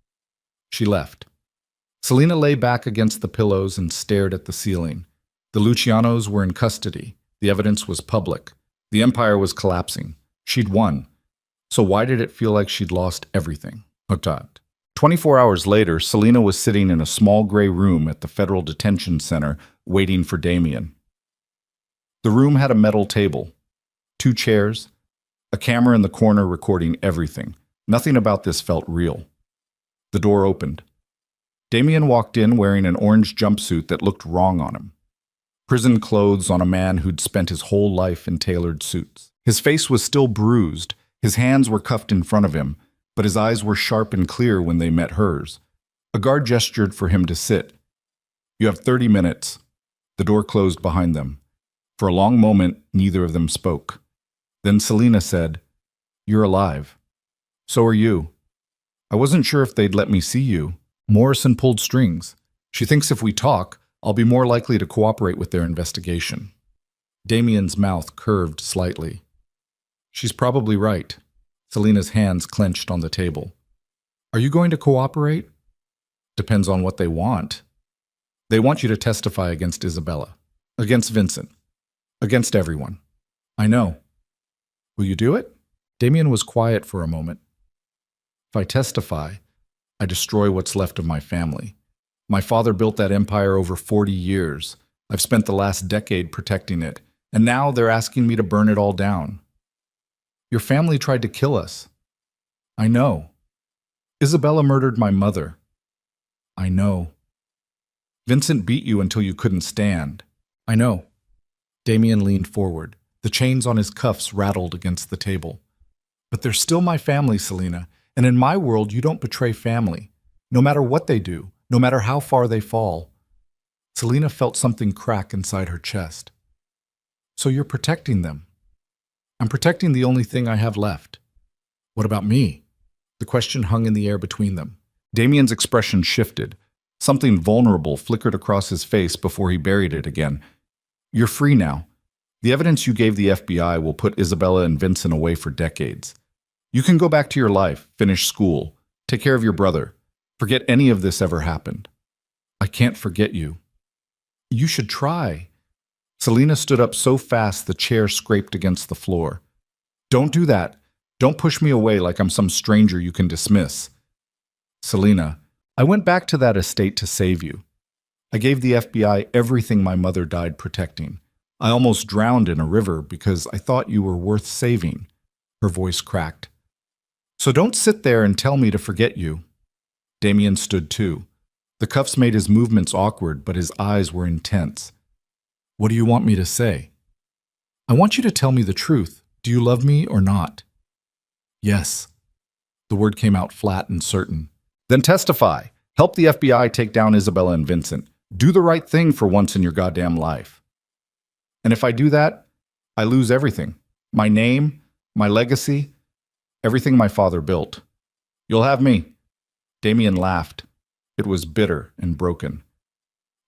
She left. Selena lay back against the pillows and stared at the ceiling. The Lucianos were in custody. The evidence was public. The empire was collapsing. She'd won. So why did it feel like she'd lost everything? Hooked on. 24 hours later, Selena was sitting in a small gray room at the Federal Detention Center, waiting for Damien. The room had a metal table, 2 chairs, a camera in the corner recording everything. Nothing about this felt real. The door opened. Damien walked in wearing an orange jumpsuit that looked wrong on him. Prison clothes on a man who'd spent his whole life in tailored suits. His face was still bruised, his hands were cuffed in front of him, but his eyes were sharp and clear when they met hers. A guard gestured for him to sit. "You have 30 minutes. The door closed behind them. For a long moment, neither of them spoke. Then Selena said, "You're alive. So are you. I wasn't sure if they'd let me see you." Morrison pulled strings. "She thinks if we talk, I'll be more likely to cooperate with their investigation." Damien's mouth curved slightly. She's probably right. Selena's hands clenched on the table. Are you going to cooperate? Depends on what they want. They want you to testify against Isabella, against Vincent, against everyone. I know. Will you do it? Damien was quiet for a moment. If I testify, I destroy what's left of my family. My father built that empire over 40 years. I've spent the last decade protecting it, and now they're asking me to burn it all down. Your family tried to kill us. I know. Isabella murdered my mother. I know. Vincent beat you until you couldn't stand. I know. Damien leaned forward. The chains on his cuffs rattled against the table. But they're still my family, Selena, and in my world you don't betray family, no matter what they do, no matter how far they fall. Selena felt something crack inside her chest. So you're protecting them. I'm protecting the only thing I have left. What about me? The question hung in the air between them. Damien's expression shifted. Something vulnerable flickered across his face before he buried it again. You're free now. The evidence you gave the FBI will put Isabella and Vincent away for decades. You can go back to your life, finish school, take care of your brother. Forget any of this ever happened. I can't forget you. You should try. Selena stood up so fast the chair scraped against the floor. Don't do that. Don't push me away like I'm some stranger you can dismiss. Selena, I went back to that estate to save you. I gave the FBI everything my mother died protecting. I almost drowned in a river because I thought you were worth saving. Her voice cracked. So don't sit there and tell me to forget you. Damien stood too. The cuffs made his movements awkward, but his eyes were intense. What do you want me to say? I want you to tell me the truth. Do you love me or not? Yes. The word came out flat and certain. Then testify. Help the FBI take down Isabella and Vincent. Do the right thing for once in your goddamn life. And if I do that, I lose everything. My name, my legacy, everything my father built. You'll have me. Damien laughed. It was bitter and broken.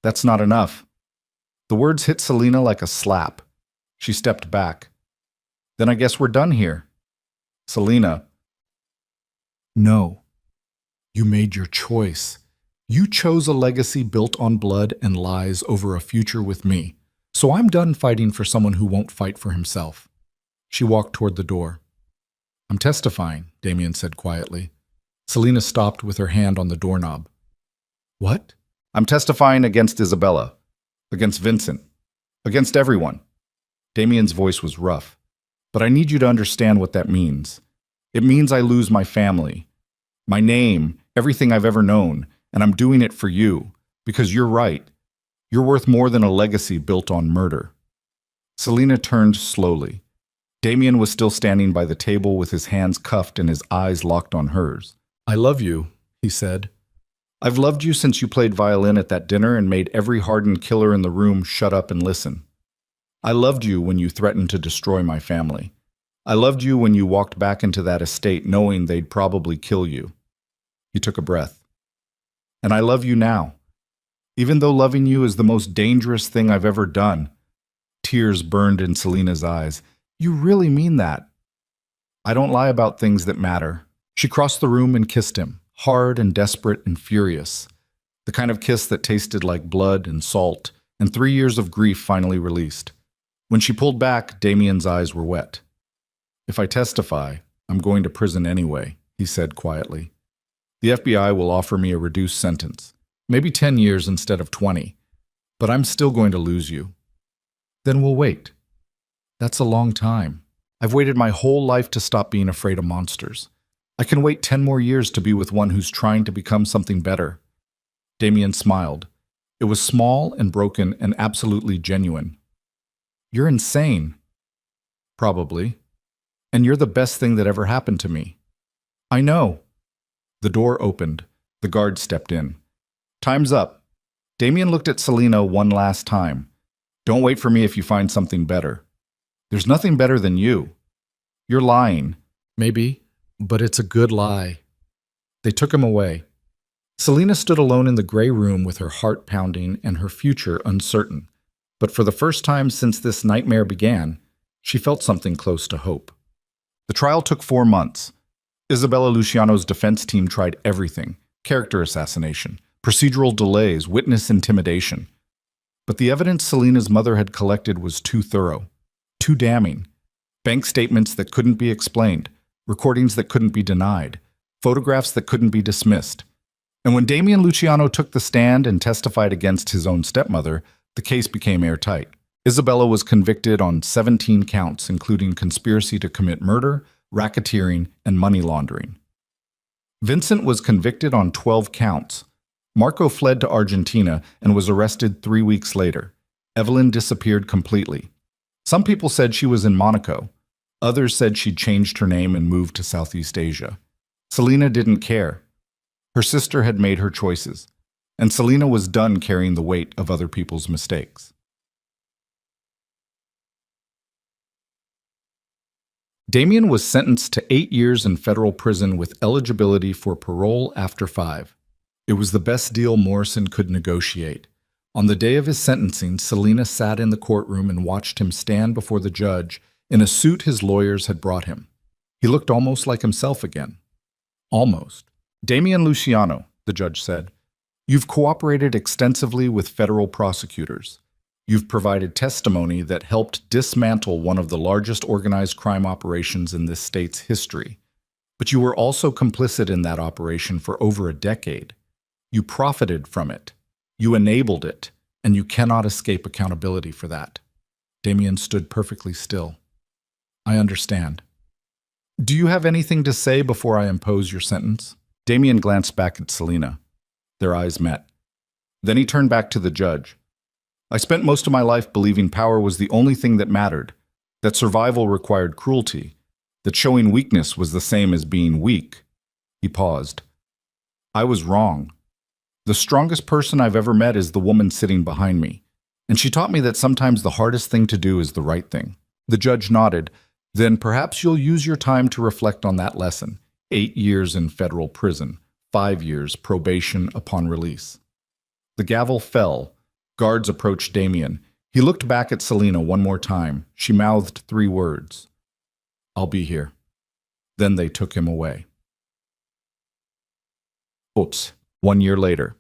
That's not enough. The words hit Selena like a slap. She stepped back. Then I guess we're done here. Selena. No. You made your choice. You chose a legacy built on blood and lies over a future with me. So I'm done fighting for someone who won't fight for himself. She walked toward the door. I'm testifying, Damien said quietly. Selena stopped with her hand on the doorknob. What? I'm testifying against Isabella, against Vincent, against everyone. Damien's voice was rough. But I need you to understand what that means. It means I lose my family, my name, everything I've ever known, and I'm doing it for you, because you're right. You're worth more than a legacy built on murder. Selena turned slowly. Damien was still standing by the table with his hands cuffed and his eyes locked on hers. I love you, he said. I've loved you since you played violin at that dinner and made every hardened killer in the room shut up and listen. I loved you when you threatened to destroy my family. I loved you when you walked back into that estate knowing they'd probably kill you. He took a breath. And I love you now. Even though loving you is the most dangerous thing I've ever done. Tears burned in Selena's eyes. You really mean that? I don't lie about things that matter. She crossed the room and kissed him, hard and desperate and furious. The kind of kiss that tasted like blood and salt, and 3 years of grief finally released. When she pulled back, Damien's eyes were wet. If I testify, I'm going to prison anyway, he said quietly. The FBI will offer me a reduced sentence, maybe 10 years instead of 20, but I'm still going to lose you. Then we'll wait. That's a long time. I've waited my whole life to stop being afraid of monsters. I can wait 10 more years to be with one who's trying to become something better. Damien smiled. It was small and broken and absolutely genuine. You're insane. Probably. And you're the best thing that ever happened to me. I know. The door opened. The guard stepped in. Time's up. Damien looked at Selena one last time. Don't wait for me if you find something better. There's nothing better than you. You're lying. Maybe, but it's a good lie. They took him away. Selena stood alone in the gray room with her heart pounding and her future uncertain. But for the first time since this nightmare began, she felt something close to hope. The trial took 4 months. Isabella Luciano's defense team tried everything: character assassination, procedural delays, witness intimidation. But the evidence Selena's mother had collected was too thorough, too damning. Bank statements that couldn't be explained, recordings that couldn't be denied, photographs that couldn't be dismissed. And when Damian Luciano took the stand and testified against his own stepmother, the case became airtight. Isabella was convicted on 17 counts, including conspiracy to commit murder, racketeering, and money laundering. Vincent was convicted on 12 counts. Marco fled to Argentina and was arrested 3 weeks later. Evelyn disappeared completely. Some people said she was in Monaco. Others said she'd changed her name and moved to Southeast Asia. Selena didn't care. Her sister had made her choices, and Selena was done carrying the weight of other people's mistakes. Damian was sentenced to 8 years in federal prison with eligibility for parole after 5. It was the best deal Morrison could negotiate. On the day of his sentencing, Selena sat in the courtroom and watched him stand before the judge in a suit his lawyers had brought him. He looked almost like himself again. Almost. "Damian Luciano," the judge said, "you've cooperated extensively with federal prosecutors. You've provided testimony that helped dismantle one of the largest organized crime operations in this state's history. But you were also complicit in that operation for over a decade. You profited from it. You enabled it, and you cannot escape accountability for that." Damian stood perfectly still. "I understand. Do you have anything to say before I impose your sentence?" Damian glanced back at Selena. Their eyes met. Then he turned back to the judge. "I spent most of my life believing power was the only thing that mattered, that survival required cruelty, that showing weakness was the same as being weak." He paused. "I was wrong. The strongest person I've ever met is the woman sitting behind me, and she taught me that sometimes the hardest thing to do is the right thing." The judge nodded. "Then perhaps you'll use your time to reflect on that lesson. 8 years in federal prison, 5 years probation upon release." The gavel fell. Guards approached Damian. He looked back at Selena one more time. She mouthed 3 words. "I'll be here." Then they took him away. Oops. 1 year later.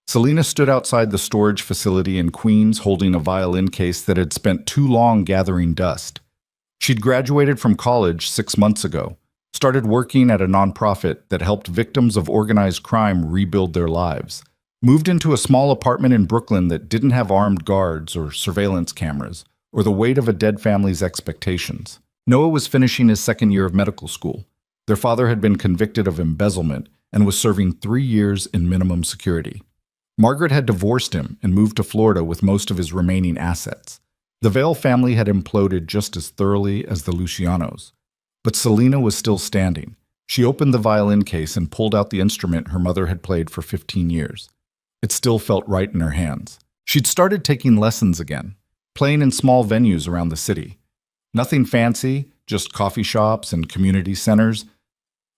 Selena stood outside the storage facility in Queens holding a violin case that had spent too long gathering dust. She'd graduated from college 6 months ago, started working at a nonprofit that helped victims of organized crime rebuild their lives, moved into a small apartment in Brooklyn that didn't have armed guards or surveillance cameras, or the weight of a dead family's expectations. Noah was finishing his 2nd year of medical school. Their father had been convicted of embezzlement and was serving 3 years in minimum security. Margaret had divorced him and moved to Florida with most of his remaining assets. The Vale family had imploded just as thoroughly as the Lucianos. But Selena was still standing. She opened the violin case and pulled out the instrument her mother had played for 15 years. It still felt right in her hands. She'd started taking lessons again, playing in small venues around the city. Nothing fancy, just coffee shops and community centers.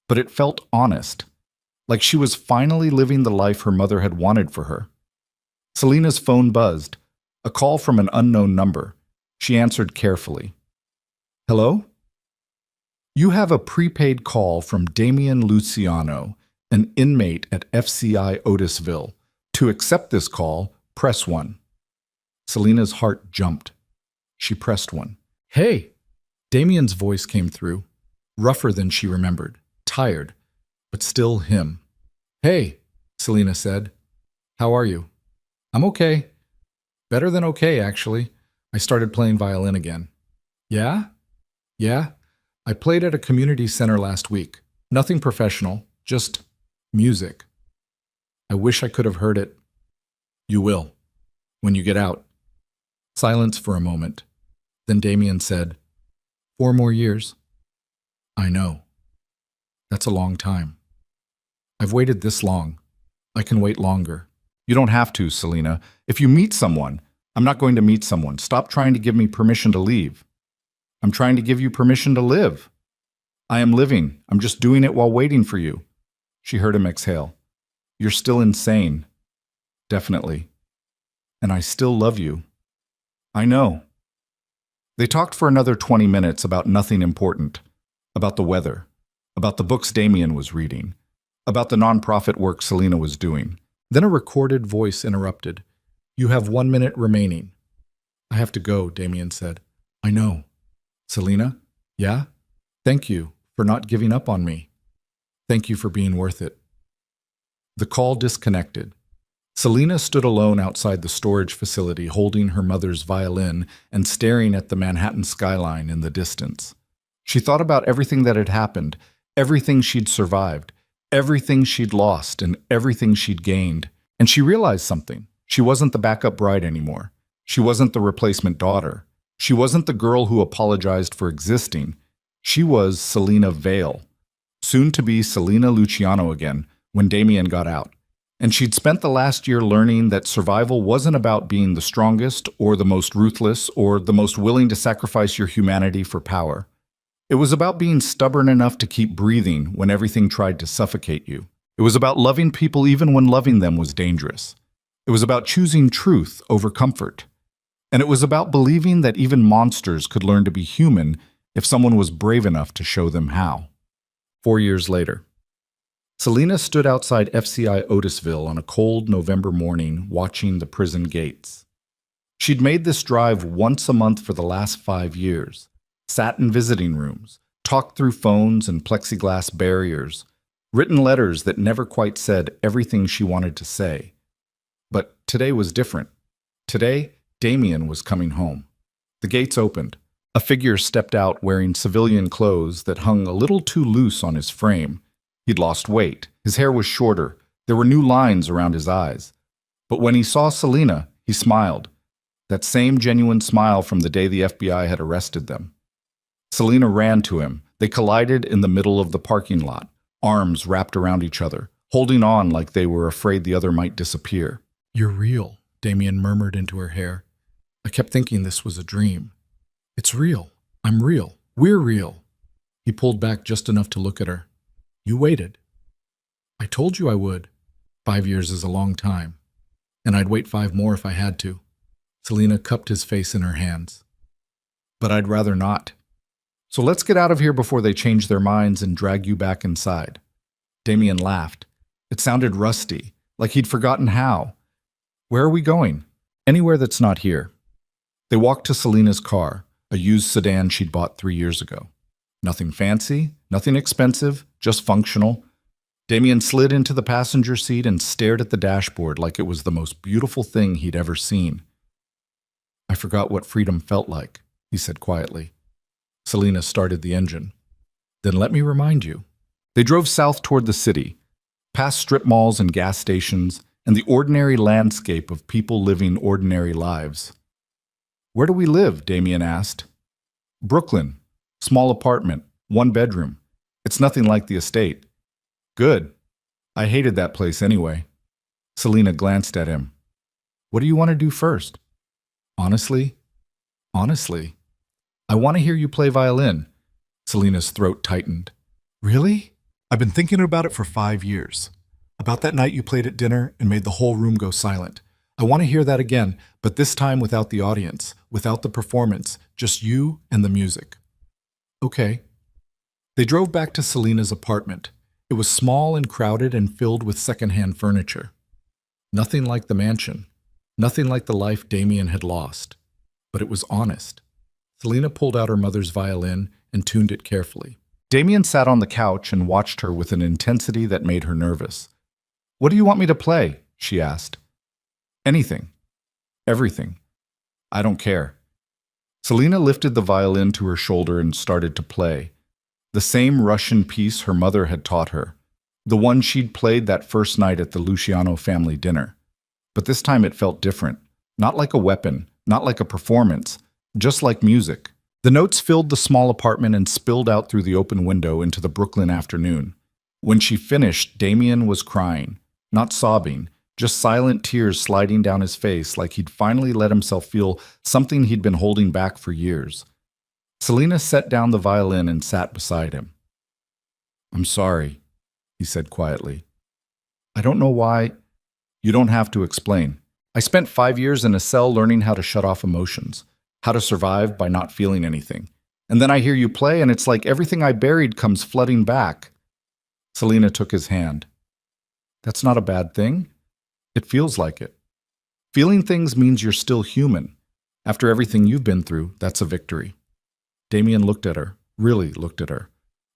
But it felt honest, like she was finally living the life her mother had wanted for her. Selena's phone buzzed, a call from an unknown number. She answered carefully. "Hello? You have a prepaid call from Damian Luciano, an inmate at FCI Otisville. To accept this call, press 1. Selena's heart jumped. She pressed 1. "Hey!" Damian's voice came through, rougher than she remembered, tired, but still him. "Hey," Selena said. "How are you?" "I'm okay. Better than okay, actually. I started playing violin again." "Yeah? Yeah. I played at a community center last week. Nothing professional, just music. I wish I could have heard it." "You will, when you get out." Silence for a moment. Then Damian said, 4 more years. "I know. That's a long time. I've waited this long. I can wait longer." "You don't have to, Selena. If you meet someone..." "I'm not going to meet someone. Stop trying to give me permission to leave." "I'm trying to give you permission to live." "I am living. I'm just doing it while waiting for you." She heard him exhale. "You're still insane." "Definitely. And I still love you." I know. They talked for another 20 minutes about nothing important, about the weather, about the books Damien was reading, about the nonprofit work Selena was doing. Then a recorded voice interrupted. You have 1 minute remaining. I have to go, Damien said. I know. Selena? Yeah? Thank you for not giving up on me. Thank you for being worth it. The call disconnected. Selena stood alone outside the storage facility holding her mother's violin and staring at the Manhattan skyline in the distance. She thought about everything that had happened, everything she'd survived, everything she'd lost, and everything she'd gained. And she realized something. She wasn't the backup bride anymore. She wasn't the replacement daughter. She wasn't the girl who apologized for existing. She was Selena Vale, soon to be Selena Luciano again when Damien got out. And she'd spent the last year learning that survival wasn't about being the strongest or the most ruthless or the most willing to sacrifice your humanity for power. It was about being stubborn enough to keep breathing when everything tried to suffocate you. It was about loving people even when loving them was dangerous. It was about choosing truth over comfort. And it was about believing that even monsters could learn to be human if someone was brave enough to show them how. 4 years later. Selena stood outside FCI Otisville on a cold November morning watching the prison gates. She'd made this drive once a month for the last 5 years, sat in visiting rooms, talked through phones and plexiglass barriers, written letters that never quite said everything she wanted to say. But today was different. Today, Damien was coming home. The gates opened. A figure stepped out wearing civilian clothes that hung a little too loose on his frame. He'd lost weight. His hair was shorter. There were new lines around his eyes. But when he saw Selena, he smiled. That same genuine smile from the day the FBI had arrested them. Selena ran to him. They collided in the middle of the parking lot, arms wrapped around each other, holding on like they were afraid the other might disappear. You're real, Damien murmured into her hair. I kept thinking this was a dream. It's real. I'm real. We're real. He pulled back just enough to look at her. You waited. I told you I would. 5 years is a long time. And I'd wait 5 more if I had to. Selena cupped his face in her hands. But I'd rather not. So let's get out of here before they change their minds and drag you back inside. Damien laughed. It sounded rusty, like he'd forgotten how. Where are we going? Anywhere that's not here. They walked to Selena's car, a used sedan she'd bought 3 years ago. Nothing fancy, nothing expensive, just functional. Damien slid into the passenger seat and stared at the dashboard like it was the most beautiful thing he'd ever seen. I forgot what freedom felt like, he said quietly. Selena started the engine. Then let me remind you. They drove south toward the city, past strip malls and gas stations, and the ordinary landscape of people living ordinary lives. Where do we live? Damien asked. Brooklyn. Small apartment, 1 bedroom. It's nothing like the estate. Good. I hated that place anyway. Selena glanced at him. What do you want to do first? Honestly, I want to hear you play violin. Selena's throat tightened. Really? I've been thinking about it for 5 years. About that night you played at dinner and made the whole room go silent. I want to hear that again, but this time without the audience, without the performance, just you and the music. Okay. They drove back to Selena's apartment. It was small and crowded and filled with secondhand furniture. Nothing like the mansion. Nothing like the life Damien had lost. But it was honest. Selena pulled out her mother's violin and tuned it carefully. Damien sat on the couch and watched her with an intensity that made her nervous. What do you want me to play? She asked. Anything. Everything. I don't care. Selena lifted the violin to her shoulder and started to play. The same Russian piece her mother had taught her. The one she'd played that first night at the Luciano family dinner. But this time it felt different. Not like a weapon, not like a performance, just like music. The notes filled the small apartment and spilled out through the open window into the Brooklyn afternoon. When she finished, Damien was crying, not sobbing, just silent tears sliding down his face like he'd finally let himself feel something he'd been holding back for years. Selena set down the violin and sat beside him. I'm sorry, he said quietly. I don't know why. You don't have to explain. I spent 5 years in a cell learning how to shut off emotions, how to survive by not feeling anything. And then I hear you play, and it's like everything I buried comes flooding back. Selena took his hand. That's not a bad thing. It feels like it. Feeling things means you're still human. After everything you've been through, that's a victory. Damien looked at her, really looked at her.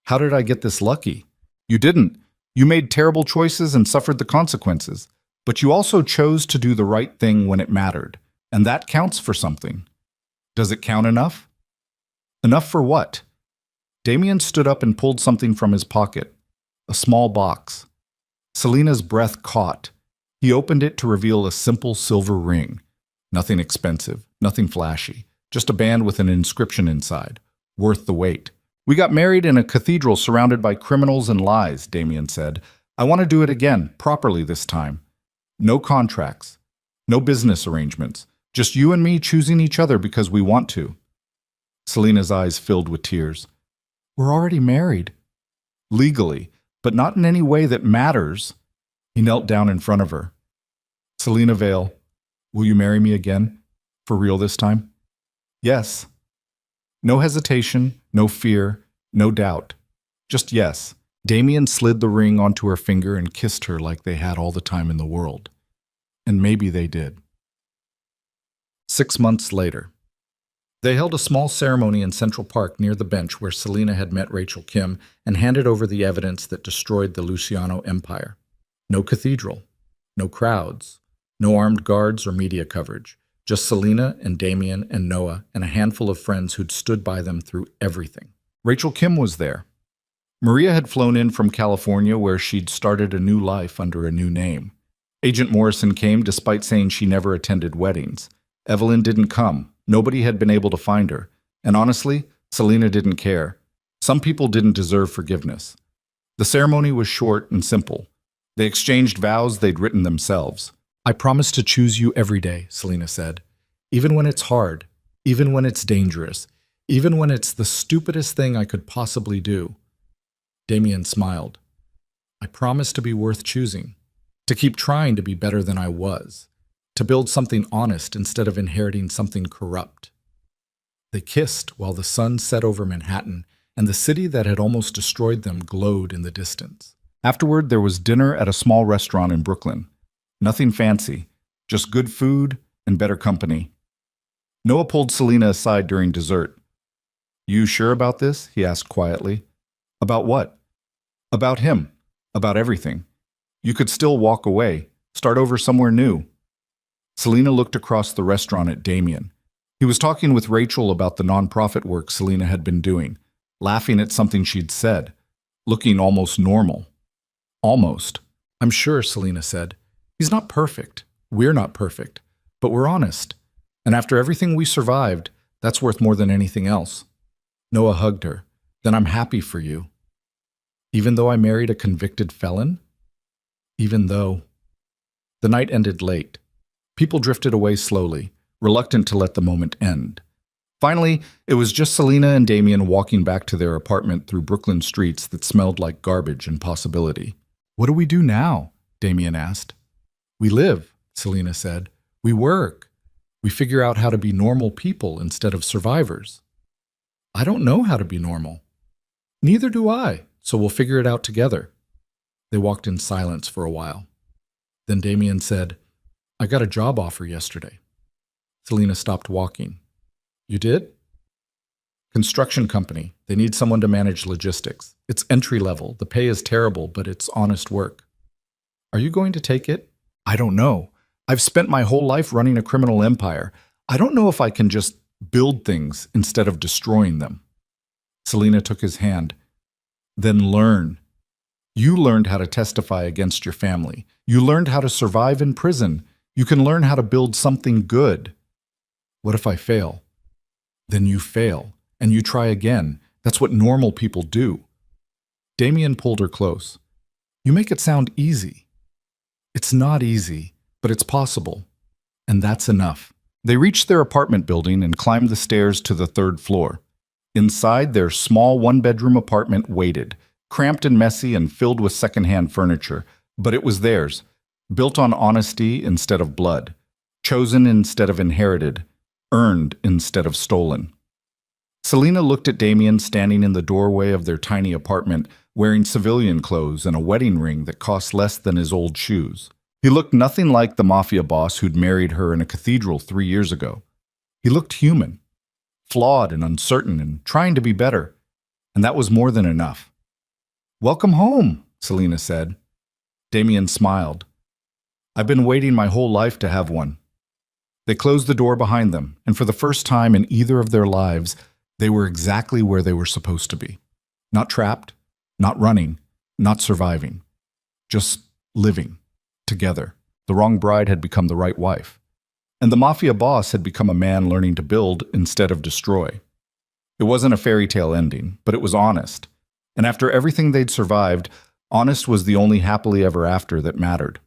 How did I get this lucky? You didn't. You made terrible choices and suffered the consequences. But you also chose to do the right thing when it mattered. And that counts for something. Does it count enough? Enough for what? Damien stood up and pulled something from his pocket. A small box. Selena's breath caught. He opened it to reveal a simple silver ring. Nothing expensive, nothing flashy. Just a band with an inscription inside. Worth the wait. We got married in a cathedral surrounded by criminals and lies, Damien said. I want to do it again, properly this time. No contracts. No business arrangements. Just you and me choosing each other because we want to. Selena's eyes filled with tears. We're already married. Legally, but not in any way that matters. He knelt down in front of her. Selena Vale, will you marry me again? For real this time? Yes. No hesitation, no fear, no doubt. Just yes. Damien slid the ring onto her finger and kissed her like they had all the time in the world. And maybe they did. 6 months later. They held a small ceremony in Central Park near the bench where Selena had met Rachel Kim and handed over the evidence that destroyed the Luciano empire. No cathedral, no crowds, no armed guards or media coverage, just Selena and Damien and Noah and a handful of friends who'd stood by them through everything. Rachel Kim was there. Maria had flown in from California where she'd started a new life under a new name. Agent Morrison came despite saying she never attended weddings. Evelyn didn't come. Nobody had been able to find her. And honestly, Selena didn't care. Some people didn't deserve forgiveness. The ceremony was short and simple. They exchanged vows they'd written themselves. I promise to choose you every day, Selena said. Even when it's hard, even when it's dangerous, even when it's the stupidest thing I could possibly do. Damien smiled. I promise to be worth choosing, to keep trying to be better than I was, to build something honest instead of inheriting something corrupt. They kissed while the sun set over Manhattan, and the city that had almost destroyed them glowed in the distance. Afterward, there was dinner at a small restaurant in Brooklyn. Nothing fancy, just good food and better company. Noah pulled Selena aside during dessert. You sure about this? He asked quietly. About what? About him. About everything. You could still walk away, start over somewhere new. Selena looked across the restaurant at Damien. He was talking with Rachel about the nonprofit work Selena had been doing, laughing at something she'd said, looking almost normal. Almost. I'm sure, Selena said. He's not perfect. We're not perfect. But we're honest. And after everything we survived, that's worth more than anything else. Noah hugged her. Then I'm happy for you. Even though I married a convicted felon? Even though... The night ended late. People drifted away slowly, reluctant to let the moment end. Finally, it was just Selena and Damien walking back to their apartment through Brooklyn streets that smelled like garbage and possibility. What do we do now? Damien asked. We live, Selena said. We work. We figure out how to be normal people instead of survivors. I don't know how to be normal. Neither do I, so we'll figure it out together. They walked in silence for a while. Then Damien said, I got a job offer yesterday. Selena stopped walking. You did? Construction company. They need someone to manage logistics. It's entry level. The pay is terrible, but it's honest work. Are you going to take it? I don't know. I've spent my whole life running a criminal empire. I don't know if I can just build things instead of destroying them. Selena took his hand. Then learn. You learned how to testify against your family. You learned how to survive in prison. You can learn how to build something good. What if I fail? Then you fail, and you try again. That's what normal people do. Damien pulled her close. You make it sound easy. It's not easy, but it's possible. And that's enough. They reached their apartment building and climbed the stairs to the 3rd floor. Inside, their small one-bedroom apartment waited, cramped and messy and filled with secondhand furniture, but it was theirs, built on honesty instead of blood. Chosen instead of inherited, earned instead of stolen. Selena looked at Damien standing in the doorway of their tiny apartment, wearing civilian clothes and a wedding ring that cost less than his old shoes. He looked nothing like the mafia boss who'd married her in a cathedral 3 years ago. He looked human, flawed and uncertain and trying to be better, and that was more than enough. "Welcome home," Selena said. Damien smiled. "I've been waiting my whole life to have one." They closed the door behind them, and for the first time in either of their lives, they were exactly where they were supposed to be. Not trapped, not running, not surviving. Just living. Together. The wrong bride had become the right wife. And the mafia boss had become a man learning to build instead of destroy. It wasn't a fairy tale ending, but it was honest. And after everything they'd survived, honest was the only happily ever after that mattered.